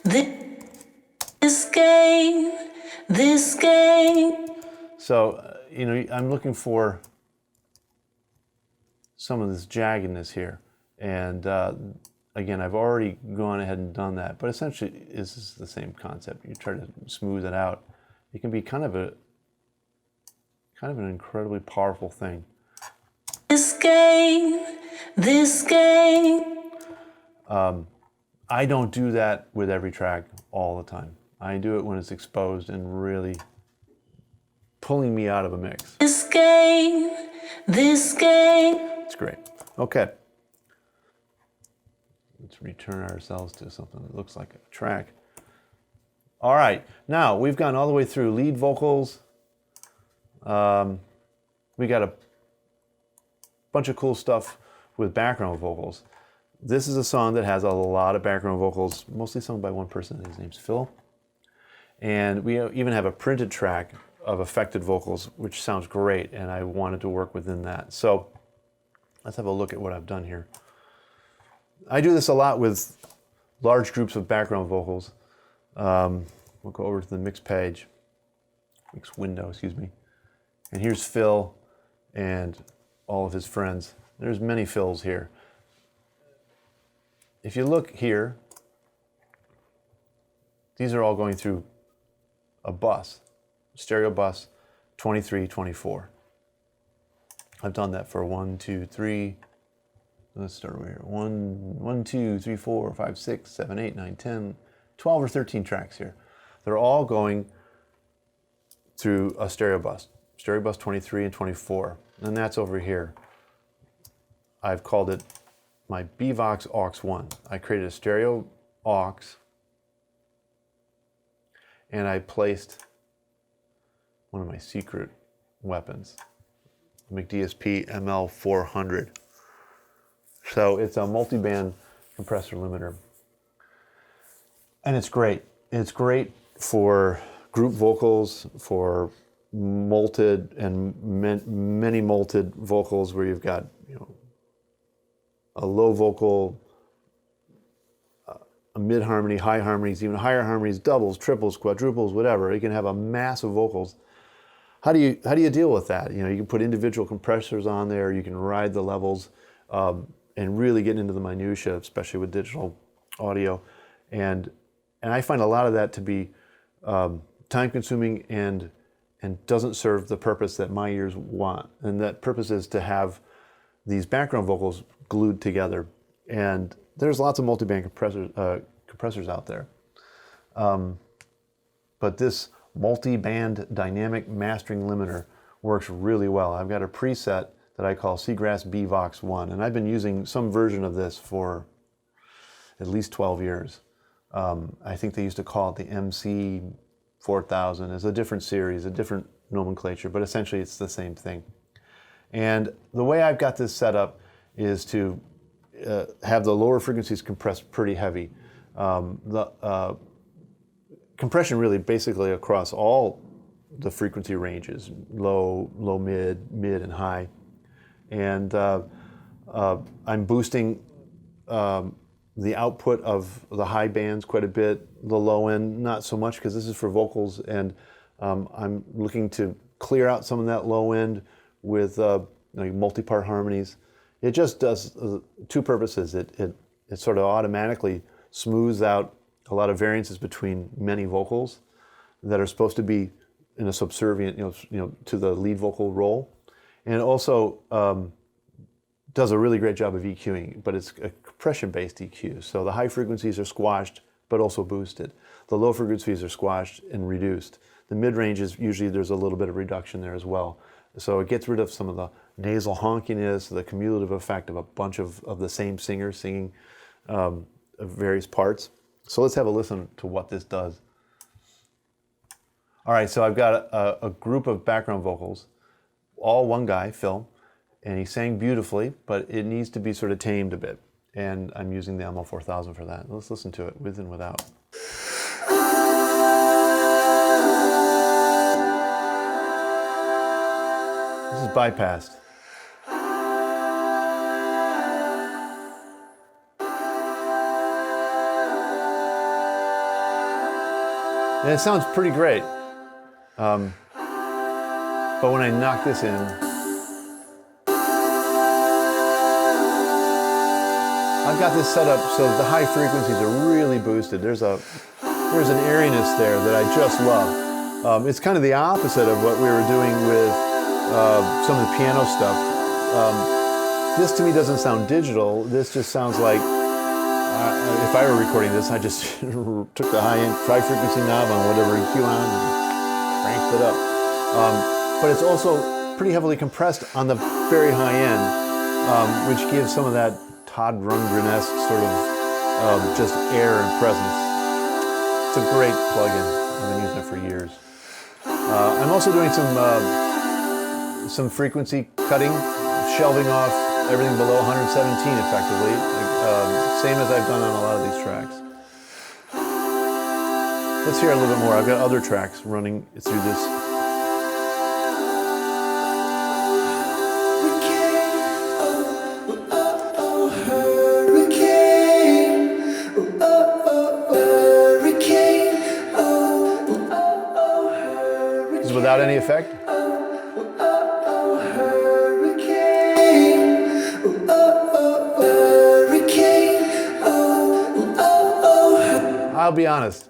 This game. So, I'm looking for some of this jaggedness here. And again, I've already gone ahead and done that, but essentially this is the same concept. You try to smooth it out. It can be kind of an incredibly powerful thing. This game. I don't do that with every track all the time. I do it when it's exposed and really pulling me out of a mix. This game. It's great. Okay. Let's return ourselves to something that looks like a track. All right. Now, we've gone all the way through lead vocals. We got a bunch of cool stuff with background vocals. This is a song that has a lot of background vocals, mostly sung by one person. His name's Phil. And we even have a printed track of affected vocals, which sounds great, and I wanted to work within that. So let's have a look at what I've done here. I do this a lot with large groups of background vocals. We'll go over to the mix page, mix window, excuse me. And here's Phil and all of his friends. There's many Phils here. If you look here, these are all going through a bus, stereo bus, 23, 24. I've done that for 1, 2, 3. Let's start over here. 1, 2, 3, 4, 5, 6, 7, 8, 9, 10, 12 or 13 tracks here. They're all going through a stereo bus 23 and 24. And that's over here. I've called it my Bvox aux 1. I created a stereo aux, and I placed one of my secret weapons, the McDSP ML400. So it's a multi-band compressor limiter. And it's great. It's great for group vocals, for molted and many molted vocals where you've got, you know, a low vocal, a mid harmony, high harmonies, even higher harmonies, doubles, triples, quadruples, whatever. You can have a mass of vocals. How do you deal with that? You know, you can put individual compressors on there. You can ride the levels and really get into the minutia, especially with digital audio. And I find a lot of that to be time-consuming and doesn't serve the purpose that my ears want. And that purpose is to have these background vocals glued together. And there's lots of multiband compressors out there. But this multi-band dynamic mastering limiter works really well. I've got a preset that I call Seagrass BVox 1, and I've been using some version of this for at least 12 years. I think they used to call it the MC 4000. It's a different series, a different nomenclature, but essentially it's the same thing. And the way I've got this set up is to have the lower frequencies compressed pretty heavy. The compression really basically across all the frequency ranges, low, mid, and high. And I'm boosting the output of the high bands quite a bit, the low end not so much because this is for vocals, and I'm looking to clear out some of that low end with multi-part harmonies. It just does two purposes. It sort of automatically smooths out a lot of variances between many vocals that are supposed to be in a subservient, to the lead vocal role, and it also does a really great job of EQing, but it's a compression-based EQ. So the high frequencies are squashed, but also boosted. The low frequencies are squashed and reduced. The mid-ranges, usually there's a little bit of reduction there as well. So it gets rid of some of the nasal honkiness, the cumulative effect of a bunch of the same singer singing various parts. So let's have a listen to what this does. All right, so I've got a group of background vocals, all one guy, Phil, and he sang beautifully, but it needs to be sort of tamed a bit. And I'm using the ML 4000 for that. Let's listen to it with and without. This is bypassed. And it sounds pretty great. But when I knock this in, I've got this set up so the high frequencies are really boosted. There's an airiness there that I just love. It's kind of the opposite of what we were doing with some of the piano stuff. This to me doesn't sound digital. This just sounds like, if I were recording this, I just took the high frequency knob on whatever EQ on and cranked it up. But it's also pretty heavily compressed on the very high end, which gives some of that Todd Rundgren-esque sort of just air and presence. It's a great plugin. I've been using it for years. I'm also doing some frequency cutting, shelving off everything below 117 effectively, same as I've done on a lot of these tracks. Let's hear a little bit more. I've got other tracks running through this. This is without any effect. I'll be honest,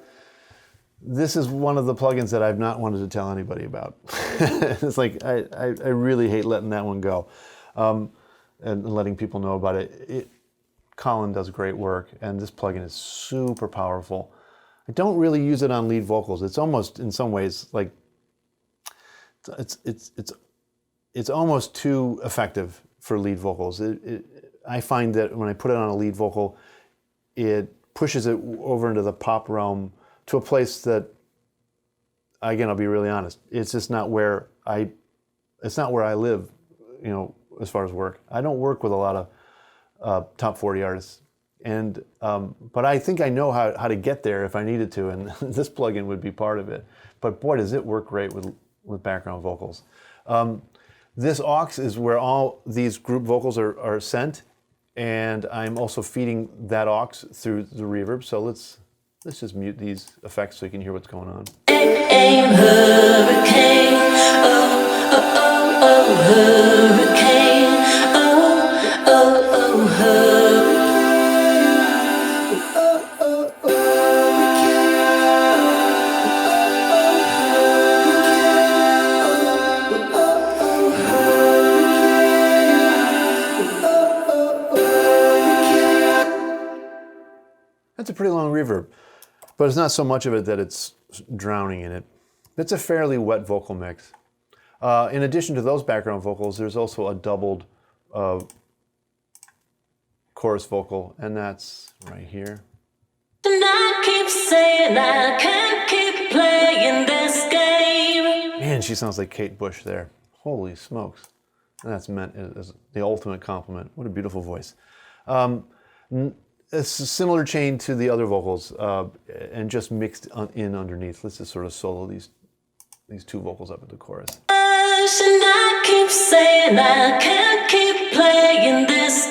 this is one of the plugins that I've not wanted to tell anybody about. It's like, I really hate letting that one go and letting people know about it. Colin does great work, and this plugin is super powerful. I don't really use it on lead vocals. It's almost, in some ways, like, it's almost too effective for lead vocals. I find that when I put it on a lead vocal, it pushes it over into the pop realm to a place that, again, I'll be really honest, it's just not where I live, as far as work. I don't work with a lot of top 40 artists, And but I think I know how to get there if I needed to, and this plugin would be part of it. But boy, does it work great with background vocals. This aux is where all these group vocals are sent, and I'm also feeding that aux through the reverb. So let's just mute these effects so you can hear what's going on. Aim hurricane, oh, oh, oh, oh, hurricane, oh, oh, oh, hurricane. That's a pretty long reverb, but it's not so much of it that it's drowning in it. It's a fairly wet vocal mix. In addition to those background vocals, there's also a doubled chorus vocal, and that's right here. And I keep saying I can't keep playing this game. Man, she sounds like Kate Bush there. Holy smokes. And that's meant as the ultimate compliment. What a beautiful voice. It's a similar chain to the other vocals, and just mixed in underneath. Let's just sort of solo these two vocals up at the chorus. And I keep saying I can't keep playing this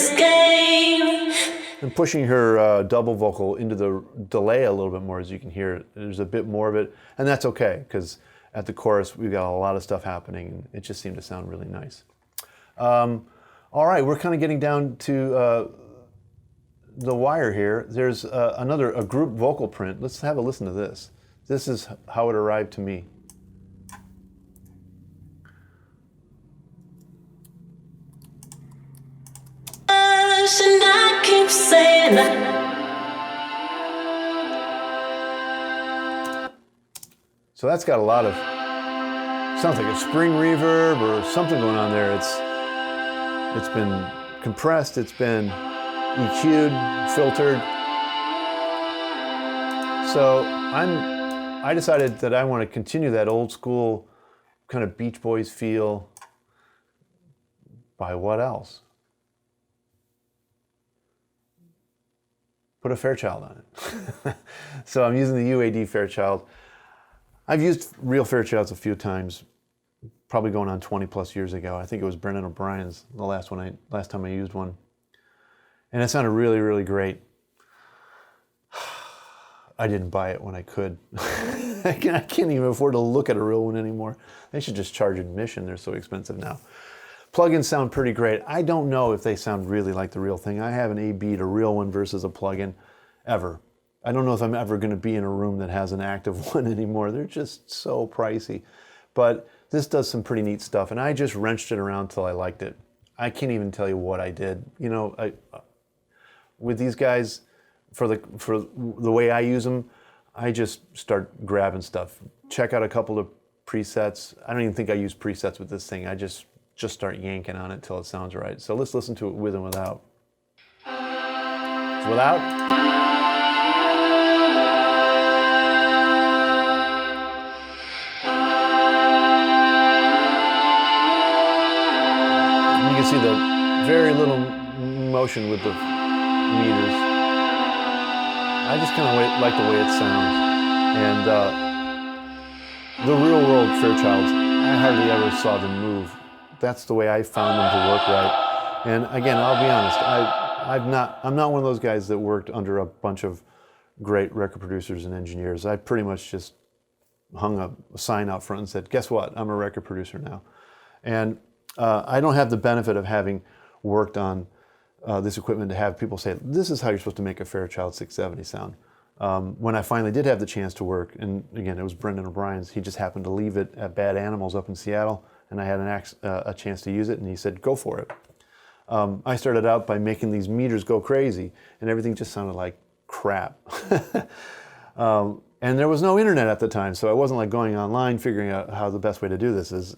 game. And pushing her double vocal into the delay a little bit more, as you can hear. There's a bit more of it, and that's okay, because at the chorus we've got a lot of stuff happening, and it just seemed to sound really nice. All right, we're kind of getting down to the wire here. There's a group vocal print. Let's have a listen to this. This is how it arrived to me. And I keep saying So that's got a lot of, sounds like a spring reverb or something going on there. It's been compressed, it's been EQ'd, filtered. So I decided that I want to continue that old school kind of Beach Boys feel by what else? Put a Fairchild on it. So I'm using the UAD Fairchild. I've used real Fairchilds a few times, probably going on 20 plus years ago. I think it was Brendan O'Brien's the last time I used one. And it sounded really, really great. I didn't buy it when I could. I can't even afford to look at a real one anymore. They should just charge admission. They're so expensive now. Plugins sound pretty great. I don't know if they sound really like the real thing. I haven't A/B'd a real one versus a plugin ever. I don't know if I'm ever going to be in a room that has an active one anymore. They're just so pricey. But this does some pretty neat stuff, and I just wrenched it around till I liked it. I can't even tell you what I did. You know, with these guys, for the way I use them, I just start grabbing stuff. Check out a couple of presets. I don't even think I use presets with this thing. I just start yanking on it till it sounds right. So let's listen to it with and without. Without. You can see the very little motion with the meters. I just kind of like the way it sounds. And the real world Fairchilds, I hardly ever saw them move. That's the way I found them to work right. And again, I'll be honest, I'm not one of those guys that worked under a bunch of great record producers and engineers. I pretty much just hung a sign out front and said, guess what? I'm a record producer now. And I don't have the benefit of having worked on this equipment to have people say, this is how you're supposed to make a Fairchild 670 sound. When I finally did have the chance to work, and again, it was Brendan O'Brien's, he just happened to leave it at Bad Animals up in Seattle, and I had a chance to use it, and he said, go for it. I started out by making these meters go crazy, and everything just sounded like crap. And there was no internet at the time, so I wasn't like going online figuring out how the best way to do this is.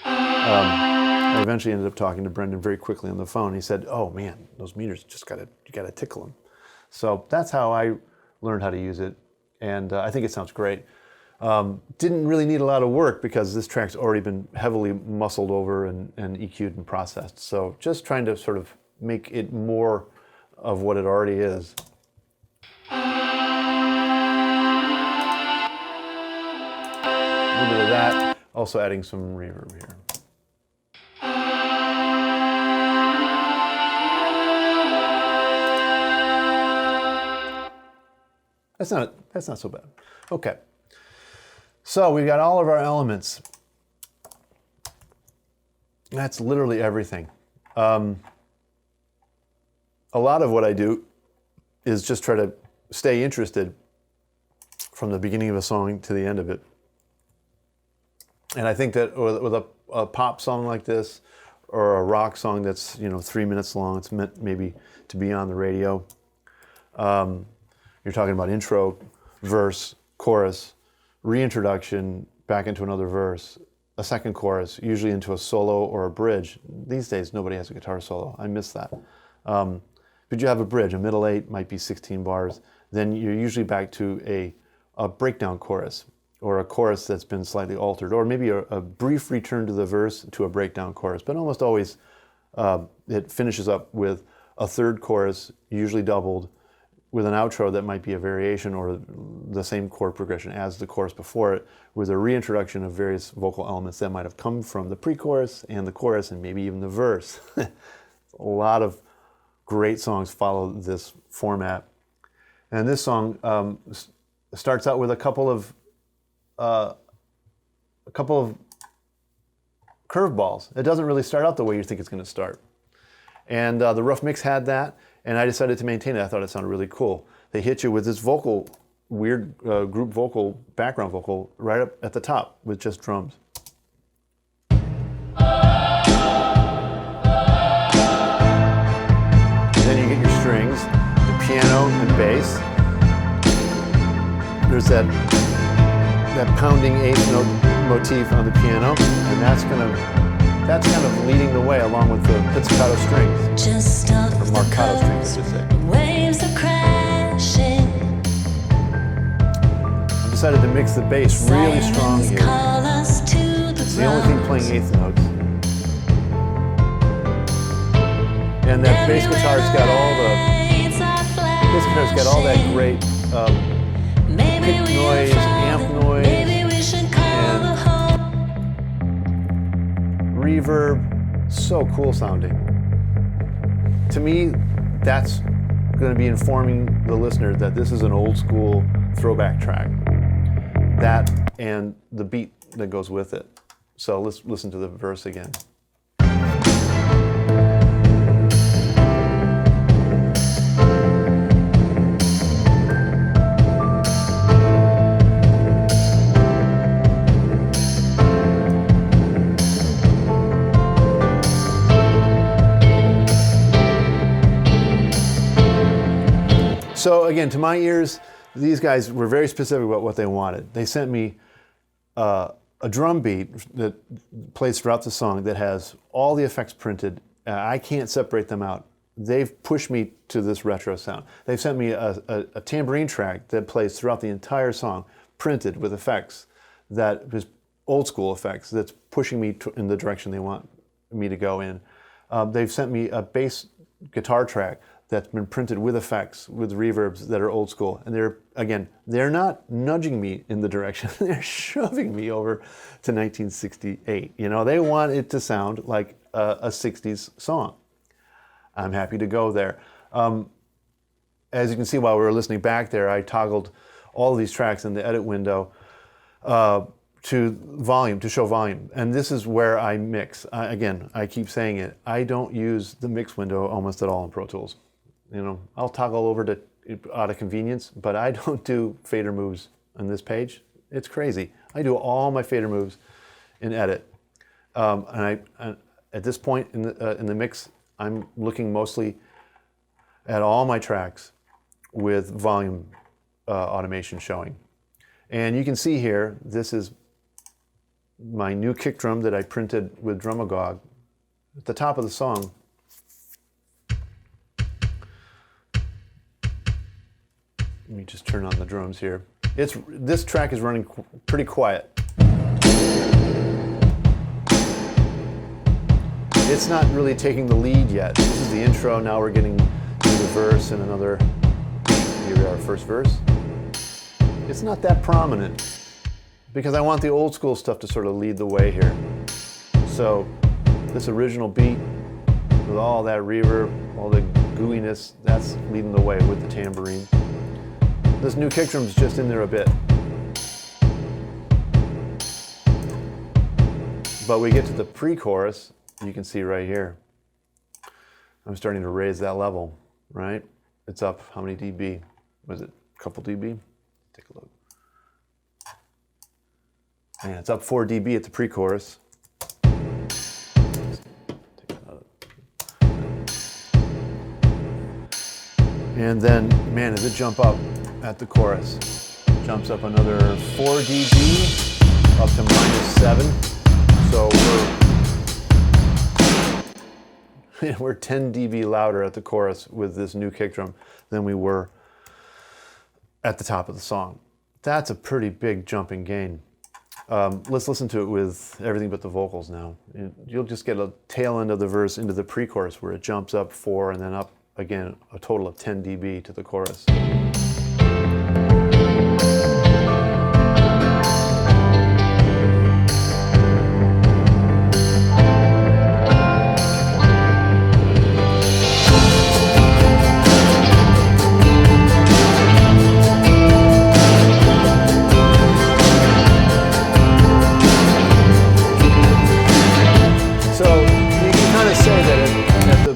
I eventually ended up talking to Brendan very quickly on the phone. He said, oh man, those meters, you gotta tickle them. So that's how I learned how to use it, and I think it sounds great. Didn't really need a lot of work because this track's already been heavily muscled over and EQ'd and processed. So just trying to sort of make it more of what it already is. A little bit of that, also adding some reverb here. That's not so bad. Okay. So we've got all of our elements. That's literally everything. A lot of what I do is just try to stay interested from the beginning of a song to the end of it. And I think that with a pop song like this, or a rock song that's 3 minutes long, it's meant maybe to be on the radio. You're talking about intro, verse, chorus, reintroduction, back into another verse, a second chorus, usually into a solo or a bridge. These days, nobody has a guitar solo. I miss that. But you have a bridge, a middle eight, might be 16 bars. Then you're usually back to a breakdown chorus, or a chorus that's been slightly altered, or maybe a brief return to the verse to a breakdown chorus. But almost always it finishes up with a third chorus, usually doubled, with an outro that might be a variation or the same chord progression as the chorus before it, with a reintroduction of various vocal elements that might have come from the pre-chorus and the chorus and maybe even the verse. A lot of great songs follow this format. And this song starts out with a couple of curveballs. It doesn't really start out the way you think it's going to start. And the Rough Mix had that, and I decided to maintain it. I thought it sounded really cool. They hit you with this vocal, weird group vocal, background vocal, right up at the top with just drums. Then you get your strings, the piano and bass. There's that pounding eighth note motif on the piano, and that's kind of leading the way along with the pizzicato strings, Just off or marcato strings, I should say. waves are crashing. I decided to mix the bass really strong Silence here. call us to the It's the only thing front. playing eighth notes. And that bass guitar's got all that great Maybe kick we noise, amp noise, Maybe we should call and the whole. reverb. So cool sounding. To me, that's going to be informing the listener that this is an old school throwback track. That and the beat that goes with it. So let's listen to the verse again. So again, to my ears, these guys were very specific about what they wanted. They sent me a drum beat that plays throughout the song that has all the effects printed. I can't separate them out. They've pushed me to this retro sound. They've sent me a tambourine track that plays throughout the entire song, printed with effects that is old school effects that's pushing me in the direction they want me to go in. They've sent me a bass guitar track that's been printed with effects, with reverbs that are old school. And they're not nudging me in the direction, they're shoving me over to 1968. They want it to sound like a 60s song. I'm happy to go there. As you can see while we were listening back there, I toggled all of these tracks in the edit window to volume, to show volume. And this is where I mix. I keep saying it, I don't use the mix window almost at all in Pro Tools. I'll toggle over to out of convenience, but I don't do fader moves on this page. It's crazy. I do all my fader moves in edit. At this point in the mix, I'm looking mostly at all my tracks with volume automation showing. And you can see here, this is my new kick drum that I printed with Drumagog. At the top of the song, let me just turn on the drums here. This track is running it's not really taking the lead yet. This is the intro. Now we're getting to the verse and another. Here we are, first verse. It's not that prominent because I want the old school stuff to sort of lead the way here. So this original beat with all that reverb, all the gooiness, that's leading the way with the tambourine. This new kick drum's just in there a bit. But we get to the pre-chorus, you can see right here. I'm starting to raise that level, right? It's up how many dB? Was it a couple dB? Take a look. Yeah, it's up 4 dB at the pre-chorus. And then, man, does it jump up at the chorus. Jumps up another 4 dB, up to -7. So we're 10 dB louder at the chorus with this new kick drum than we were at the top of the song. That's a pretty big jumping gain. Let's listen to it with everything but the vocals now. You'll just get a tail end of the verse into the pre-chorus where it jumps up 4 and then up again a total of 10 dB to the chorus.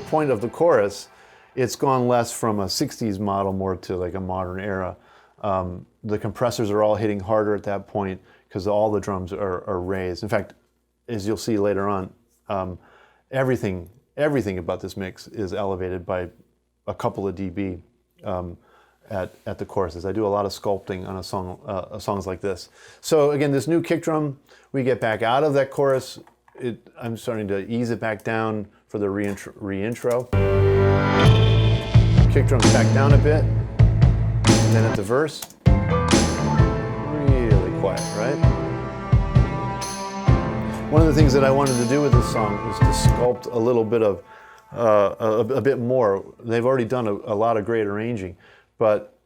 Point of the chorus, it's gone less from a 60s model more to like a modern era. The compressors are all hitting harder at that point because all the drums are raised. In fact, as you'll see later on, everything about this mix is elevated by a couple of dB at the choruses. I do a lot of sculpting on songs like this. So again, this new kick drum, we get back out of that chorus. I'm starting to ease it back down for the re-intro. Kick drums back down a bit. And then at the verse, really quiet, right? One of the things that I wanted to do with this song was to sculpt a little bit of, a bit more. They've already done a lot of great arranging, but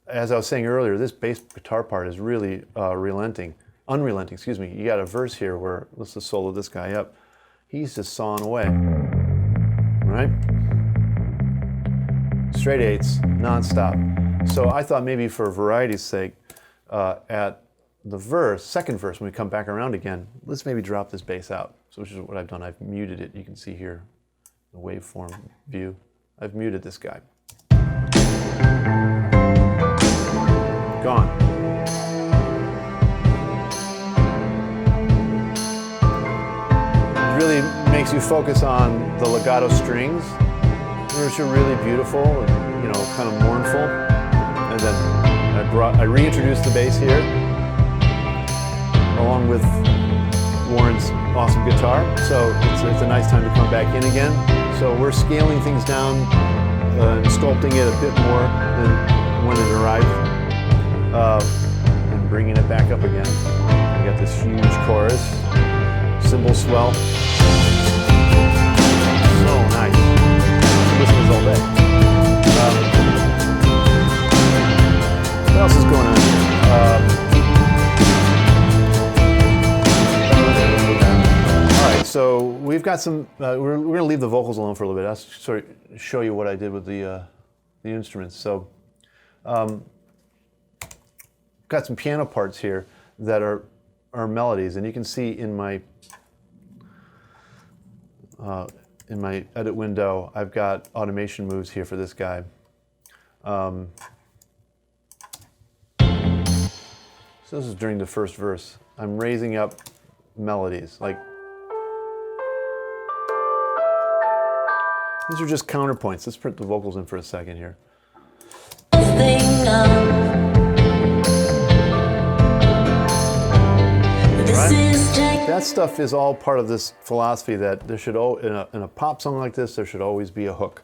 as I was saying earlier, this bass guitar part is really unrelenting, excuse me. You got a verse here where, let's just solo this guy up. He's just sawing away, right? Straight eights, non-stop. So I thought maybe for variety's sake, at the second verse, when we come back around again, let's maybe drop this bass out. So which is what I've done. I've muted it. You can see here, the waveform view. I've muted this guy. Gone. Really makes you focus on the legato strings, which are really beautiful and, kind of mournful. And then I reintroduced the bass here, along with Warren's awesome guitar. So it's a nice time to come back in again. So we're scaling things down and sculpting it a bit more than when it arrived, and bringing it back up again. We got this huge chorus, cymbal swell. So nice. Listen to this all day. What else is going on here? All right, so we've got some. We're going to leave the vocals alone for a little bit. I'll sort of show you what I did with the instruments. So, got some piano parts here that are melodies, and you can see in my edit window, I've got automation moves here for this guy. So this is during the first verse. I'm raising up melodies, like these are just counterpoints. Let's put the vocals in for a second here. Right? That stuff is all part of this philosophy that there should, in a pop song like this, there should always be a hook,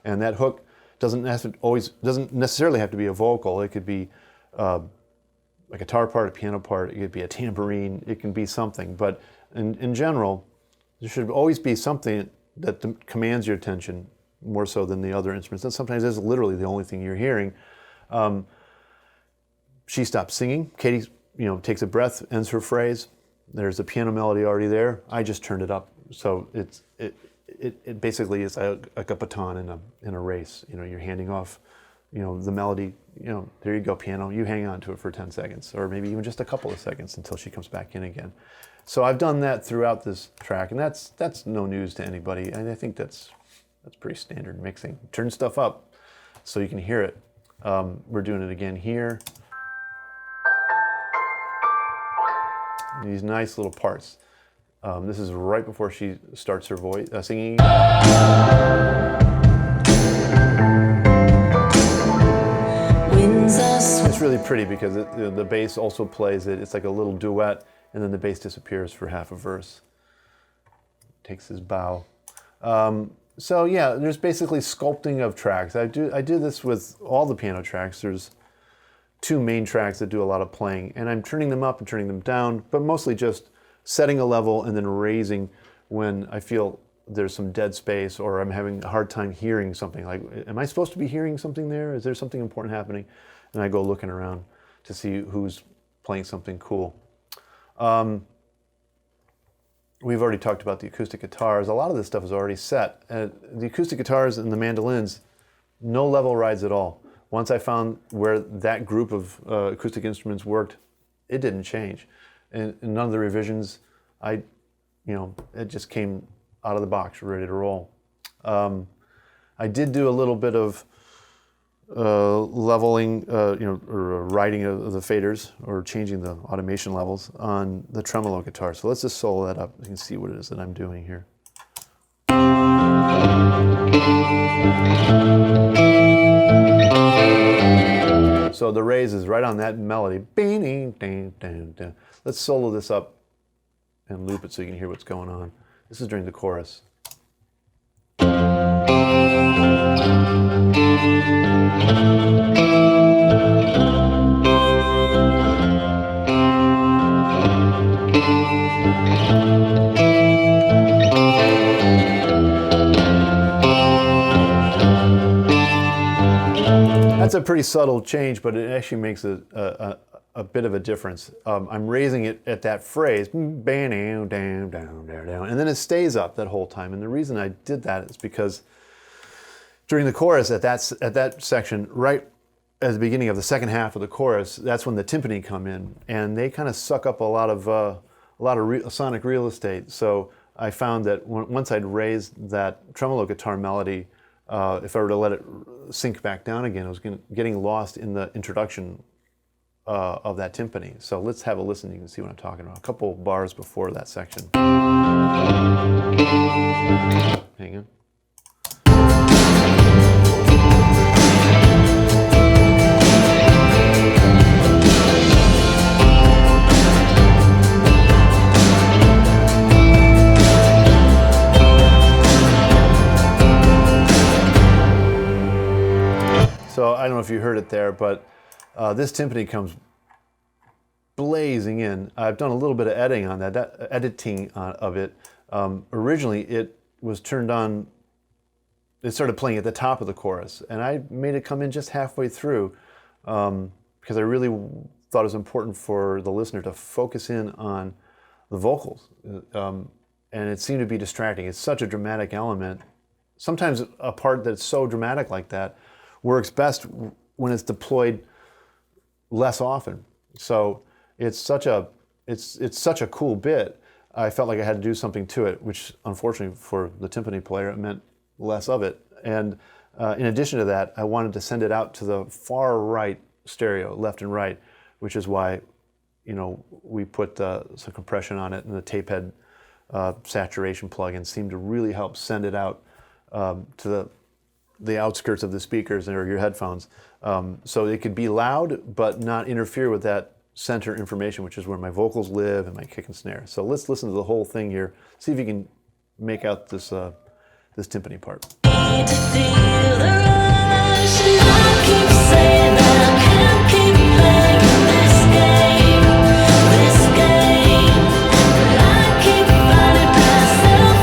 and that hook doesn't necessarily have to be a vocal. It could be a guitar part, a piano part. It could be a tambourine. It can be something, but in general, There should always be something that commands your attention more so than the other instruments. And sometimes it's literally the only thing you're hearing. She stops singing. Katey, takes a breath, ends her phrase. There's a piano melody already there. I just turned it up. So it basically is like a baton in a race. You're handing off, the melody. There you go, piano. You hang on to it for 10 seconds, or maybe even just a couple of seconds until she comes back in again. So I've done that throughout this track, and that's no news to anybody. And I think that's pretty standard mixing. Turn stuff up so you can hear it. We're doing it again here. These nice little parts. This is right before she starts her voice singing. It's really pretty because the bass also plays it. It's like a little duet, and then the bass disappears for half a verse. Takes his bow. So yeah, there's basically sculpting of tracks. I do this with all the piano tracks. There's 2 main tracks that do a lot of playing, and I'm turning them up and turning them down, but mostly just setting a level and then raising when I feel there's some dead space or I'm having a hard time hearing something. Like, am I supposed to be hearing something there? Is there something important happening? And I go looking around to see who's playing something cool. We've already talked about the acoustic guitars. A lot of this stuff is already set. The acoustic guitars and the mandolins, no level rides at all. Once I found where that group of acoustic instruments worked, it didn't change. And none of the revisions, it just came out of the box, ready to roll. I did do a little bit of leveling, or riding of the faders, or changing the automation levels on the tremolo guitar. So let's just solo that up. You can see what it is that I'm doing here. So the raise is right on that melody. Let's solo this up and loop it so you can hear what's going on. This is during the chorus. That's a pretty subtle change, but it actually makes a bit of a difference. I'm raising it at that phrase, and then it stays up that whole time. And the reason I did that is because during the chorus, at that section, right at the beginning of the second half of the chorus, that's when the timpani come in, and they kind of suck up a lot of sonic real estate. So I found that once I'd raised that tremolo guitar melody, if I were to let it sink back down again, it was getting lost in the introduction of that timpani. So let's have a listen. You can see what I'm talking about. A couple bars before that section. Hang on. So I don't know if you heard it there, but this timpani comes blazing in. I've done a little bit of editing on that editing of it. Originally, it was turned on. It started playing at the top of the chorus, and I made it come in just halfway through because I really thought it was important for the listener to focus in on the vocals, and it seemed to be distracting. It's such a dramatic element. Sometimes a part that's so dramatic like that works best when it's deployed less often. So it's such a cool bit. I felt like I had to do something to it, which unfortunately for the timpani player, it meant less of it. And in addition to that, I wanted to send it out to the far right stereo, left and right, which is why, we put some compression on it, and the tape head saturation plugin seemed to really help send it out to the outskirts of the speakers or your headphones, so it could be loud but not interfere with that center information, which is where my vocals live and my kick and snare. So let's listen to the whole thing here. See if you can make out this this timpani part. This game, I keep finding myself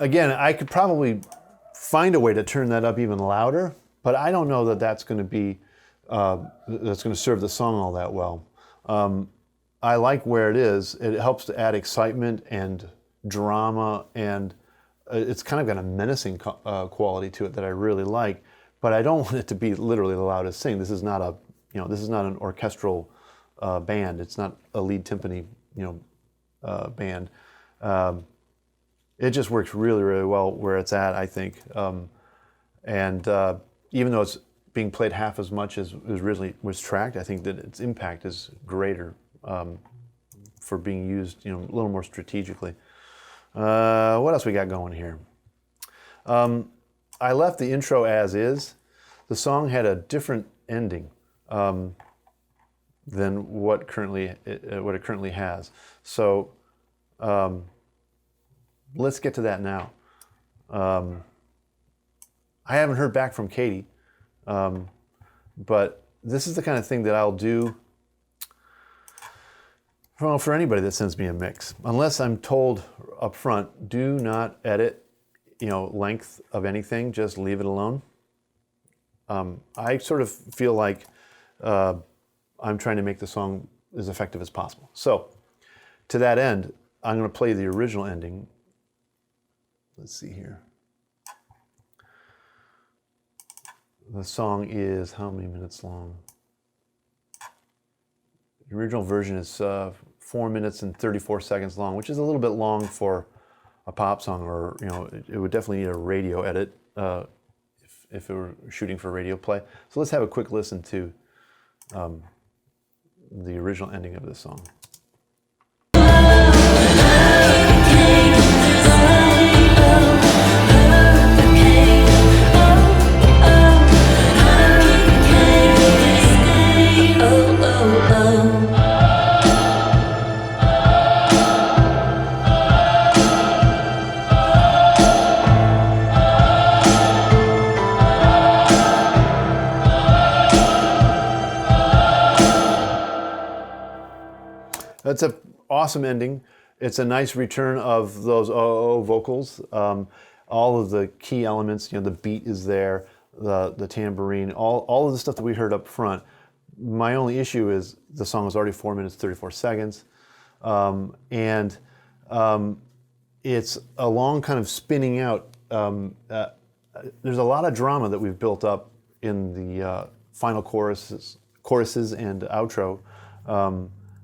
again, I could probably find a way to turn that up even louder, but I don't know that that's going to be that's going to serve the song all that well. I like where it is. It helps to add excitement and drama, and it's kind of got a menacing quality to it that I really like. But I don't want it to be literally the loudest thing. This is not a, this is not an orchestral band. It's not a lead timpani, band. It just works really, really well where it's at, I think. And even though it's being played half as much as originally was tracked, I think that its impact is greater for being used, a little more strategically. What else we got going here? I left the intro as is. The song had a different ending than what it currently has. So let's get to that now. I haven't heard back from Katey, but this is the kind of thing that I'll do for anybody that sends me a mix. Unless I'm told up front, do not edit, length of anything, just leave it alone. I sort of feel like I'm trying to make the song as effective as possible. So, to that end, I'm going to play the original ending. Let's see here. The song is how many minutes long? The original version is 4 minutes and 34 seconds long, which is a little bit long for a pop song, or it would definitely need a radio edit if it were shooting for radio play. So let's have a quick listen to the original ending of this song. That's an awesome ending. It's a nice return of those vocals. All of the key elements, the beat is there, the tambourine, all of the stuff that we heard up front. My only issue is the song was already 4 minutes, 34 seconds. And it's a long kind of spinning out. There's a lot of drama that we've built up in the final choruses and outro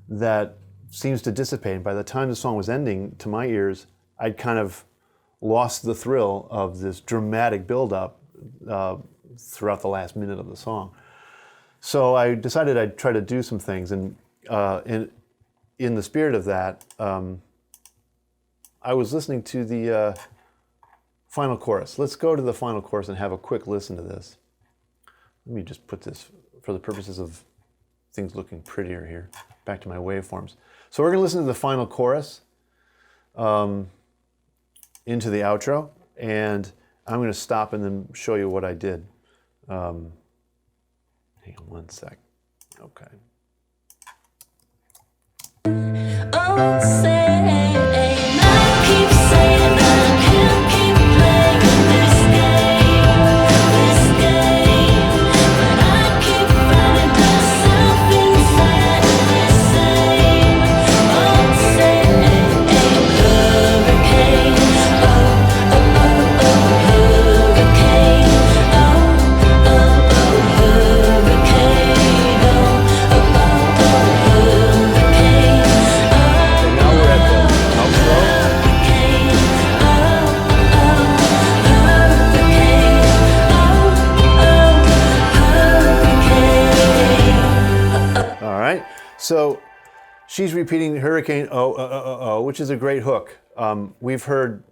that seems to dissipate. And by the time the song was ending, to my ears, I'd kind of lost the thrill of this dramatic build-up throughout the last minute of the song. So I decided I'd try to do some things, and in the spirit of that, I was listening to the final chorus. Let's go to the final chorus and have a quick listen to this. Let me just put this, for the purposes of things looking prettier here, back to my waveforms. So we're going to listen to the final chorus into the outro, and I'm going to stop and then show you what I did. Hang on one sec. Okay. Oh, say, I keep saying I can't keep playing this game, but I keep finding myself inside the same. Oh, say, hurricane, oh, hurricane, So she's repeating hurricane, which is a great hook. We've heard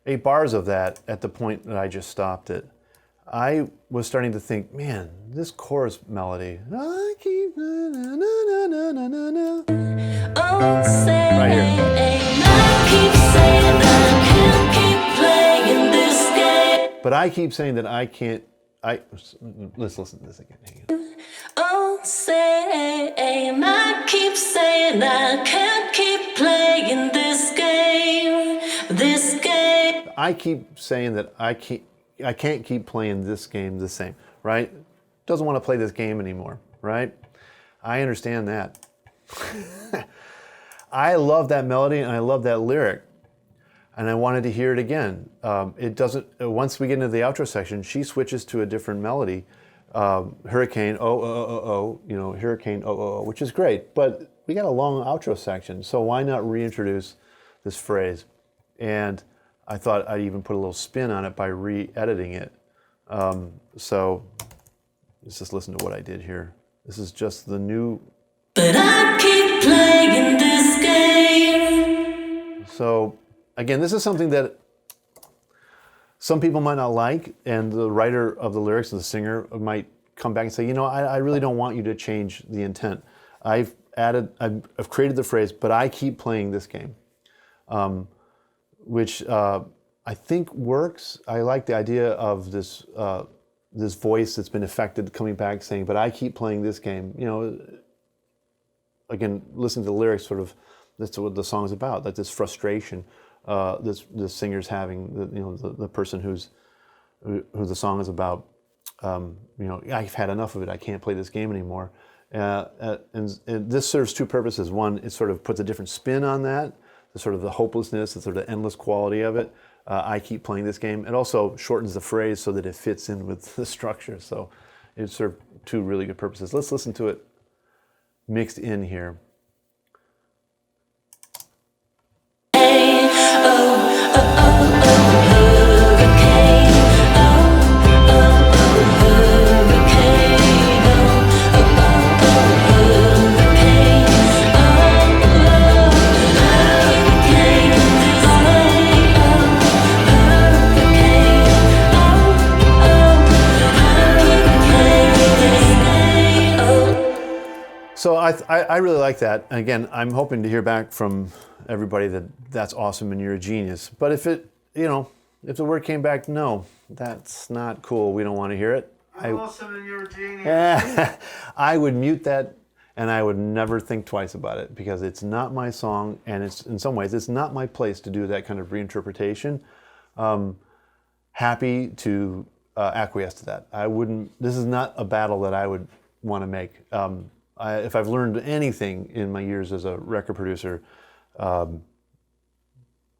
8 bars of that at the point that I just stopped it. I was starting to think, man, this chorus melody, I keep na na na na na na na. oh, say, Right here. I keep saying I can't keep playing this game. But I keep saying that I can't, let's listen to this again. Hang on. Oh, say, I keep saying I can't keep playing this game, this I keep saying that I can't keep playing this game the same, right? Doesn't want to play this game anymore, right? I understand that. I love that melody and I love that lyric, and I wanted to hear it again. It doesn't. Once we get into the outro section, she switches to a different melody, hurricane oh oh oh oh, you know, hurricane oh oh oh, which is great. But we got a long outro section, so why not reintroduce this phrase? And I thought I'd even put a little spin on it by re-editing it. So let's just listen to what I did here. This is just the new. But I keep playing this game. So again, this is something that some people might not like, and the writer of the lyrics and the singer might come back and say, you know, I really don't want you to change the intent. I've created the phrase, but I keep playing this game, which I think works. I like the idea of this this voice that's been affected coming back saying, but I keep playing this game. You know, again, listen to the lyrics, sort of, that's what the song's about, that this frustration this singer's having, the person who the song is about. You know, I've had enough of it, I can't play this game anymore. And this serves two purposes. One, it sort of puts a different spin on that, the sort of the hopelessness, the sort of endless quality of it. I keep playing this game. It also shortens the phrase so that it fits in with the structure. So it served two really good purposes. Let's listen to it mixed in here. So I really like that. Again, I'm hoping to hear back from everybody that that's awesome and you're a genius. But if it, if the word came back, no, that's not cool, we don't want to hear it. Awesome and you're a genius. I would mute that, and I would never think twice about it, because it's not my song, and it's, in some ways, it's not my place to do that kind of reinterpretation. Happy to acquiesce to that. This is not a battle that I would want to make. If I've learned anything in my years as a record producer,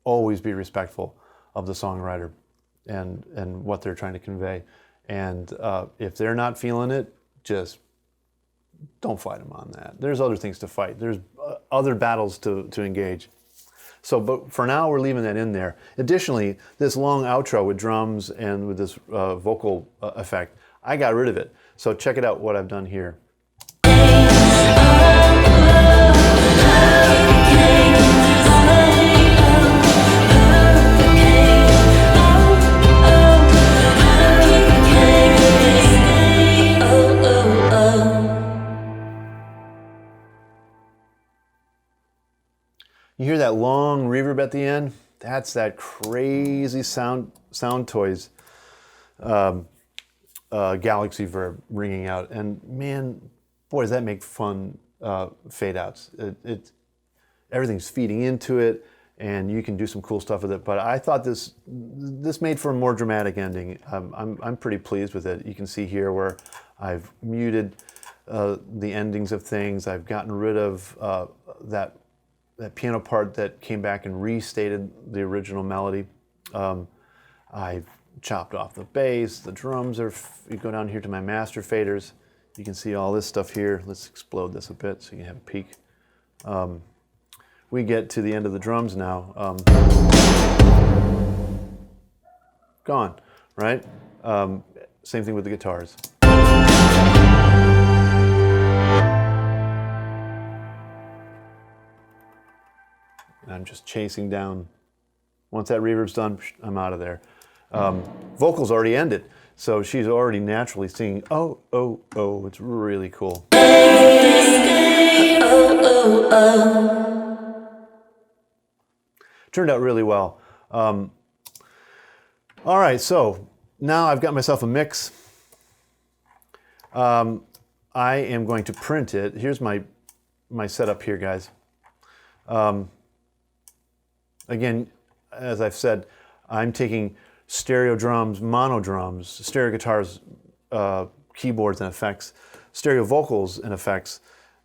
always be respectful of the songwriter and what they're trying to convey. And if they're not feeling it, just don't fight them on that. There's other things to fight. There's other battles to engage. So, but for now, we're leaving that in there. Additionally, this long outro with drums and with this vocal effect, I got rid of it. So check it out, what I've done here. You hear that long reverb at the end? That's that crazy Sound Toys Galaxy verb ringing out. And man, boy, does that make fun fade outs. Everything's feeding into it, and you can do some cool stuff with it. But I thought this made for a more dramatic ending. I'm pretty pleased with it. You can see here where I've muted the endings of things. I've gotten rid of that piano part that came back and restated the original melody. I've chopped off the bass. The drums are, you go down here to my master faders, you can see all this stuff here. Let's explode this a bit so you can have a peek. We get to the end of the drums now. Gone, right? Same thing with the guitars. I'm just chasing down. Once that reverb's done, I'm out of there. Vocals already ended, so she's already naturally singing, oh, oh, oh. It's really cool. Turned out really well. All right, so now I've got myself a mix. I am going to print it. Here's my setup here, guys. Again, as I've said, I'm taking stereo drums, mono drums, stereo guitars, keyboards and effects, stereo vocals and effects,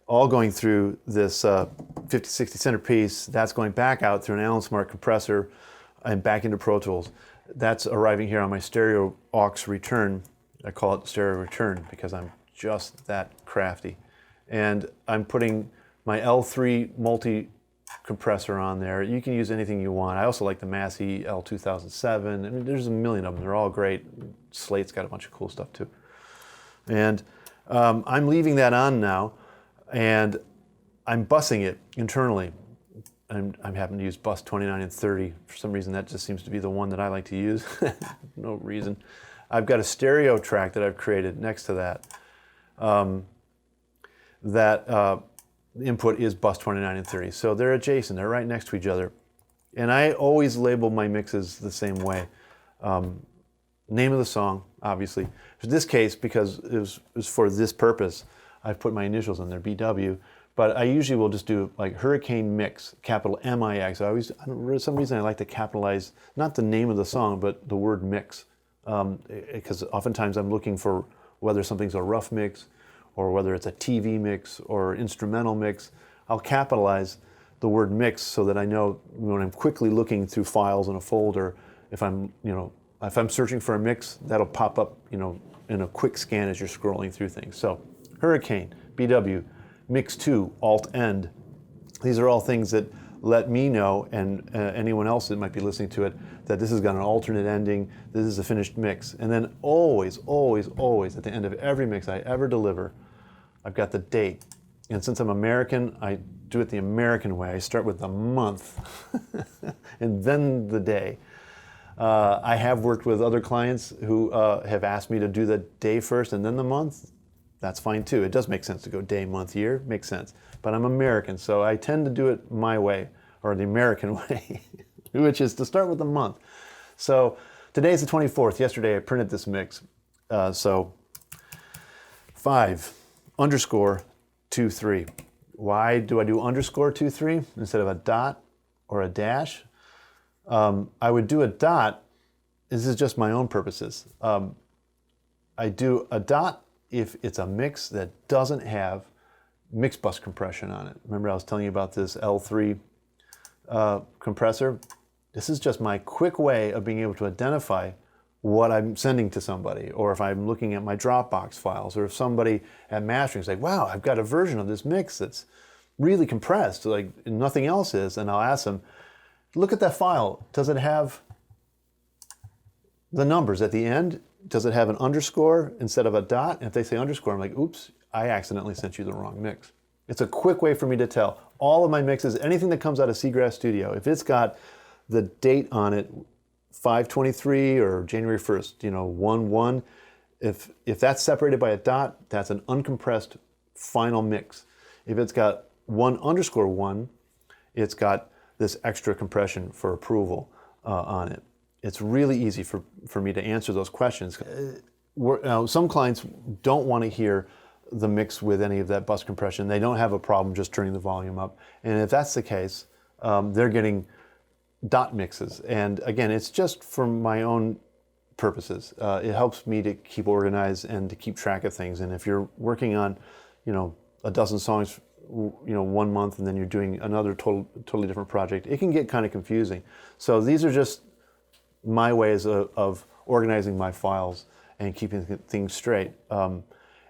all going through this 50-60 centerpiece. That's going back out through an Allen Smart compressor and back into Pro Tools. That's arriving here on my stereo aux return. I call it stereo return because I'm just that crafty. And I'm putting my L3 multi compressor on there. You can use anything you want. I also like the Massey L2007. I mean, there's a million of them. They're all great. Slate's got a bunch of cool stuff too. And I'm leaving that on now, and I'm bussing it internally. I'm having to use bus 29 and 30. For some reason, that just seems to be the one that I like to use. No reason. I've got a stereo track that I've created next to that. The input is bus 29 and 30. So they're adjacent. They're right next to each other. And I always label my mixes the same way. Name of the song, obviously. In this case, because it was for this purpose, I've put my initials in there, BW. But I usually will just do like Hurricane Mix, capital M-I-X. For some reason I like to capitalize, not the name of the song, but the word mix. Because oftentimes I'm looking for whether something's a rough mix, or whether it's a TV mix or instrumental mix. I'll capitalize the word mix so that I know when I'm quickly looking through files in a folder, if I'm searching for a mix, that'll pop up, in a quick scan as you're scrolling through things. So, Hurricane, BW, Mix 2, Alt End. These are all things that let me know, and anyone else that might be listening to it, that this has got an alternate ending, this is a finished mix. And then always, always, always, at the end of every mix I ever deliver, I've got the date. And since I'm American, I do it the American way. I start with the month, and then the day. I have worked with other clients who have asked me to do the day first and then the month. That's fine too. It does make sense to go day, month, year. Makes sense. But I'm American, so I tend to do it my way, or the American way, which is to start with the month. So today's the 24th. Yesterday I printed this mix. So 5_23. Why do I do _23 instead of a dot or a dash? I would do a dot. This is just my own purposes. I do a dot if it's a mix that doesn't have mix bus compression on it. Remember I was telling you about this L3 compressor? This is just my quick way of being able to identify what I'm sending to somebody, or if I'm looking at my Dropbox files, or if somebody at mastering is like, wow, I've got a version of this mix that's really compressed, like nothing else is, and I'll ask them, look at that file. Does it have the numbers at the end? Does it have an underscore instead of a dot? And if they say underscore, I'm like, oops, I accidentally sent you the wrong mix. It's a quick way for me to tell. All of my mixes, anything that comes out of Seagrass Studio, if it's got the date on it, 5/23 or January 1st, 1/1, if that's separated by a dot, that's an uncompressed final mix. If it's got 1_1, it's got this extra compression for approval on it. It's really easy for me to answer those questions. Some clients don't want to hear the mix with any of that bus compression. They don't have a problem just turning the volume up. And if that's the case, they're getting dot mixes. And again, it's just for my own purposes. It helps me to keep organized and to keep track of things. And if you're working on, a dozen songs, 1 month, and then you're doing another totally different project, it can get kind of confusing. So these are just my ways of organizing my files and keeping things straight.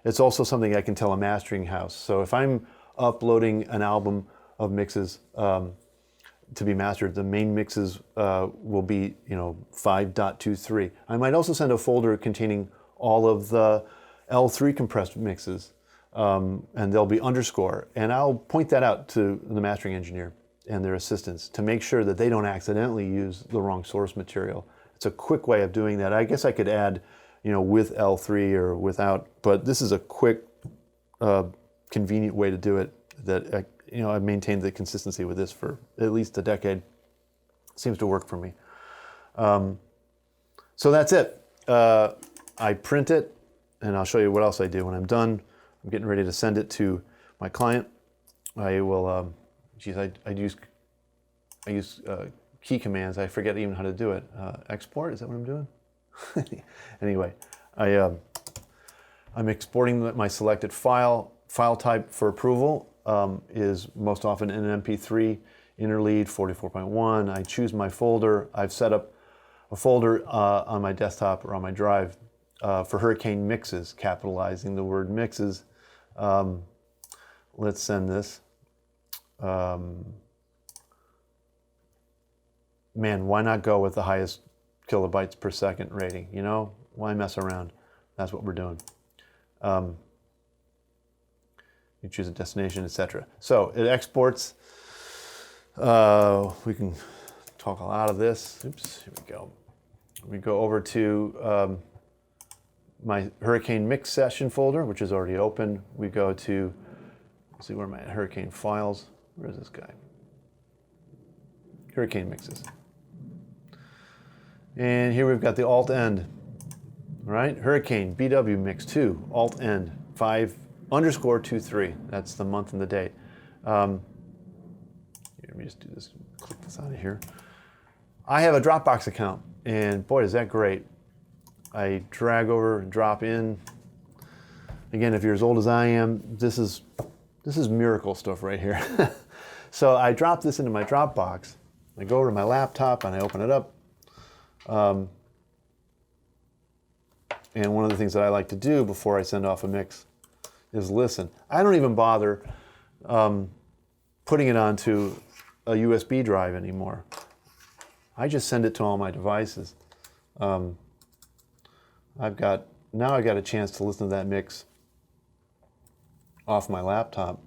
It's also something I can tell a mastering house. So if I'm uploading an album of mixes to be mastered, the main mixes will be 5.23. I might also send a folder containing all of the L3 compressed mixes, and they'll be underscore. And I'll point that out to the mastering engineer and their assistants to make sure that they don't accidentally use the wrong source material. It's a quick way of doing that. I guess I could add, with L3 or without, but this is a quick, convenient way to do it that, I've maintained the consistency with this for at least a decade. Seems to work for me. So that's it. I print it, and I'll show you what else I do. When I'm done, I'm getting ready to send it to my client. I will, I use key commands. I forget even how to do it. Export, is that what I'm doing? Anyway, I'm exporting my selected file. File type for approval is most often an MP3 interlead 44.1. I choose my folder. I've set up a folder on my desktop or on my drive for Hurricane mixes, capitalizing the word mixes. Let's send this. Man, why not go with the highest kilobytes per second rating? You know, why mess around? That's what we're doing. You choose a destination, etc. So it exports. We can talk a lot of this. Oops, here we go. We go over to my Hurricane mix session folder, which is already open. We go to, let's see, where am I at? Hurricane files. Where is this guy? Hurricane mixes. And here we've got the alt end, right? Hurricane BW mix 2, alt end 5_23. That's the month and the date. Here, let me just do this, click this out of here. I have a Dropbox account, and boy, is that great. I drag over and drop in. Again, if you're as old as I am, this is miracle stuff right here. So I drop this into my Dropbox. I go over to my laptop and I open it up. And one of the things that I like to do before I send off a mix is listen. I don't even bother putting it onto a USB drive anymore. I just send it to all my devices. I've got a chance to listen to that mix off my laptop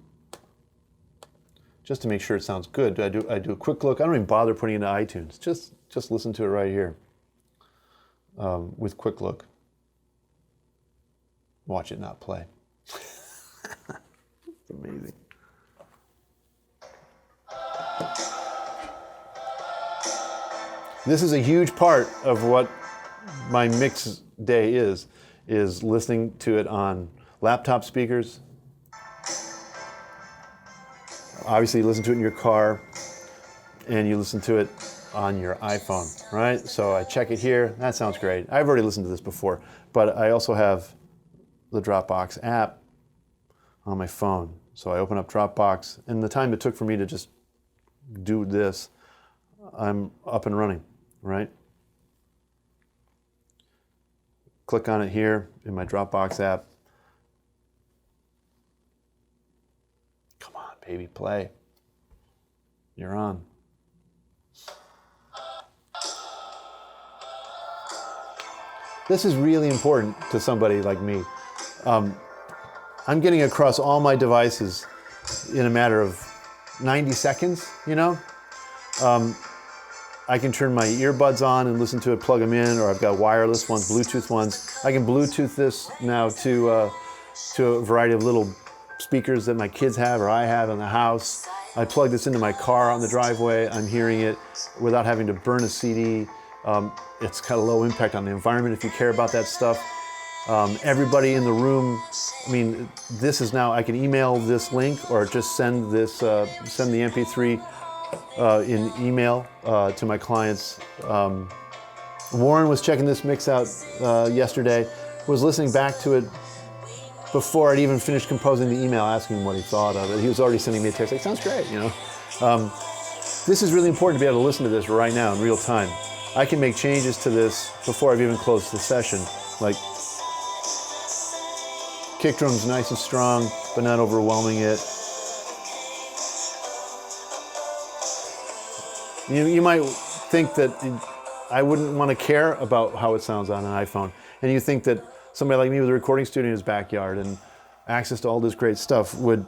just to make sure it sounds good. I do a quick look. I don't even bother putting it into iTunes. Just listen to it right here with quick look. Watch it not play. It's amazing. This is a huge part of what my mix day is listening to it on laptop speakers. Obviously, you listen to it in your car, and you listen to it on your iPhone, right? So I check it here. That sounds great. I've already listened to this before, but I also have the Dropbox app on my phone. So I open up Dropbox, and the time it took for me to just do this, I'm up and running, right? Click on it here in my Dropbox app. Come on, baby, play. You're on. This is really important to somebody like me. I'm getting across all my devices in a matter of 90 seconds, you know? I can turn my earbuds on and listen to it, plug them in, or I've got wireless ones, Bluetooth ones. I can Bluetooth this now to a variety of little speakers that my kids have or I have in the house. I plug this into my car on the driveway. I'm hearing it without having to burn a CD. It's got a low impact on the environment if you care about that stuff. Everybody in the room, I mean, this is now, I can email this link or just send this, send the MP3 in email to my clients. Warren was checking this mix out yesterday, was listening back to it before I'd even finished composing the email asking him what he thought of it. He was already sending me a text like, sounds great, you know. This is really important to be able to listen to this right now in real time. I can make changes to this before I've even closed the session. Like, kick drum's nice and strong, but not overwhelming it. You might think that I wouldn't want to care about how it sounds on an iPhone. And you think that somebody like me with a recording studio in his backyard and access to all this great stuff would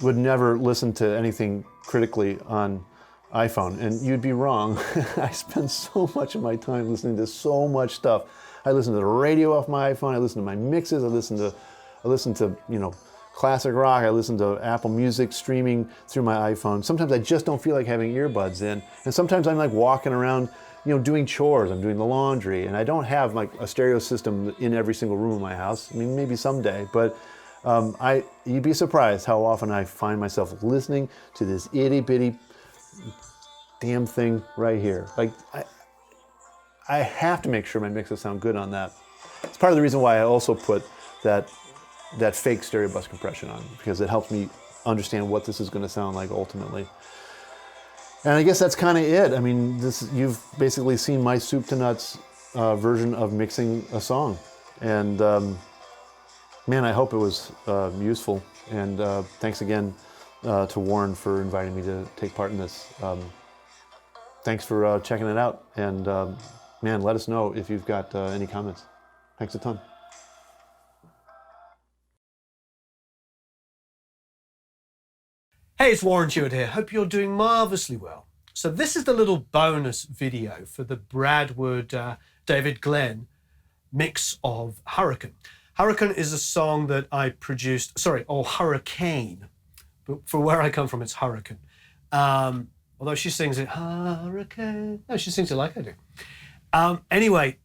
never listen to anything critically on iPhone. And you'd be wrong. I spend so much of my time listening to so much stuff. I listen to the radio off my iPhone. I listen to my mixes. I listen to you know, classic rock. I listen to Apple Music streaming through my iPhone. Sometimes I just don't feel like having earbuds in. And sometimes I'm like walking around, you know, doing chores. I'm doing the laundry. And I don't have like a stereo system in every single room of my house. I mean, maybe someday. But you'd be surprised how often I find myself listening to this itty bitty damn thing right here. Like, I have to make sure my mixes sound good on that. It's part of the reason why I also put that fake stereo bus compression on, because it helps me understand what this is going to sound like ultimately. And I guess that's kind of it. I mean, you've basically seen my soup to nuts version of mixing a song. And man, I hope it was useful. And thanks again to Warren for inviting me to take part in this. Thanks for checking it out. And man, let us know if you've got any comments. Thanks a ton. Hey, it's Warren Jewett here. Hope you're doing marvelously well. So this is the little bonus video for the Brad Wood, David Glenn mix of Hurricane. Hurricane is a song that I produced, or Hurricane. But for where I come from, it's Hurricane. Although she sings it, Hurricane. No, she sings it like I do. Anyway,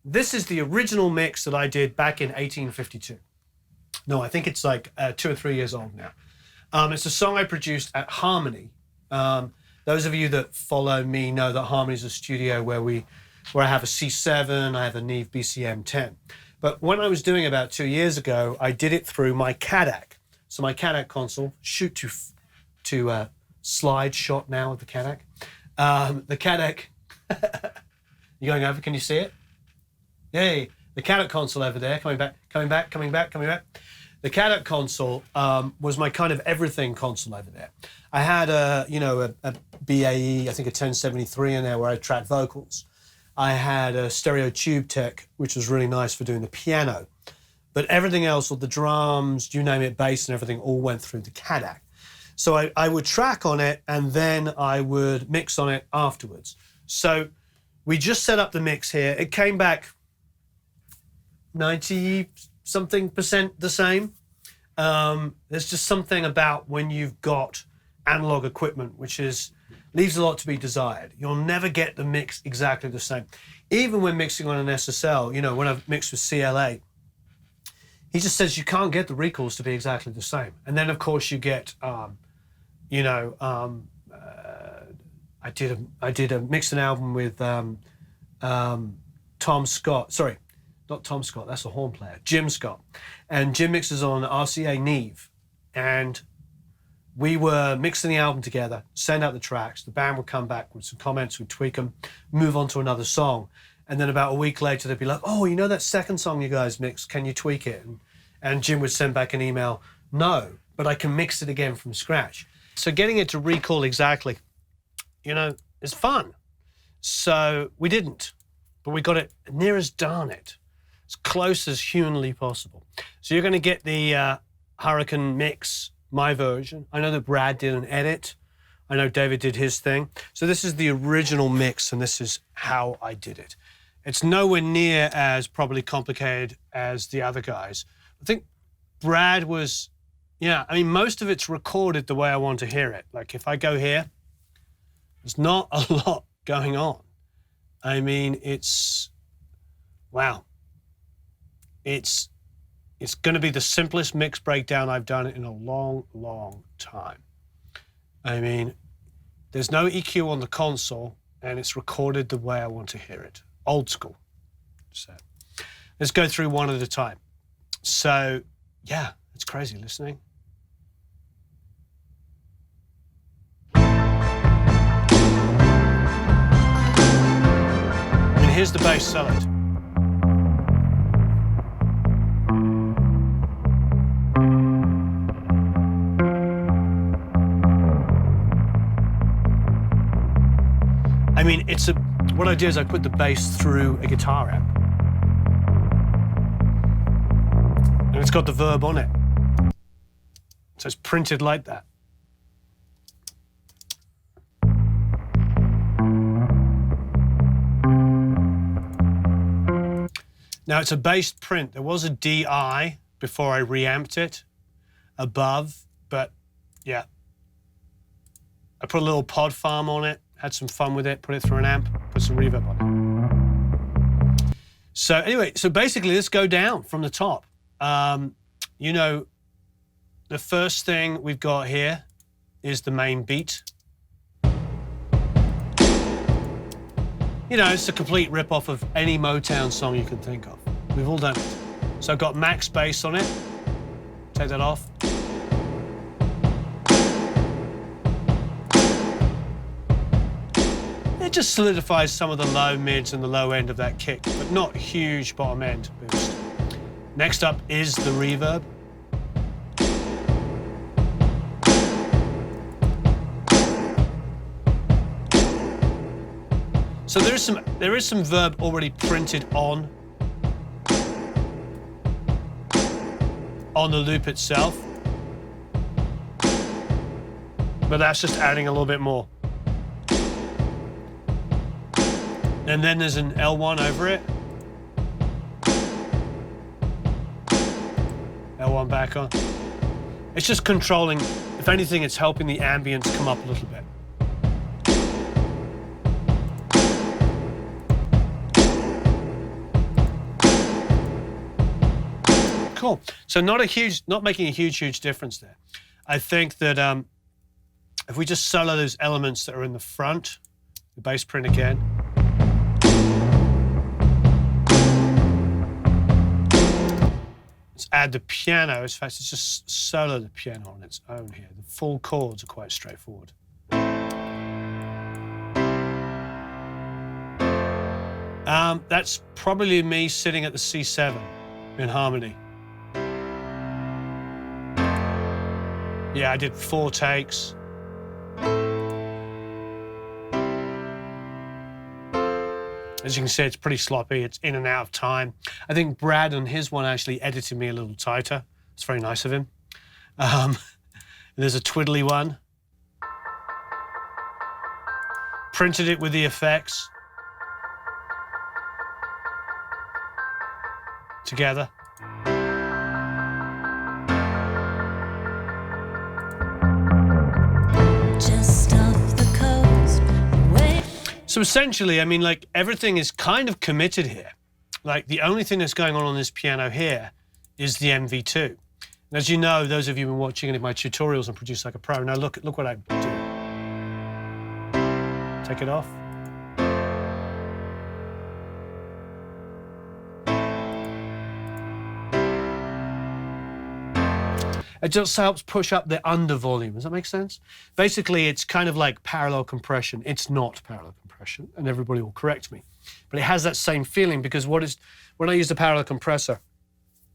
this is the original mix that I did back in 1852. No, I think it's like 2 or 3 years old now. It's a song I produced at Harmony. Those of you that follow me know that Harmony is a studio where I have a C7, I have a Neve BCM 10. But when I was doing it about 2 years ago, I did it through my CADAC. So my CADAC console, shoot to slide shot now of the CADAC. The CADAC, you going over, can you see it? Yay, the CADAC console over there, coming back. The CADAC console was my kind of everything console over there. I had a BAE, I think a 1073 in there where I tracked vocals. I had a stereo tube tech, which was really nice for doing the piano. But everything else, all the drums, you name it, bass and everything, all went through the CADAC. So I would track on it and then I would mix on it afterwards. So we just set up the mix here. It came back 90-something% the same. There's just something about when you've got analog equipment, which leaves a lot to be desired. You'll never get the mix exactly the same. Even when mixing on an SSL, when I've mixed with CLA, he just says you can't get the recalls to be exactly the same. And then of course you get, I did a mixed an album with Tom Scott. Sorry, not Tom Scott, that's a horn player, Jim Scott. And Jim mixes on RCA Neve. And we were mixing the album together, send out the tracks, the band would come back with some comments, we'd tweak them, move on to another song. And then about a week later, they'd be like, oh, that second song you guys mixed, can you tweak it? And Jim would send back an email, no, but I can mix it again from scratch. So getting it to recall exactly, is fun. So we didn't, but we got it near as darn it, as close as humanly possible. So you're going to get the Hurricane mix, my version. I know that Brad did an edit. I know David did his thing. So this is the original mix, and this is how I did it. It's nowhere near as probably complicated as the other guys. I think Brad was, most of it's recorded the way I want to hear it. Like if I go here, there's not a lot going on. I mean, wow. It's going to be the simplest mix breakdown I've done in a long, long time. I mean, there's no EQ on the console, and it's recorded the way I want to hear it. Old school. So let's go through one at a time. So, yeah, it's crazy listening. I mean, here's the bass solid. I mean, what I do is I put the bass through a guitar amp. And it's got the verb on it. So it's printed like that. Now it's a bass print. There was a DI before I reamped it above, but yeah. I put a little pod farm on it. Had some fun with it, put it through an amp, put some reverb on it. So anyway, so basically let's go down from the top. The first thing we've got here is the main beat. you know, it's a complete rip-off of any Motown song you can think of. We've all done it. So I've got max bass on it. Take that off. It just solidifies some of the low mids and the low end of that kick, but not huge bottom end boost. Next up is the reverb. So there is some verb already printed on the loop itself, but that's just adding a little bit more. And then there's an L1 over it. L1 back on. It's just controlling, if anything, it's helping the ambience come up a little bit. Cool. So not making a huge difference there. I think that if we just solo those elements that are in the front, the bass print again. Let's add the piano. In fact, let's just solo the piano on its own here. The full chords are quite straightforward. That's probably me sitting at the C7 in harmony. Yeah, I did 4 takes. As you can see, it's pretty sloppy. It's in and out of time. I think Brad on his one actually edited me a little tighter. It's very nice of him. There's a twiddly one. Printed it with the effects together. So essentially, I mean, like, everything is kind of committed here. Like, the only thing that's going on this piano here is the MV2. And as you know, those of you who've been watching any of my tutorials on Produce Like a Pro, now look what I do. Take it off. It just helps push up the under volume. Does that make sense? Basically, it's kind of like parallel compression. It's not parallel compression, and everybody will correct me. But it has that same feeling because when I use the parallel compressor,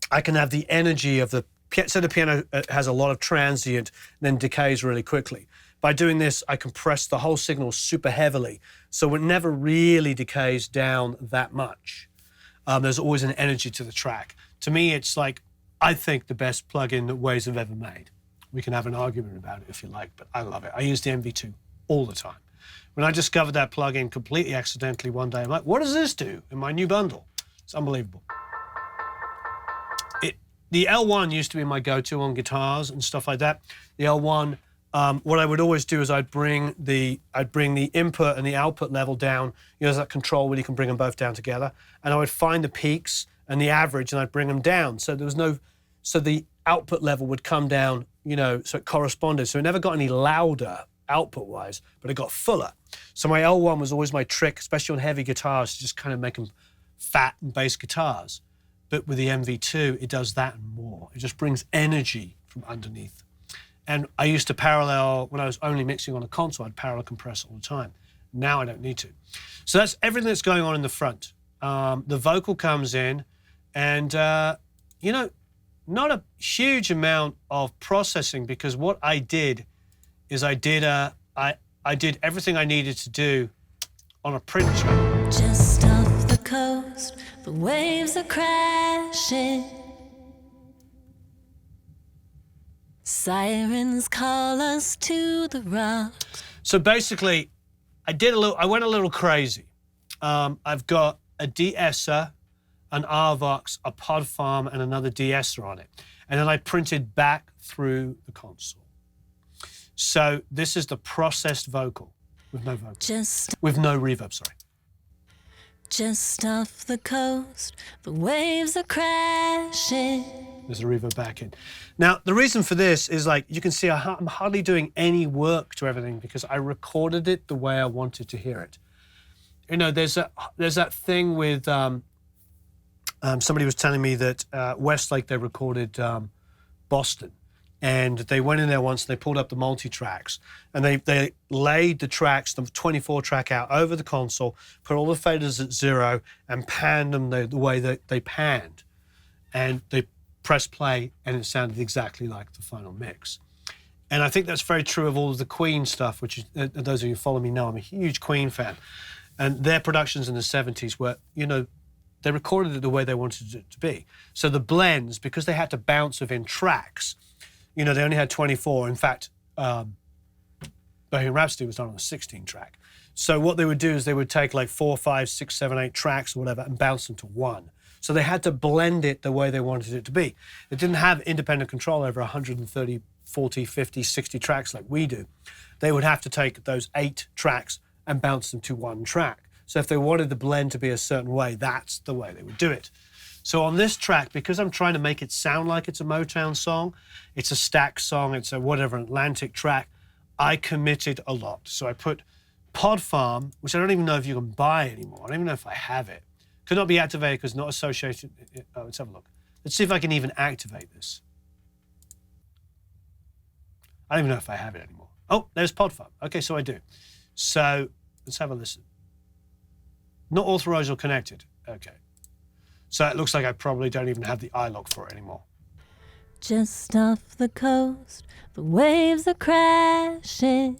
I can have the energy of the piano has a lot of transient, then decays really quickly. By doing this, I compress the whole signal super heavily, so it never really decays down that much. There's always an energy to the track. To me, it's like, I think the best plugin that Waves have ever made. We can have an argument about it if you like, but I love it. I use the MV2 all the time. When I discovered that plugin completely accidentally one day, I'm like, what does this do in my new bundle? It's unbelievable. The L1 used to be my go-to on guitars and stuff like that. The L1, what I would always do is I'd bring the input and the output level down. You know, there's that control where you can bring them both down together. And I would find the peaks and the average, and I'd bring them down. So so the output level would come down, you know, so it corresponded. So it never got any louder output-wise, but it got fuller. So my L1 was always my trick, especially on heavy guitars, to just kind of make them fat and bass guitars. But with the MV2, it does that and more. It just brings energy from underneath. And I used to parallel, when I was only mixing on a console, I'd parallel compress all the time. Now I don't need to. So that's everything that's going on in the front. The vocal comes in, and, you know, not a huge amount of processing, because what I did is I did everything I needed to do on a print track. Just off the coast, the waves are crashing. Sirens call us to the rocks. So basically, I went a little crazy. I've got a de-esser, an RVox, a pod farm, and another de-esser on it. And then I printed back through the console. So this is the processed vocal with no vocal. With no reverb, sorry. Just off the coast, the waves are crashing. There's a reverb back in. Now, the reason for this is, like, you can see I'm hardly doing any work to everything because I recorded it the way I wanted to hear it. you know, there's that thing with somebody was telling me that Westlake, they recorded Boston, and they went in there once and they pulled up the multi-tracks and they laid the tracks, the 24 track out over the console, put all the faders at 0 and panned them the way that they panned, and they pressed play and it sounded exactly like the final mix. And I think that's very true of all of the Queen stuff, which is, those of you who follow me know I'm a huge Queen fan. And their productions in the 70s were, you know, they recorded it the way they wanted it to be. So the blends, because they had to bounce within tracks, you know, they only had 24. In fact, Bohemian Rhapsody was done on a 16 track. So what they would do is they would take like 4, 5, 6, 7, 8 tracks or whatever and bounce them to one. So they had to blend it the way they wanted it to be. It didn't have independent control over 130, 40, 50, 60 tracks like we do. They would have to take those 8 tracks and bounce them to one track. So if they wanted the blend to be a certain way, that's the way they would do it. So on this track, because I'm trying to make it sound like it's a Motown song, it's a Stax song, it's a whatever Atlantic track, I committed a lot. So I put Pod Farm, which I don't even know if you can buy anymore. I don't even know if I have it. Could not be activated because not associated. Oh, let's have a look. Let's see if I can even activate this. I don't even know if I have it anymore. Oh, there's Pod Farm. Okay, so I do. So let's have a listen. Not authorized or connected. Okay. So it looks like I probably don't even have the iLock for it anymore. Just off the coast, the waves are crashing.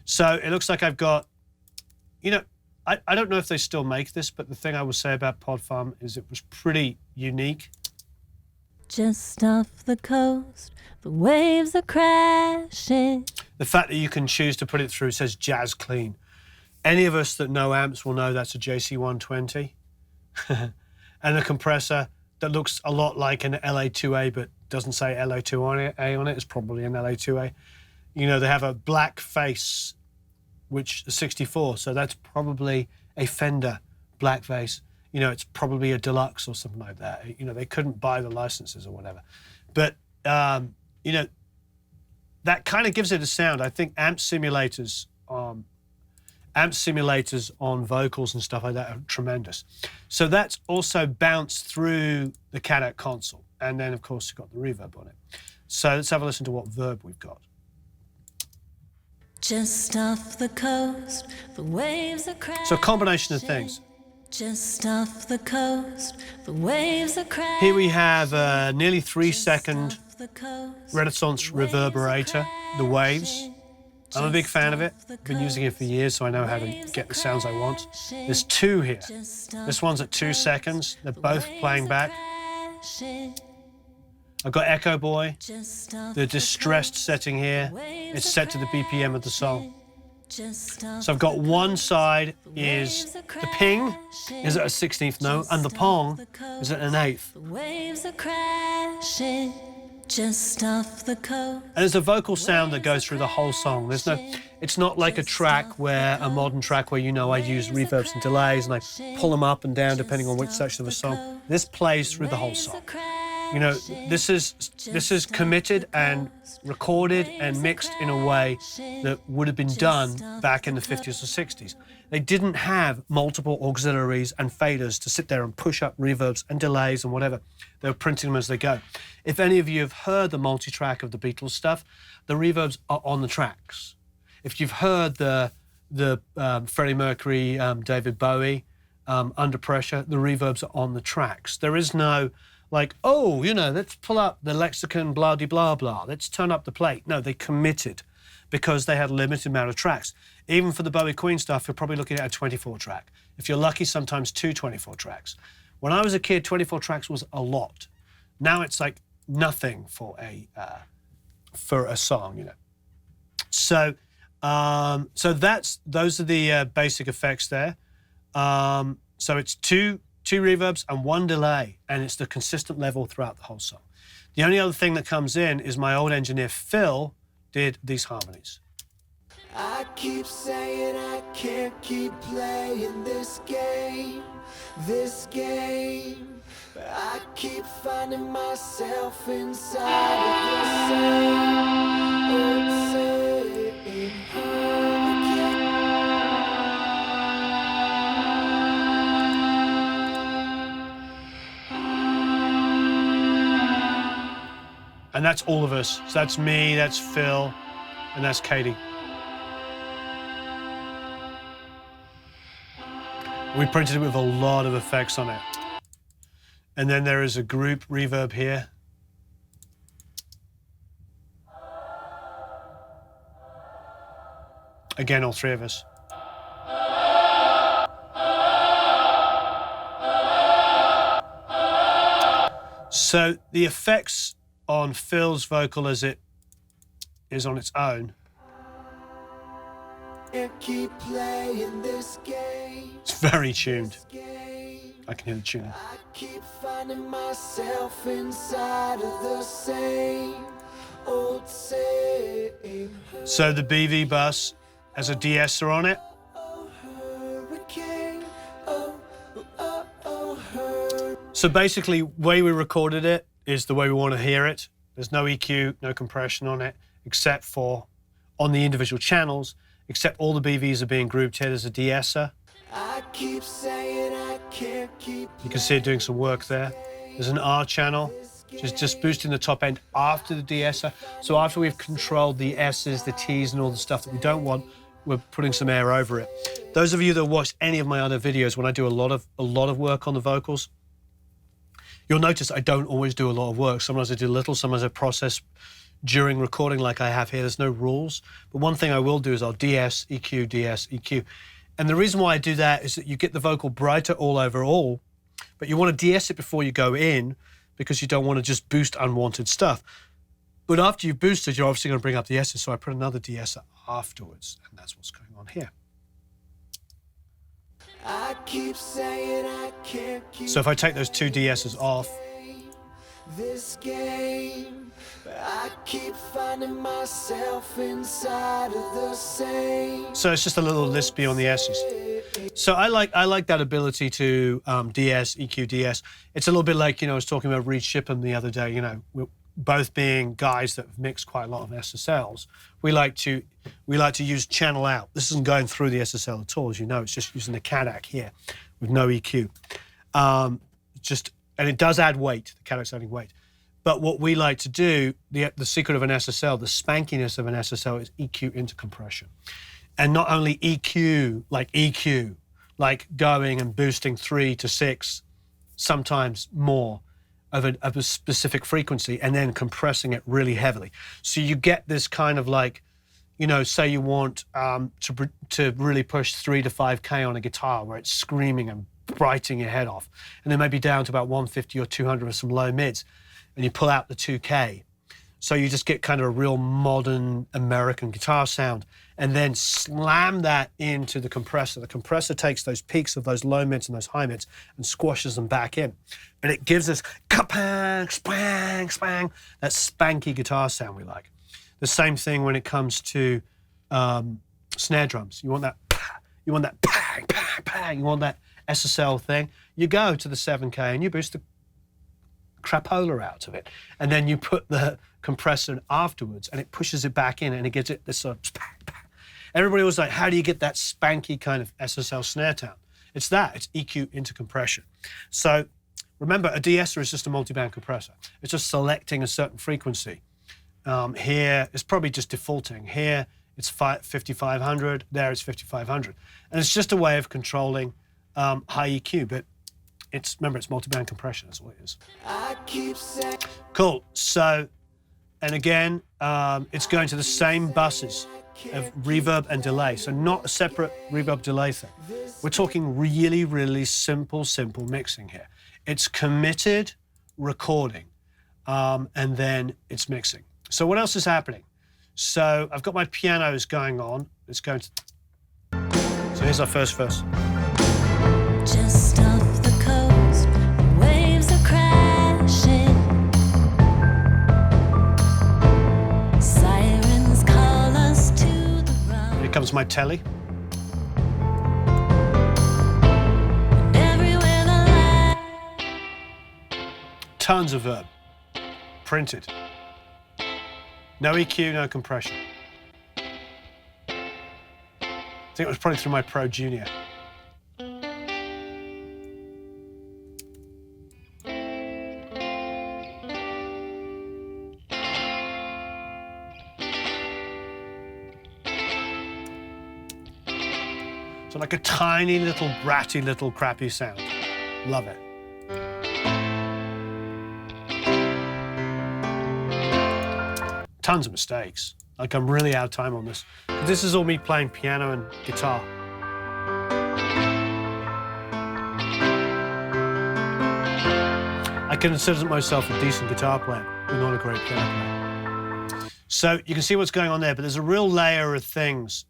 So it looks like I've got, you know, I don't know if they still make this, but the thing I will say about Pod Farm is it was pretty unique. Just off the coast, the waves are crashing. The fact that you can choose to put it through says Jazz Clean. Any of us that know amps will know that's a JC120. And a compressor that looks a lot like an LA2A but doesn't say LA2A on it. It's probably an LA2A. You know, they have a black face, which is 64, so that's probably a Fender black face. You know, it's probably a deluxe or something like that. You know, they couldn't buy the licenses or whatever. But, you know, that kind of gives it a sound. I think amp simulators on vocals and stuff like that are tremendous. So that's also bounced through the Katey console. And then, of course, you've got the reverb on it. So let's have a listen to what verb we've got. Just off the coast, the waves are crashing. So a combination of things. Just off the coast, the waves are crashing. Here we have a nearly 3-second Renaissance reverberator, the Waves. I'm a big fan of it. I've been using it for years, so I know how to get the sounds I want. There's 2 here. This one's at 2 seconds. They're both playing back. I've got Echo Boy, the distressed setting here. It's set to the BPM of the song. So I've got one side is the ping is at a 16th note, and the pong is at an 8th. Just off the coast. And there's a vocal sound that goes through the whole song. It's not like a track a modern track where, you know, I use reverbs and delays and I pull them up and down depending on which section of a song. This plays through the whole song. You know, this is committed and recorded and mixed in a way that would have been done back in the 50s or 60s. They didn't have multiple auxiliaries and faders to sit there and push up reverbs and delays and whatever. They were printing them as they go. If any of you have heard the multi-track of the Beatles stuff, the reverbs are on the tracks. If you've heard the Freddie Mercury, David Bowie, Under Pressure, the reverbs are on the tracks. There is no, like, oh, you know, let's pull up the lexicon, blah, de, blah, blah. Let's turn up the plate. No, they committed because they had a limited amount of tracks. Even for the Bowie Queen stuff, you're probably looking at a 24 track. If you're lucky, sometimes 2 24 tracks. When I was a kid, 24 tracks was a lot. Now it's like nothing for a song, you know. So, those are the basic effects there. So it's two reverbs and 1 delay, and it's the consistent level throughout the whole song. The only other thing that comes in is my old engineer, Phil, did these harmonies. I keep saying I can't keep playing this game. But I keep finding myself inside of the same And that's all of us. So that's me, that's Phil, and that's Katey. We printed it with a lot of effects on it. And then there is a group reverb here. Again, all three of us. So the effects on Phil's vocal as it is on its own. Keep playing this game. It's very tuned. I can hear the tuning. I keep finding myself inside of the same old same. So the BV bus has a de-esser on it. Hurricane. Hurricane. So basically, the way we recorded it is the way we want to hear it. There's no EQ, no compression on it, except for on the individual channels, except all the BVs are being grouped here. There's a de-esser. I keep saying I can't keep. You can see it doing some work there. There's an R channel, which is just boosting the top end after the de-esser. So after we've controlled the S's, the T's, and all the stuff that we don't want, we're putting some air over it. Those of you that watched any of my other videos, when I do a lot of work on the vocals, you'll notice I don't always do a lot of work. Sometimes I do little, sometimes I process during recording like I have here. There's no rules. But one thing I will do is I'll DS, EQ, DS, EQ. And the reason why I do that is that you get the vocal brighter all overall, but you want to DS it before you go in because you don't want to just boost unwanted stuff. But after you've boosted, you're obviously going to bring up the S's, so I put another de-esser afterwards, and that's what's going on here. I keep saying I can't keep. So if I take those two de-essers off, This game, I keep finding myself inside of the same. so it's just a little lispy on the S's. So I like that ability to DS, EQ, DS. It's a little bit like, I was talking about Reed Shippen the other day, we're both being guys that have mixed quite a lot of SSLs. We like to use channel out. This isn't going through the SSL at all, as you know. It's just using the CADAC here with no EQ. And it does add weight. The CADAC's adding weight. But what we like to do, the secret of an SSL, the spankiness of an SSL is EQ into compression. And not only EQ, like going and boosting 3 to 6, sometimes more of a specific frequency, and then compressing it really heavily. So you get this kind of like, say you want to really push 3 to 5K on a guitar where it's screaming and biting your head off, and then maybe down to about 150 or 200 with some low mids, and you pull out the 2K. So you just get kind of a real modern American guitar sound, and then slam that into the compressor. The compressor takes those peaks of those low mids and those high mids and squashes them back in. And it gives us ka-pang, spang, spang, that spanky guitar sound we like. The same thing when it comes to snare drums. You want that pang, pang, pang. You want that SSL thing. You go to the 7K and you boost the crapola out of it. And then you put the compressor in afterwards and it pushes it back in and it gives it this sort of pang, pang. Everybody was like, how do you get that spanky kind of SSL snare tone? It's EQ into compression. So remember, a de-esser is just a multiband compressor. It's just selecting a certain frequency. Here, it's probably just defaulting. Here, it's 5500. There, it's 5500. And it's just a way of controlling high EQ, but remember, it's multiband compression, that's what it is. I keep saying. Cool, so, and again, it's going to the same buses of reverb and delay, so not a separate reverb delay thing. We're talking really, really simple mixing here. It's committed recording, and then it's mixing. So what else is happening? So I've got my pianos going on. It's going to, so here's our first verse. Just off the coast, waves are crashing. Sirens call us to the road. Here comes my telly. And everywhere the light. Tons of verb. Printed. No EQ, no compression. I think it was probably through my Pro Junior. So like a tiny little bratty little crappy sound. Love it. Tons of mistakes. Like I'm really out of time on this. This is all me playing piano and guitar. I consider myself a decent guitar player, but not a great piano player. So you can see what's going on there, but there's a real layer of things.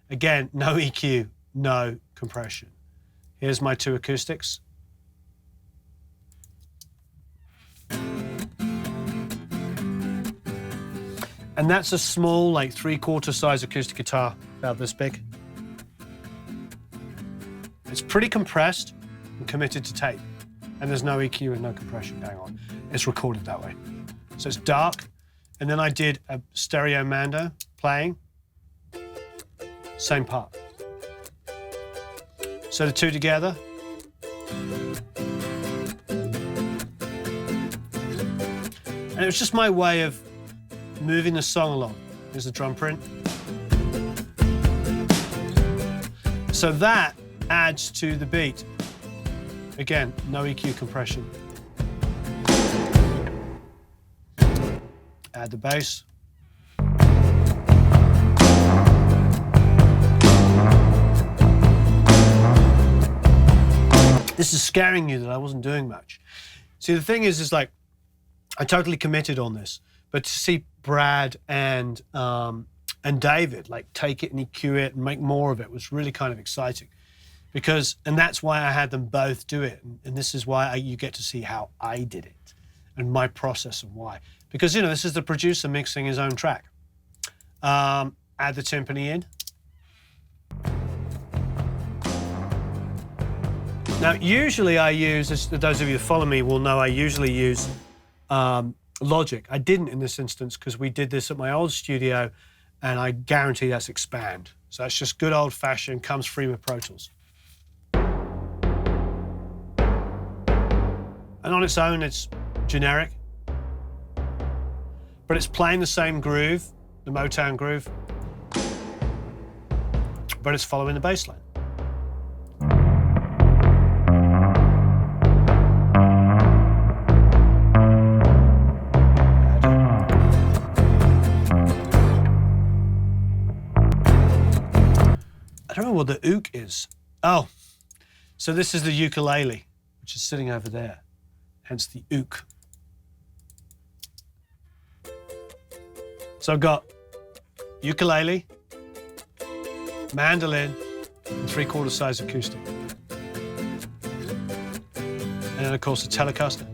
Again, no EQ, no compression. Here's my 2 acoustics. And that's a small, like 3/4 size acoustic guitar, about this big. It's pretty compressed and committed to tape. And there's no EQ and no compression going on. It's recorded that way. So it's dark. And then I did a stereo mando playing. Same part. So the 2 together. And it was just my way of moving the song along. Here's the drum print. So that adds to the beat. Again, no EQ compression. Add the bass. This is scaring you that I wasn't doing much. See, the thing is like, I totally committed on this, but to see Brad and David like take it and EQ it and make more of it was really kind of exciting. And that's why I had them both do it. And this is why you get to see how I did it and my process and why. Because, you know, this is the producer mixing his own track. Add the timpani in. Now, usually I use, as those of you who follow me will know, I usually use Logic. I didn't in this instance because we did this at my old studio and I guarantee that's Expand. So it's just good old fashioned, comes free with Pro Tools. And on its own, it's generic, but it's playing the same groove, the Motown groove, but it's following the bass line. I don't know what the ook is. Oh, so this is the ukulele, which is sitting over there, hence the ook. So I've got ukulele, mandolin, and 3/4 size acoustic. And then of course the Telecaster.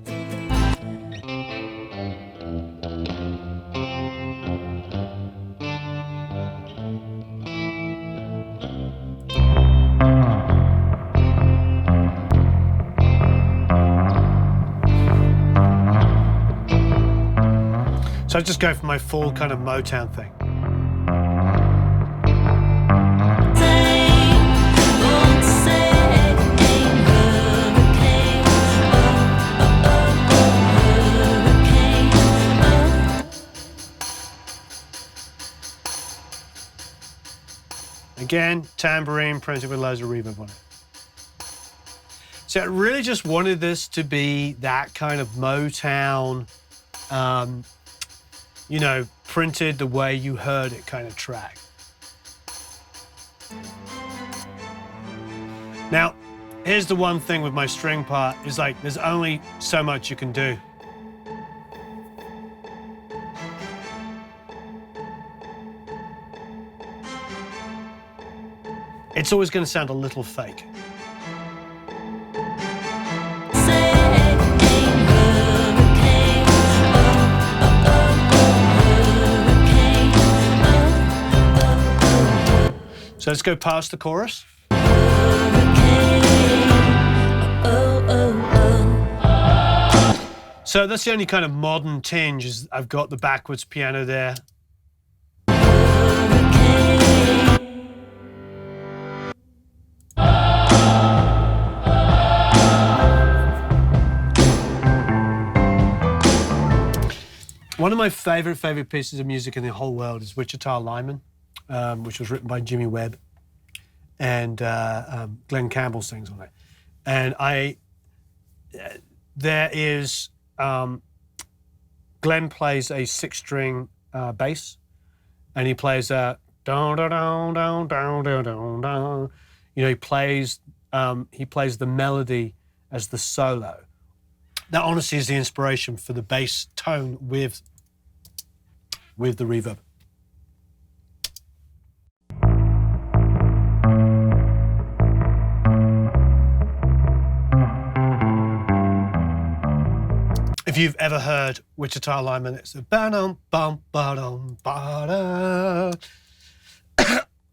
So I just go for my full kind of Motown thing. Again, tambourine printed with loads of reverb on it. So I really just wanted this to be that kind of Motown, you know, printed the way you heard it kind of track. Now, here's the one thing with my string part, is like, there's only so much you can do. It's always going to sound a little fake. So let's go past the chorus. So that's the only kind of modern tinge, is I've got the backwards piano there. One of my favorite pieces of music in the whole world is Wichita Lineman, which was written by Jimmy Webb. and Glenn Campbell sings on it. And there is, Glenn plays a 6-string bass, and he plays a down down down down down down down down. You know, he plays the melody as the solo. That honestly is the inspiration for the bass tone with the reverb. If you've ever heard Wichita alignment, it's a ba-dum, bum, ba-dum, ba-da.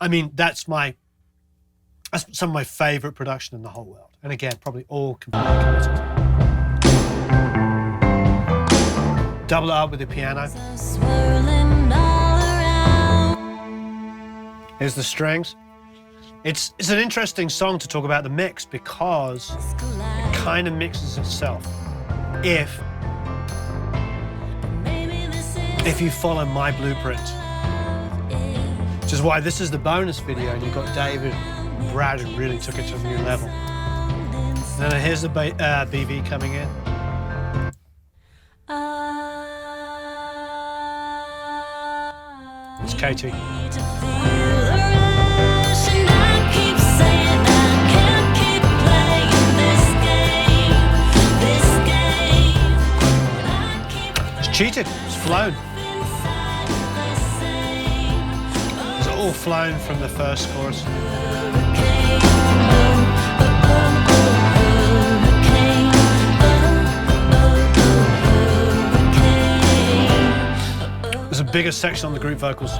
I mean, that's some of my favorite production in the whole world. And again, probably all completely committed. Double it up with the piano. Here's the strings. It's an interesting song to talk about the mix because it kind of mixes itself. If you follow my blueprint, which is why this is the bonus video, and you've got David and Brad who really took it to a new level. And then here's the BV coming in. It's Katey. It's cheated, it's flown. It's all flown from the first chorus. There's a bigger section on the group vocals.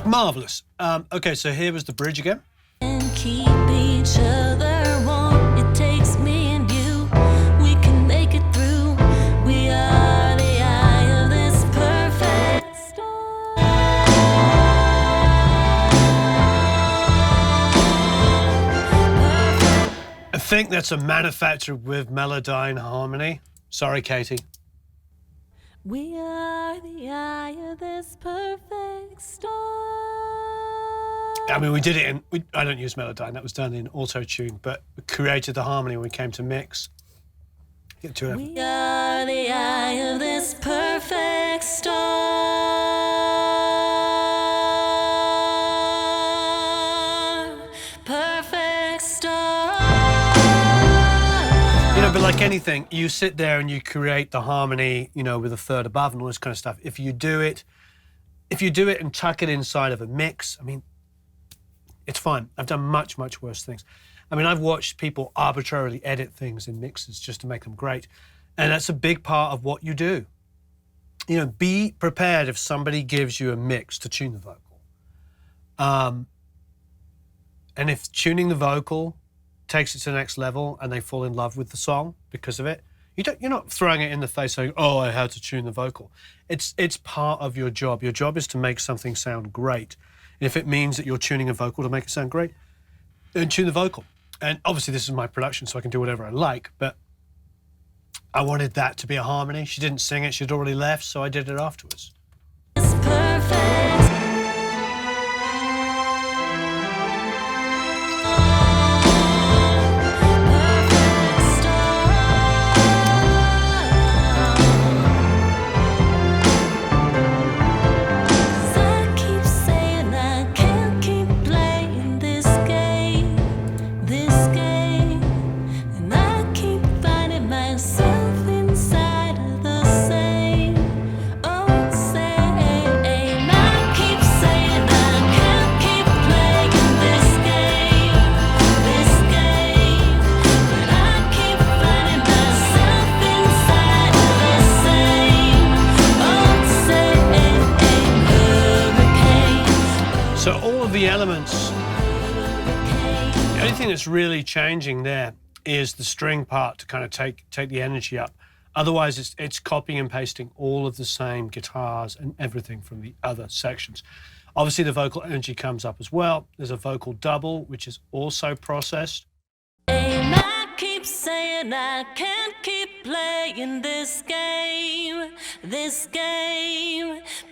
Marvelous. Okay, so here was the bridge again. And keep each other warm. It takes me and you. We can make it through. We are the eye of this perfect storm. I think that's a manufactured with Melodyne harmony. Sorry, Katey. We are the eye of this perfect storm. I mean, we did it in, I don't use Melodyne, that was done in auto-tune, but we created the harmony when we came to mix. Get to it. We are the eye of this perfect storm. Perfect storm. You know, but like anything, you sit there and you create the harmony, you know, with a third above and all this kind of stuff. If you do it and tuck it inside of a mix, I mean, it's fine. I've done much, much worse things. I mean, I've watched people arbitrarily edit things in mixes just to make them great. And that's a big part of what you do. You know, be prepared if somebody gives you a mix to tune the vocal. And if tuning the vocal takes it to the next level and they fall in love with the song because of it, you're not throwing it in the face saying, oh, I had to tune the vocal. It's part of your job. Your job is to make something sound great. And if it means that you're tuning a vocal to make it sound great, then tune the vocal. And obviously this is my production, so I can do whatever I like, but I wanted that to be a harmony. She didn't sing it, she'd already left, so I did it afterwards. It's perfect. So all of the elements, the only thing that's really changing there is the string part to kind of take the energy up. Otherwise, it's copying and pasting all of the same guitars and everything from the other sections. Obviously, the vocal energy comes up as well. There's a vocal double, which is also processed. saying I can't keep playing this game,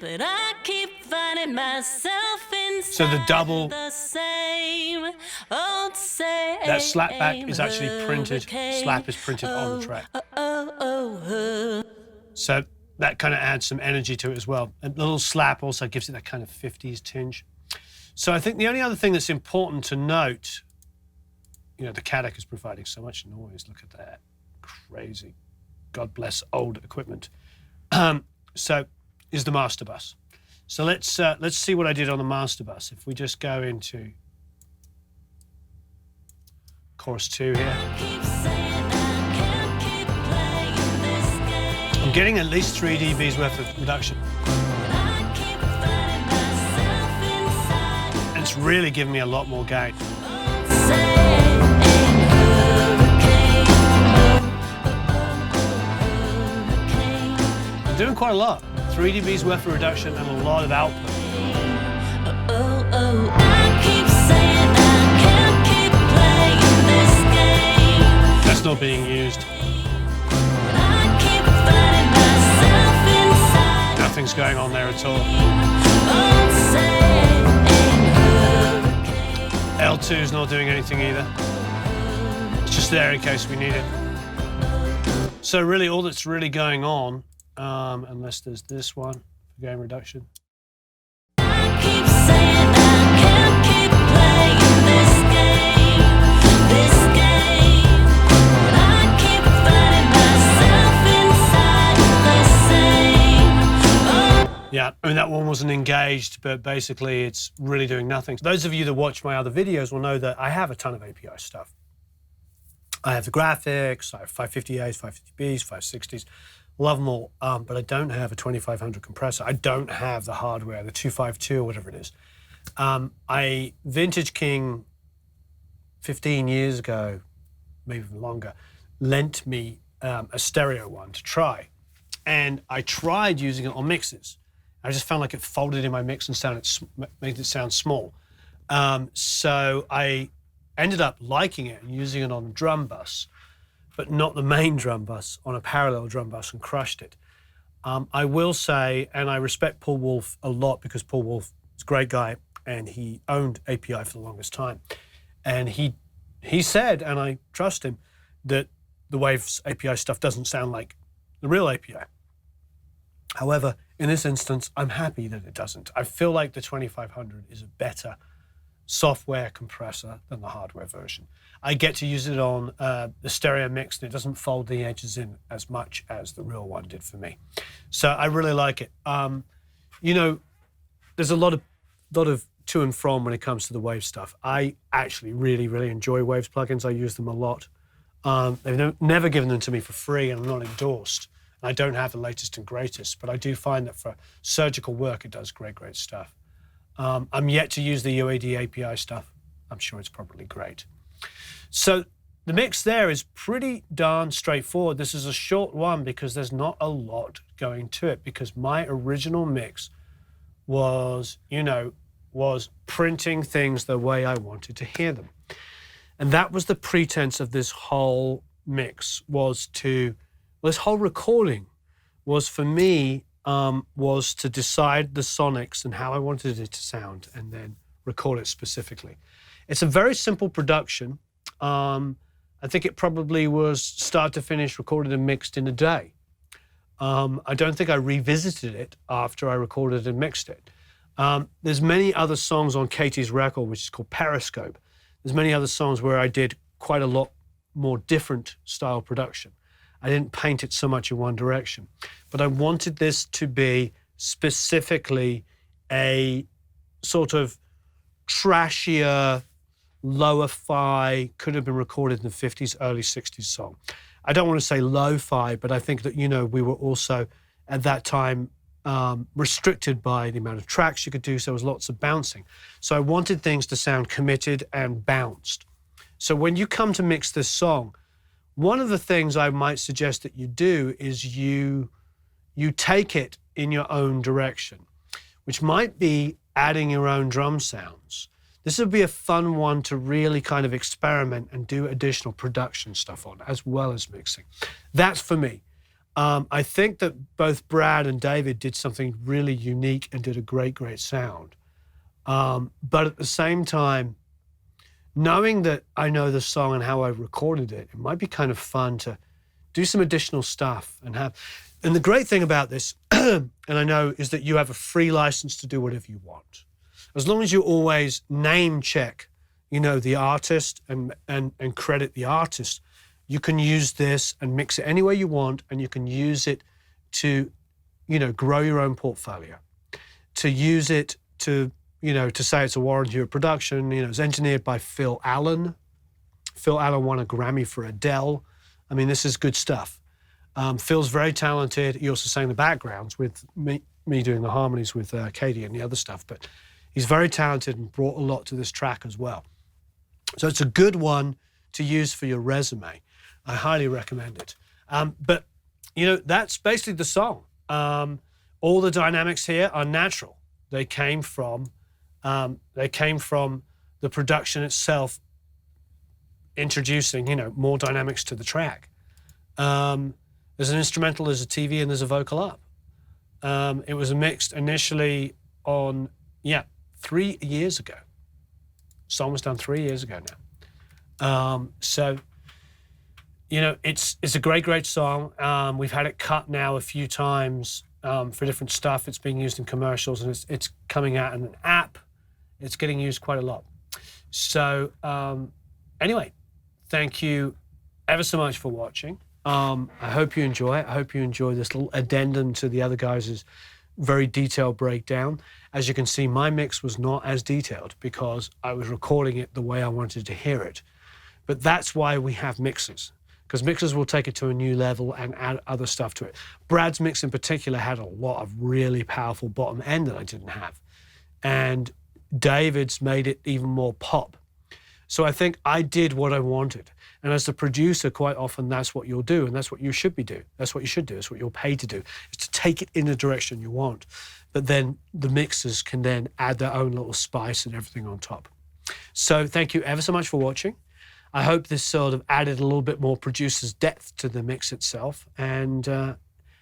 but I keep finding myself inside So the double, the same old same. that slap back is actually printed, slap is printed on the track. So that kind of adds some energy to it as well. And the little slap also gives it that kind of 50s tinge. So I think the only other thing that's important to note, you know, the Katey is providing so much noise. Look at that. Crazy. God bless old equipment. So is the master bus. So let's see what I did on the master bus. If we just go into chorus 2 here. I'm getting at least 3 dBs worth of reduction. And it's really giving me a lot more gain. I'm doing quite a lot. 3 dBs worth of reduction and a lot of output. That's not being used. Nothing's going on there at all. L2 is not doing anything either. It's just there in case we need it. So really all that's really going on, unless there's this one for gain reduction. Yeah, I mean, that one wasn't engaged, but basically it's really doing nothing. Those of you that watch my other videos will know that I have a ton of API stuff. I have the graphics, I have 550As, 550Bs, 560s, love them all, but I don't have a 2500 compressor. I don't have the hardware, the 252 or whatever it is. I Vintage King 15 years ago, maybe even longer, lent me a stereo one to try. And I tried using it on mixes. I just found like it folded in my mix and made it sound small. So I ended up liking it and using it on a drum bus, but not the main drum bus, on a parallel drum bus, and crushed it. I will say, and I respect Paul Wolf a lot because Paul Wolf is a great guy and he owned API for the longest time. And he said, and I trust him, that the Waves API stuff doesn't sound like the real API. However, in this instance, I'm happy that it doesn't. I feel like the 2500 is a better software compressor than the hardware version. I get to use it on the stereo mix and it doesn't fold the edges in as much as the real one did for me. So I really like it. You know, there's a lot of to and from when it comes to the Waves stuff. I actually really enjoy Waves plugins. I use them a lot. They've never given them to me for free and I'm not endorsed. I don't have the latest and greatest, but I do find that for surgical work, it does great stuff. I'm yet to use the UAD API stuff. I'm sure it's probably great. So the mix there is pretty darn straightforward. This is a short one because there's not a lot going to it, because my original mix was, you know, was printing things the way I wanted to hear them. And that was the pretense of this whole mix, this whole recording was for me, was to decide the sonics and how I wanted it to sound and then record it specifically. It's a very simple production. I think it probably was start to finish recorded and mixed in a day. I don't think I revisited it after I recorded and mixed it. There's many other songs on Katey's record, which is called Periscope. There's many other songs where I did quite a lot more different style production. I didn't paint it so much in one direction, but I wanted this to be specifically a sort of trashier, lo-fi, could have been recorded in the 50s, early 60s song. I don't want to say lo-fi, but I think that, you know, we were also at that time restricted by the amount of tracks you could do, so there was lots of bouncing. So I wanted things to sound committed and bounced. So when you come to mix this song, one of the things I might suggest that you do is you take it in your own direction, which might be adding your own drum sounds. This would be a fun one to really kind of experiment and do additional production stuff on, as well as mixing. That's for me. I think that both Brad and David did something really unique and did a great, great sound. But at the same time, knowing that I know the song and how I recorded it, it might be kind of fun to do some additional stuff and have. And the great thing about this, and I know, is that you have a free license to do whatever you want. As long as you always name check, you know, the artist and credit the artist, you can use this and mix it any way you want, and you can use it to, you know, grow your own portfolio, to use it to, you know, to say it's a warranty of production. You know, it's engineered by Phil Allen. Phil Allen won a Grammy for Adele. I mean, this is good stuff. Phil's very talented. He also sang the backgrounds with me doing the harmonies with Katey and the other stuff, but he's very talented and brought a lot to this track as well. So it's a good one to use for your resume. I highly recommend it. But, you know, that's basically the song. All the dynamics here are natural. They came from the production itself introducing, you know, more dynamics to the track. There's an instrumental, there's a TV, and there's a vocal up. It was mixed initially on, 3 years ago. Song was done 3 years ago now. So, you know, it's a great, great song. We've had it cut now a few times for different stuff. It's being used in commercials, and it's coming out in an app. It's getting used quite a lot. So anyway, thank you ever so much for watching. I hope you enjoy it. I hope you enjoy this little addendum to the other guys' very detailed breakdown. As you can see, my mix was not as detailed because I was recording it the way I wanted to hear it. But that's why we have mixers, because mixers will take it to a new level and add other stuff to it. Brad's mix in particular had a lot of really powerful bottom end that I didn't have. And David's made it even more pop. So I think I did what I wanted. And as the producer, quite often that's what you'll do, and that's what you should be doing. That's what you should do. That's what you're paid to do, is to take it in the direction you want. But then the mixers can then add their own little spice and everything on top. So thank you ever so much for watching. I hope this sort of added a little bit more producer's depth to the mix itself, and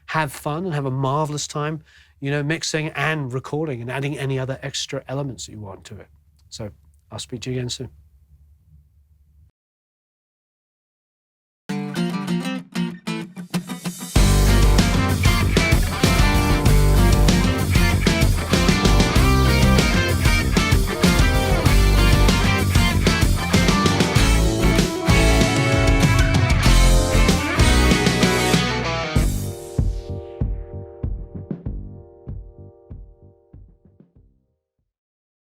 have fun and have a marvelous time, you know, mixing and recording and adding any other extra elements that you want to it. So I'll speak to you again soon.